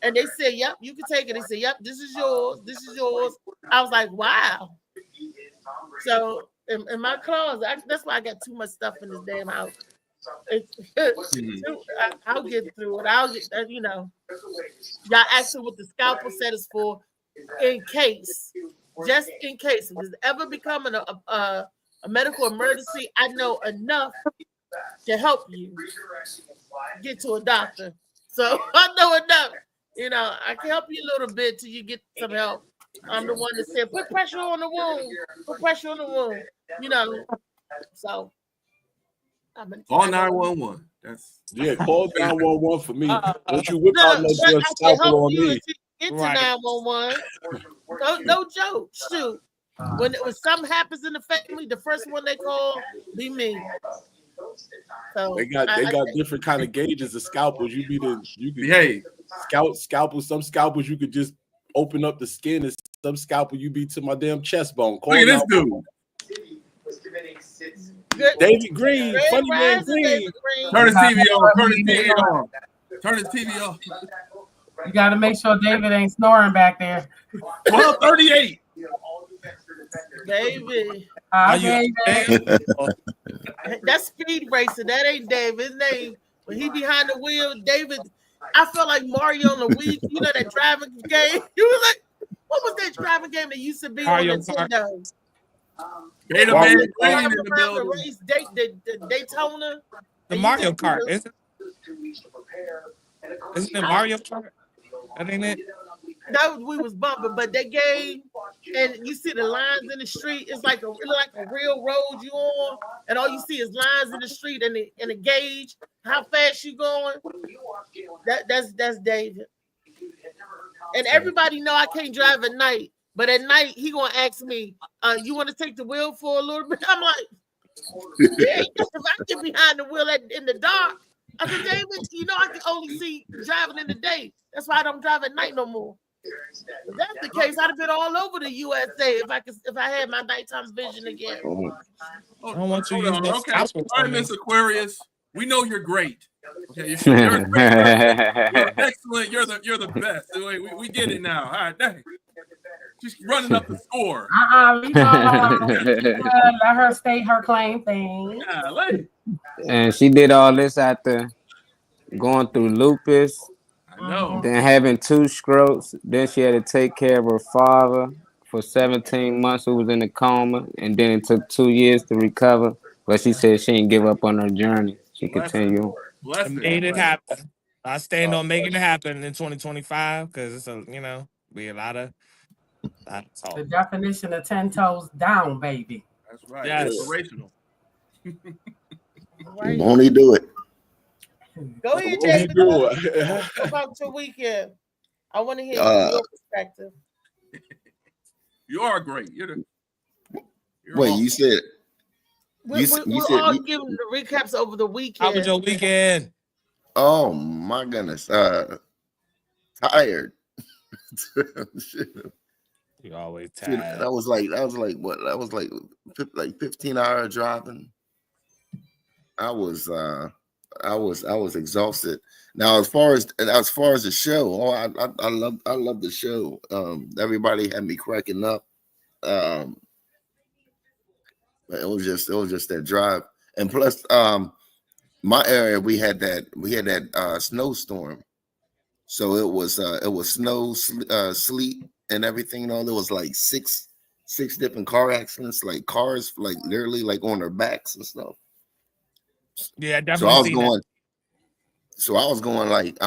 And they said, yep, you can take it. They said, yep, this is yours. This is yours. I was like, wow. So in my closet, that's why I got too much stuff in this damn house. I'll get through it. Y'all ask me what the scalpel set is for. in case, just in case if it's ever becoming a medical emergency, I know enough to help you get to a doctor. So I know enough. You know, I can help you a little bit till you get some help. I'm the one that said, put pressure on the wound. Put pressure on the wound. You know, so. Call 911. That's call 911 for me. Don't you whip out no scalpel on me. Get to 911. No joke. Shoot. When something happens in the family, the first one they call be me. So they got different kind of gauges of scalpels. You could scalpel. Some scalpels you could just open up the skin, and some scalpel you be to my damn chest bone. Look at this dude. David Green, funny man Green. Turn his TV on. Turn his TV on. Turn his TV off. You got to make sure David ain't snoring back there. 12:38. David. David. That's speed racing. That ain't David. His name, when he behind the wheel, David. I feel like Mario on the Wii. You know that driving game? He was like, what was that driving game that used to be Mario on Nintendo? Beta Man Green in the building. Race, the Daytona. The Mario Kart, isn't it Mario Kart? That ain't it? That was, we was bumping, but that game, and you see the lines in the street, it's like a real road you on, and all you see is lines in the street and the gauge, how fast you going. That's David. And everybody know I can't drive at night, but at night he gonna ask me, you want to take the wheel for a little bit? I'm like, yeah, if I get behind the wheel in the dark, I said, David, you know I can only see driving in the day. That's why I don't drive at night no more. If that's the case, I'd have been all over the USA if I had my nighttime vision again. I don't want you to use that. Okay, all right, Miss Aquarius. We know you're great. Okay, you're excellent. You're the best. We get it now. All right, dang. She's running up the score. Leave her alone. Let her state her claim thing. And she did all this after going through lupus. I know. Then having 2 strokes. Then she had to take care of her father for 17 months who was in a coma. And then it took 2 years to recover. But she said she didn't give up on her journey. She continued. Made it happen. I stand on making it happen in 2025 because it's be a lot of talk. The definition of 10 toes down, baby. That's right. Yes. Inspirational. Won't he do it? Go ahead, David. About your weekend. I want to hear your perspective. You are great. Wait, awesome. You said. We're all giving the recaps over the weekend. How was your weekend? Oh my goodness, tired. You always tired. That was like what? That was like 15-hour driving. I was exhausted. Now, as far as the show, I love the show. Everybody had me cracking up. It was just that drive, and plus, my area we had that snowstorm, so it was snow, sleet, and everything. There was like six different car accidents, like cars like literally like on their backs and stuff. Yeah, definitely. So I was going like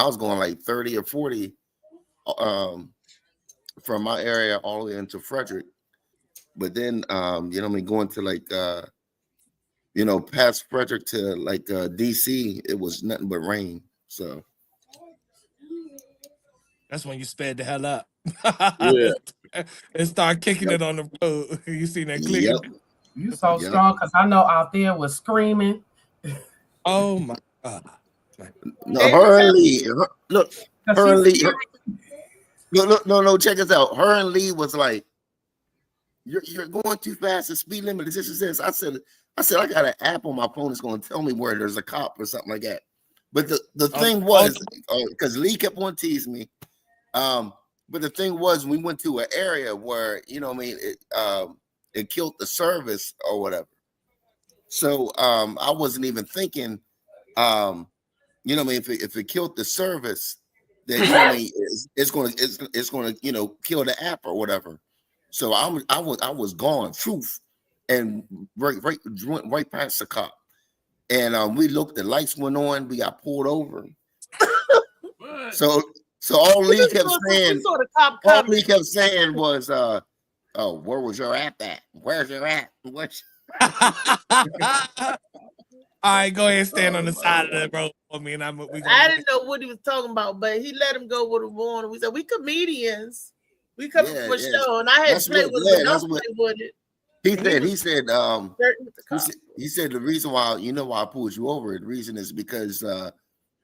30 or 40 from my area all the way into Frederick. But then going to like past Frederick to like DC, it was nothing but rain. So that's when you sped the hell up. Yeah. And start kicking it on the road. You see that clicking. Yep. You so strong because I know out there was screaming. Oh my God. No, her and Lee. Look, check us out. Her and Lee was like, You're going too fast. The speed limit is this. I said, I got an app on my phone that's going to tell me where there's a cop or something like that. But the thing was, because Lee kept on teasing me. But the thing was, we went to an area where it killed the service or whatever. So I wasn't even thinking, if it killed the service, that you know, it's going to you know, kill the app or whatever. So I was gone, truth, and right past the cop, and we looked. The lights went on. We got pulled over. So all Lee kept saying was, "Oh, where was your app at? Where's your app? What's?" All right, go ahead and stand on the side of the road for me, and I didn't know what he was talking about, but he let him go with a warning. We said we comedians, we come for show, and I had to play with it. Don't play with it. He said the reason why, you know, why I pulled you over. The reason is because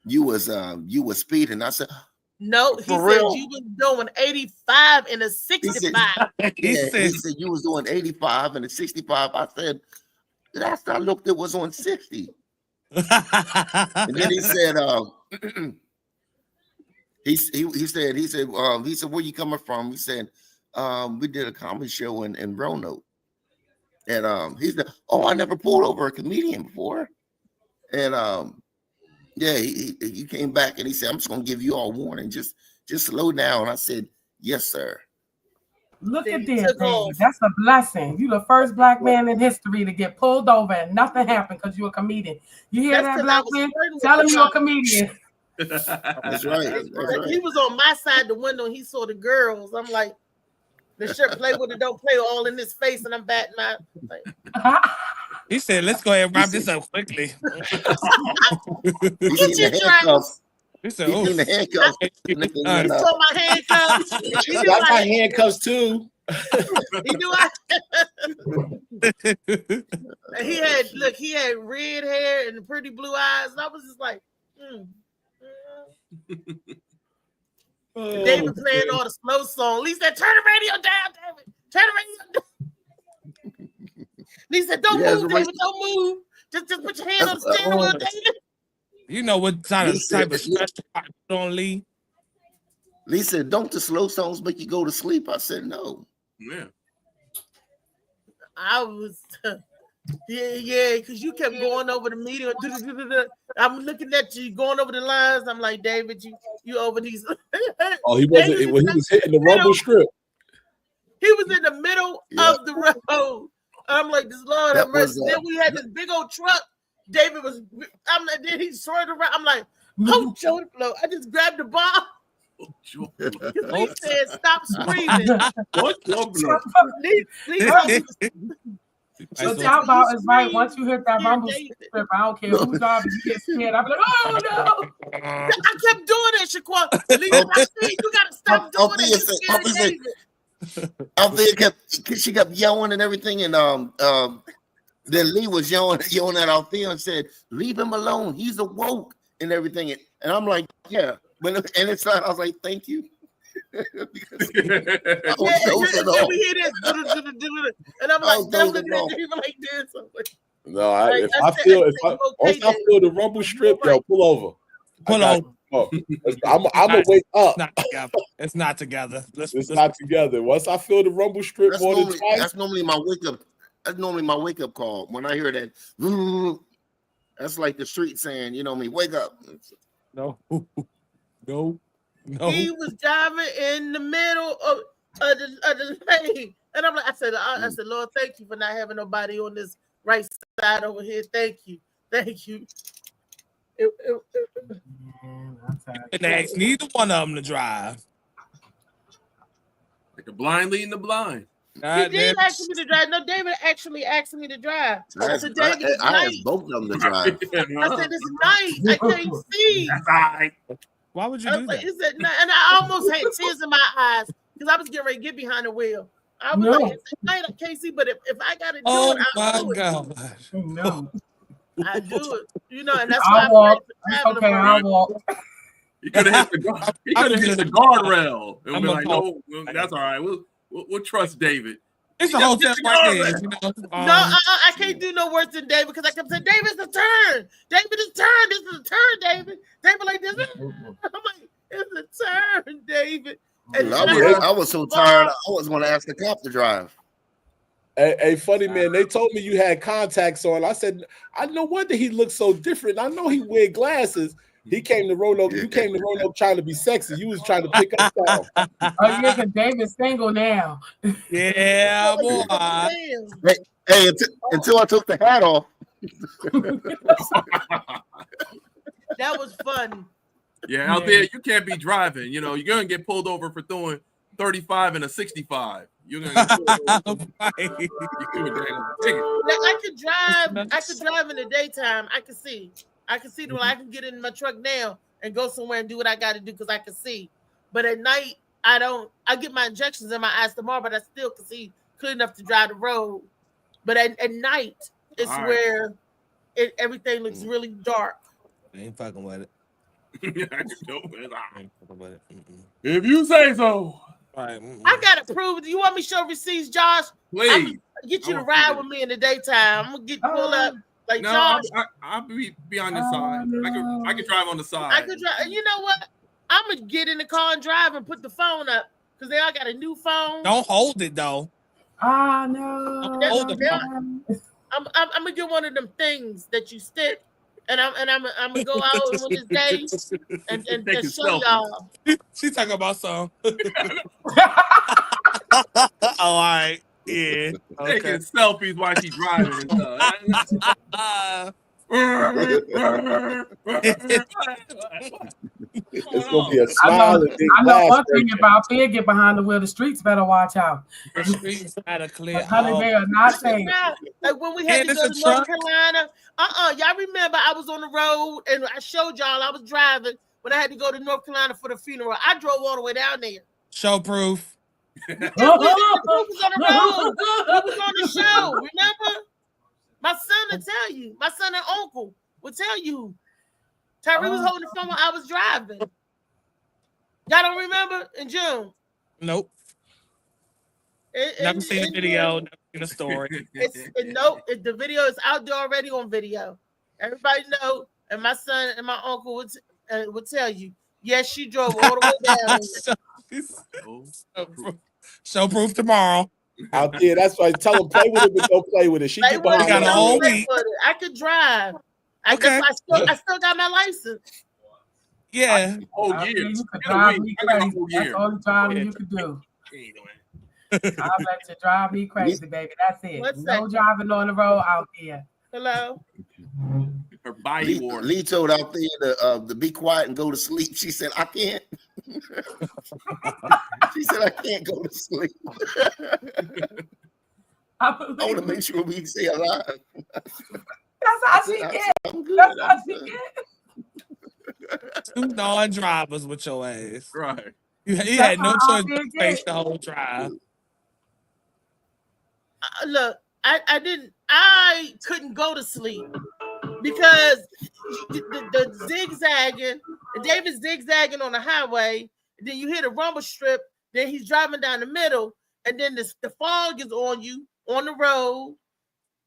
you was speeding. I said, no, he said you was doing 85 and a 65. He said you was doing 85 and a 65. I said, last I looked, it was on 60. And then he said, he said, where you coming from? He said, we did a comedy show in Roanoke. And he said, oh, I never pulled over a comedian before. And yeah, he came back and he said, I'm just gonna give you all a warning. Just slow down. I said, yes, sir. Look at this, baby. That's a blessing. You're the first black man in history to get pulled over and nothing happened because you're a comedian. You hear that, black man? Tell him you're a comedian. That's right. He was on my side of the window and he saw the girls. I'm like, the shirt play with it, don't play all in his face, and I'm batting out. He said, let's go ahead and wrap this up quickly. Get your handcuffs. He said, oh, the handcuffs. He saw my handcuffs. That's my handcuffs too. He knew he had red hair and pretty blue eyes, and I was just like, David playing all the slow song. Lee said, turn the radio down, David. Turn the radio down. Lee said, don't move, David, don't move. Just put your hand on the steering wheel, David. You know what type of stress I put on Lee? Lee said, don't the slow songs make you go to sleep? I said, no. Yeah. I was, because you kept going over the media. I'm looking at you going over the lines. I'm like, David, you over these. Oh, he wasn't. He was hitting the rumble strip. He was in the middle of the road. I'm like, this Lord have mercy. Then we had this big old truck. David was. I'm like, then he swerved around. I'm like, oh, Joe Flow. I just grabbed the ball. He said, stop screaming. What? So y'all about is right. Once you hit that rumble strip, I don't care who's driving, you get scared. I'll be like, oh no. I kept doing it, Shaquan. You gotta stop doing it. Althea she kept yelling and everything, and then Lee was yelling at Althea and said, leave him alone. He's awoke and everything. And I'm like, yeah. And it's not, I was like, thank you. We hear this. And I'm like, I'm looking at you like this. No, if I feel the rumble strip, yo, pull over. Pull over. I'm gonna wake up. It's not together. It's not together. Once I feel the rumble strip more than twice, that's normally my wake up. That's normally my wake up call. When I hear that, that's like the street saying, you know me, wake up. No. He was driving in the middle of the lane, and I'm like, I said, Lord, thank you for not having nobody on this right side over here. Thank you. And they asked neither one of them to drive. Like a blind leading the blind. He did ask me to drive. No, David actually asked me to drive. I asked both of them to drive. I said, it's night. I can't see. That's all right. Why would you do that? He said, no, and I almost had tears in my eyes because I was getting ready to get behind the wheel. I was like, it's night, I can't see, but if I got to do it, I'll do it. No. I do it. You know, and that's why I walk. Okay, I'll walk. He could have hit the guardrail and be like, no, that's all right. We'll trust David. It's a hotel right there. I can't do no worse than David because I kept saying, David's the turn. David is turn. This is a turn, David. David like this. I'm like, it's a turn, David. And I was so tired. I was going to ask the cop to drive. Hey, funny man, they told me you had contacts on. I said, I no wonder he looks so different. I know he wear glasses, He came to Roanoke. You came to Roanoke trying to be sexy. You was trying to pick up stuff. Oh yeah, because David's single now. Yeah, boy. Hey, until I took the hat off. That was fun. Yeah, out there you can't be driving. You know, you're gonna get pulled over for throwing 35 and a 65. You're gonna get pulled over. You do a damn ticket. I could drive in the daytime. I can see the I can get in my truck now and go somewhere and do what I got to do because I can see. But at night, I don't. I get my injections in my eyes tomorrow, but I still can see clear enough to drive the road. But at night, it's where everything looks really dark. I ain't fucking with it. If you say so. Right. I gotta prove. Do you want me to show receipts, Josh? Please. Get you to ride with me in the daytime. I'm gonna get pulled up. Like no, Josh, I'll be on the side. I can drive on the side. I could drive. You know what? I'm gonna get in the car and drive and put the phone up because they all got a new phone. Don't hold it though. Ah no. I'm gonna get one of them things that you stick, and I'm gonna go out on this day and show y'all. She talking about some. All right. Yeah. Okay. Taking selfies while she's driving and stuff. It's gonna be a smile. I know one thing about Big get behind the wheel. The streets better watch out. The streets gotta clear. Honey, they are not safe. Like when we had to go to North Carolina. Y'all remember I was on the road and I showed y'all I was driving when I had to go to North Carolina for the funeral. I drove all the way down there. Show proof. We was on the road. We was on the show. Remember? My son will tell you. My son and uncle will tell you. Tyree was holding the phone while I was driving. Y'all don't remember in June? Nope. Never seen the video. Never seen the story. The video is out there already on video. Everybody know, and my son and my uncle would tell you. Yes, she drove all the way down. Show proof tomorrow. Out there, that's why. Tell them play with it, but don't play with it. She get behind got a whole week. I could drive. I still got my license. Yeah. Oh yeah. You could drive me crazy. That's all the driving you could do. I bet you drive me crazy, baby. That's it. No driving on the road out here. Hello. Her body wore. Lee told out there to be quiet and go to sleep. She said, I can't. She said, I can't go to sleep. I want to make sure we stay alive. That's how she get. That's how she get. 2 non-drivers with your ass. Right. You had no choice to face the whole drive. Look, I couldn't go to sleep because the zigzagging, David's zigzagging on the highway, and then you hit a rumble strip, then he's driving down the middle, and then the fog is on you on the road,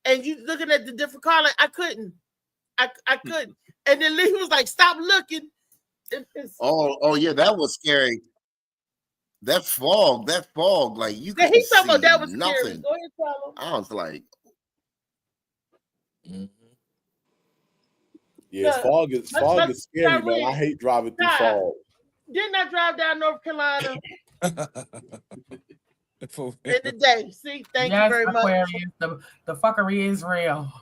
and you looking at the different car, like I couldn't. And then Lee was like, stop looking. Oh yeah, that was scary. That fog, like you could he's talking about that was nothing. Scary. Go ahead, tell him. I was like, yeah, fog is scary, man. I hate driving through fog. Didn't I drive down North Carolina in the day? See, thank you very much. The fuckery is real.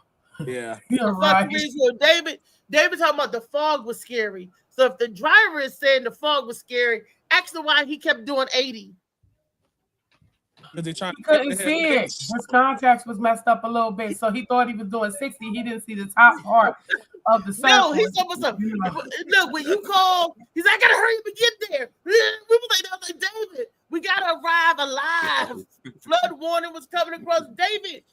Yeah, you're right. David talking about the fog was scary. So if the driver is saying the fog was scary, ask him why he kept doing 80. He couldn't see it. His contacts was messed up a little bit, so he thought he was doing 60. He didn't see the top part of the circle. No, he's talking about something. Look, when you call, he's like, I gotta hurry up and get there. We was like, David, we gotta arrive alive. Flood warning was coming across. David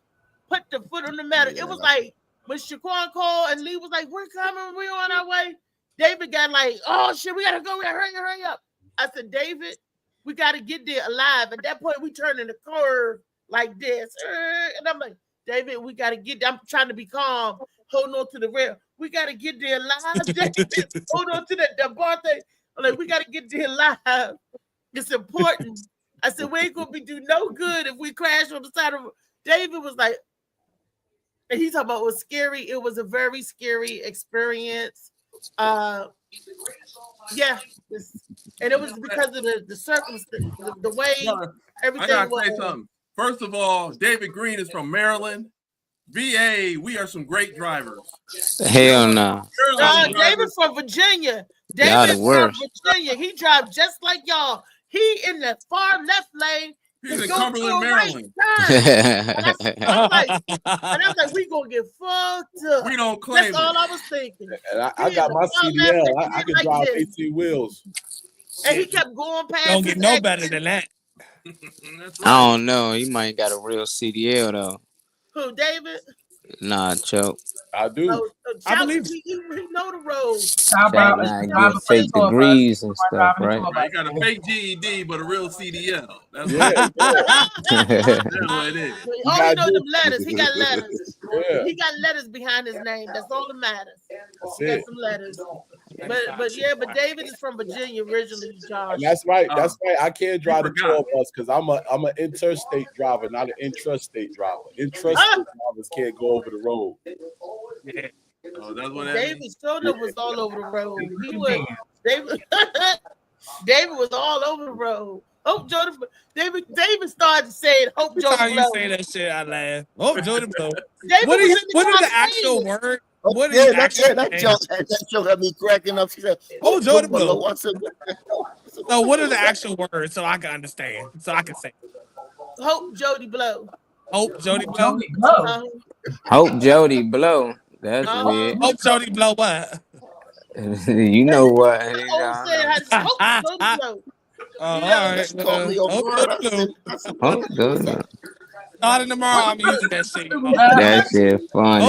put the foot on the metal. It was like when Shaquan called and Lee was like, we're coming, we're on our way. David got like, oh shit, we gotta go, we gotta hurry up. I said, David, we gotta get there alive. At that point, we turned in the curve like this. And I'm like, David, we gotta get there. I'm trying to be calm, holding on to the rail. We gotta get there alive, David. Hold on to the bar thing. I'm like, we gotta get there alive. It's important. I said, we ain't gonna do no good if we crash on the side of David was like, and he's talking about it was scary. It was a very scary experience. Yeah, and it was because of the circumstance, the way everything I gotta was. say something. First of all, David Green is from Maryland. VA, we are some great drivers. Hell no. David from Virginia. Y'all the David from worst. Virginia. He drives just like y'all. He in the far left lane. He's in Cumberland, Maryland. And I was like, we gonna get fucked up. We don't claim That's all I was thinking. And I got my CDL. I can drive 18 wheels. And he kept going past. Don't get no better than that. I don't know. He might got a real CDL though. Who, David? Nah, Choke. I do. I believe he know the road. Get fake degrees and stuff, right? He got a fake GED, but a real CDL. That's Yeah. what it is. All he knows them letters. He got letters. Yeah. He got letters behind his name. That's all that matters. He got some letters. But David is from Virginia originally, Josh. And that's right. That's right. I can't drive the tour bus because I'm an interstate driver, not an intrastate driver. Intrastate drivers can't go over the road. Yeah. Oh, that's what David Stoner was all over the road. He was David. David was all over the road. Hope Jody. David started saying Hope Jody. Every time you say that shit, I laugh. Hope Jody blow. What is the actual word? What is that joke had me cracking up. She said, "Oh, Jordan Blow." So, what are the actual words so I can understand? So I can say, Hope Jody Blow. Hope Jody Blow. Hope Jody Blow. That's weird. Hope Jody Blow what? You know what? Hope Jody Blow. All right. Hope Jody. Starting tomorrow, I'm using that shit. That shit funny.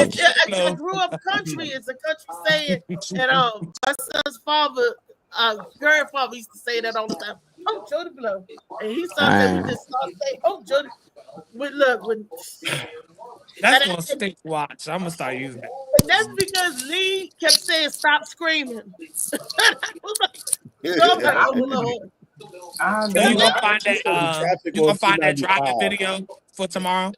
I grew up country. It's a country saying, and my son's father, grandfather used to say that all the time. Oh, Jody Blow, and he started. We just started saying, "Oh, Jody." But look, that's gonna stick. Watch, I'm gonna start using it. And that's because Lee kept saying, "Stop screaming." So you gonna find that? You gonna find that driving video for tomorrow?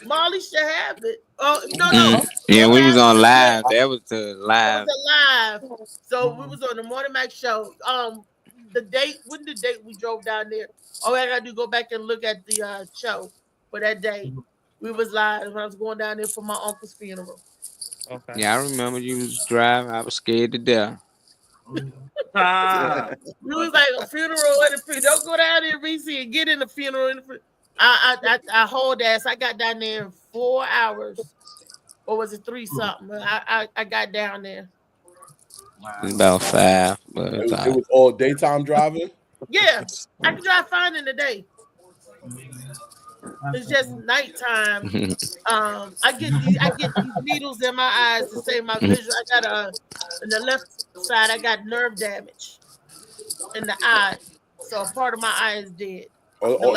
Molly should have it. Oh no. Yeah, we was on live. That was the live. It was a live. So we was on the Morning Mac show. The date we drove down there. All I gotta do go back and look at the show for that day. We was live when I was going down there for my uncle's funeral. Okay. Yeah, I remember you was driving. I was scared to death. We was like a funeral and a don't go down there, Reese, and get in the funeral. I hauled ass. I got down there in 4 hours, or was it 3 something? I got down there. Wow. It was about 5, but it was all daytime driving. Yeah, I can drive fine in the day. It's just nighttime. I get these needles in my eyes to save my vision. I got on the left side. I got nerve damage in the eye, so a part of my eye is dead. So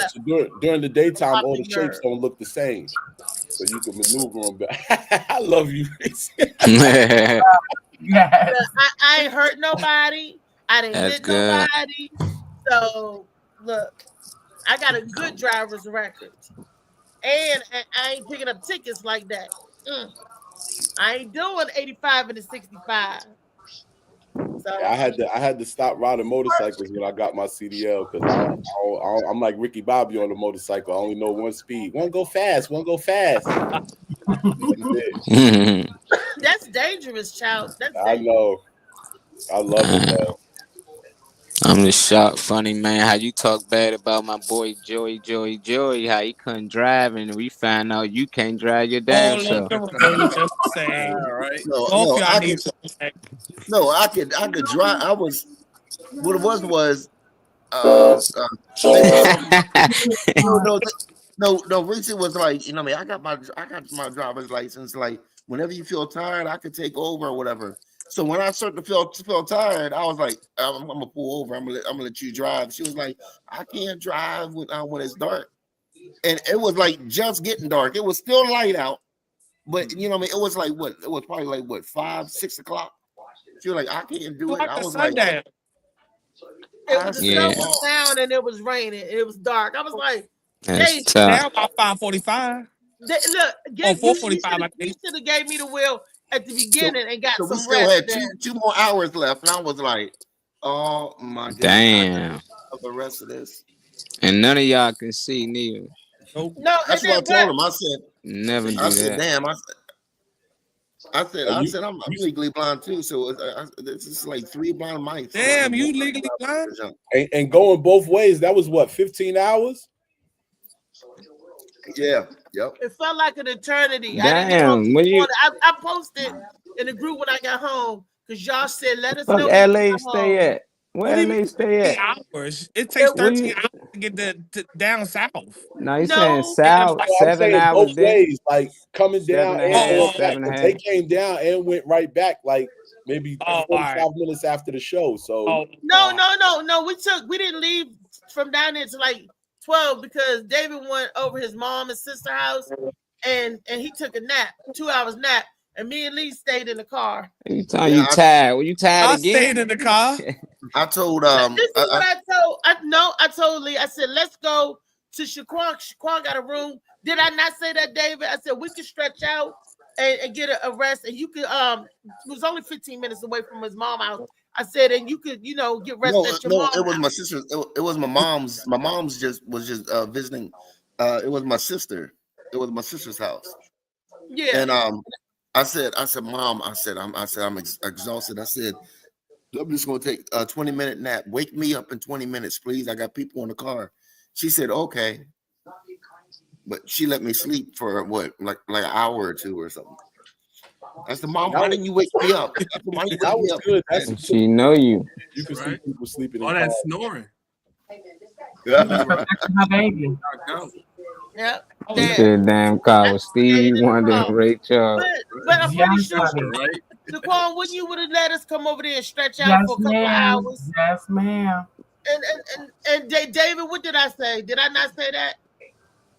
during the daytime, all the shapes don't look the same, so you can maneuver them back. I love you. I ain't hurt nobody. I didn't hit nobody. So look, I got a good driver's record, and I ain't picking up tickets like that. I ain't doing 85 and the 65. So I had to stop riding motorcycles when I got my CDL because I'm like Ricky Bobby on the motorcycle. I only know one speed. One go fast. That's dangerous, child. I know. I love it, though. I'm just shocked, funny man. How you talk bad about my boy Joey? How he couldn't drive, and we found out you can't drive your damn self. Just saying. All right. No, I could drive. I was. What it was. No. Reese was like, you know, I got my driver's license. Like, whenever you feel tired, I could take over or whatever. So when I started to feel tired, I was like, I'm gonna pull over. I'm gonna let you drive. She was like, I can't drive when it's dark, and it was like just getting dark. It was still light out, but you know, it was like what? It was probably like 5, 6 o'clock. She was like, I can't do it. I was like, the sun was down and it was raining. It was dark. I was like, hey, now about 5:45. Look, 4:45. He should have gave me the wheel. at the beginning and got so some we still rest. had two more hours left, and I was like, "Oh my god!" Damn. Of the rest of this, and none of y'all can see neither. No, that's what I told him. I said, "Never do I said, that." damn. I said, I'm legally blind too. So this is like 3 blind mice. Damn, you legally blind? And going both ways. That was what, 15 hours? Yeah. Yep. It felt like an eternity. Damn. I posted in the group when I got home because y'all said let us know. Where LA stay at? Where LA stay at? Hours. It takes 13 hours to get to down south. No, you're saying south, I'm 7 saying hours. both ways, like coming down and going back. 7.5. They came down and went right back, like maybe 45 minutes after the show. So No. We didn't leave from down there to like 12 because David went over his mom and sister house and he took a nap, 2 hours nap, and me and Lee stayed in the car. You tired? Were you tired again? I stayed in the car. I told this is what I told Lee. I said let's go to Shaquan. Shaquan got a room. Did I not say that, David? I said we could stretch out and get a rest, and you could it was only 15 minutes away from his mom's house. I said, and you could, get rest at your mom's it was house. my sister. It was my mom's. My mom's was just visiting. It was my sister. It was my sister's house. Yeah. And I said, Mom, I'm exhausted. I said, I'm just gonna take a 20-minute nap. Wake me up in 20 minutes, please. I got people in the car. She said, okay. But she let me sleep for what, like an hour or two or something. I said, Mom, why didn't you wake me up? That was good. She know you. You can see people sleeping. All that snoring. My baby. Yep. You said damn car was Stevie Wonder and Ray Charles. But I'm pretty sure, Shaquan, wouldn't you would have let us come over there and stretch out for a couple hours? Yes, ma'am. And David, what did I say? Did I not say that?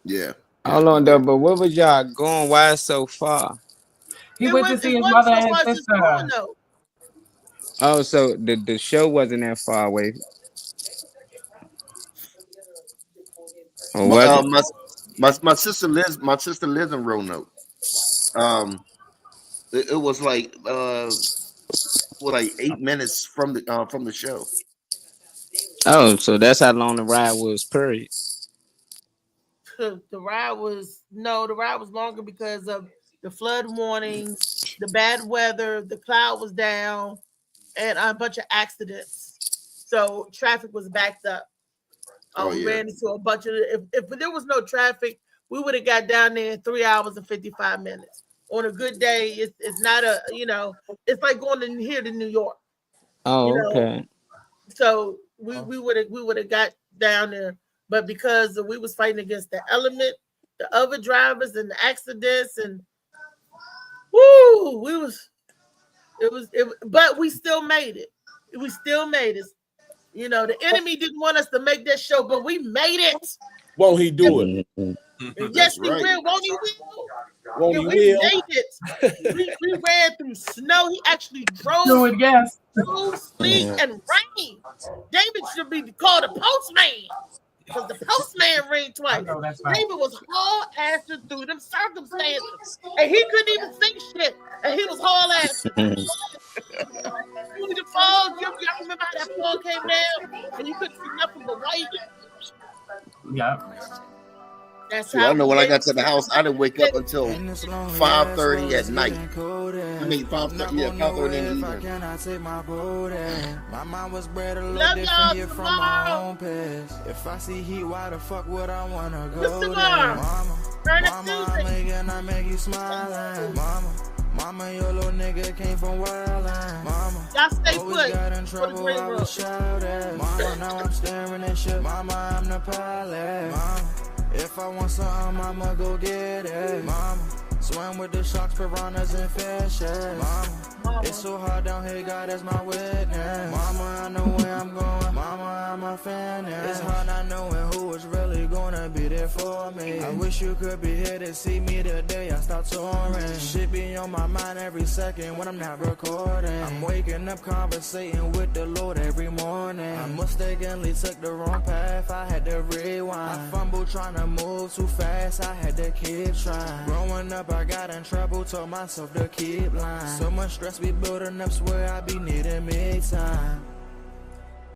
Yeah. Hold on though, but where was y'all going? Why so far? He went to see his mother and his sister. Oh, so the show wasn't that far away. Or was it? My sister lives in Roanoke. It was like 8 minutes from the show. Oh, so that's how long the ride was, period. The ride was longer because of the flood warnings, the bad weather, the cloud was down, and a bunch of accidents. So traffic was backed up. We ran into a bunch of if there was no traffic, we would have got down there in 3 hours and 55 minutes. On a good day, it's not it's like going in here to New York. Oh, okay. So we would have got down there, but because we was fighting against the element, the other drivers and the accidents, and but we still made it. We still made it. The enemy didn't want us to make that show, but we made it. Won't he do it? Yes, he will. Won't he will? Won't he we will? made it. we ran through snow. He actually drove through sleet and rain. David should be called a postman because the postman ran twice. David was haul-assed through them circumstances, and he couldn't even think shit, and he was haul-assed. The fall, y'all remember how that fall came down, and you couldn't see nothing but white. Yeah. That's I know when I got to the house, I didn't wake up until 5:30 at night. I mean 5:30 in the evening. My mind was bred a little different here from my own past. If I see heat, why the fuck would I wanna go there? Mama, I make you smile. Mama, your little nigga came from Wildland. Mama, y'all stay put got in trouble, I was shouted. Mama, now I'm staring at shit. Mama, I'm the pilot. Mama, if I want something, I'ma go get it. Mama, swim with the sharks, piranhas, and fishes. Mama, It's so hard down here, God is my witness. Mama, I know where I'm going. Mama, I'm a fan. It's hard not knowing who is really gonna be there for me. I wish you could be here to see me the day I start touring. Shit be on my mind every second when I'm not recording. I'm waking up conversating with the Lord every morning. I mistakenly took the wrong path, I had to rewind. I fumbled trying to move too fast, I had to keep trying. Growing up I got in trouble, told myself to keep lying. So much stress be building up, swear I be needing me time.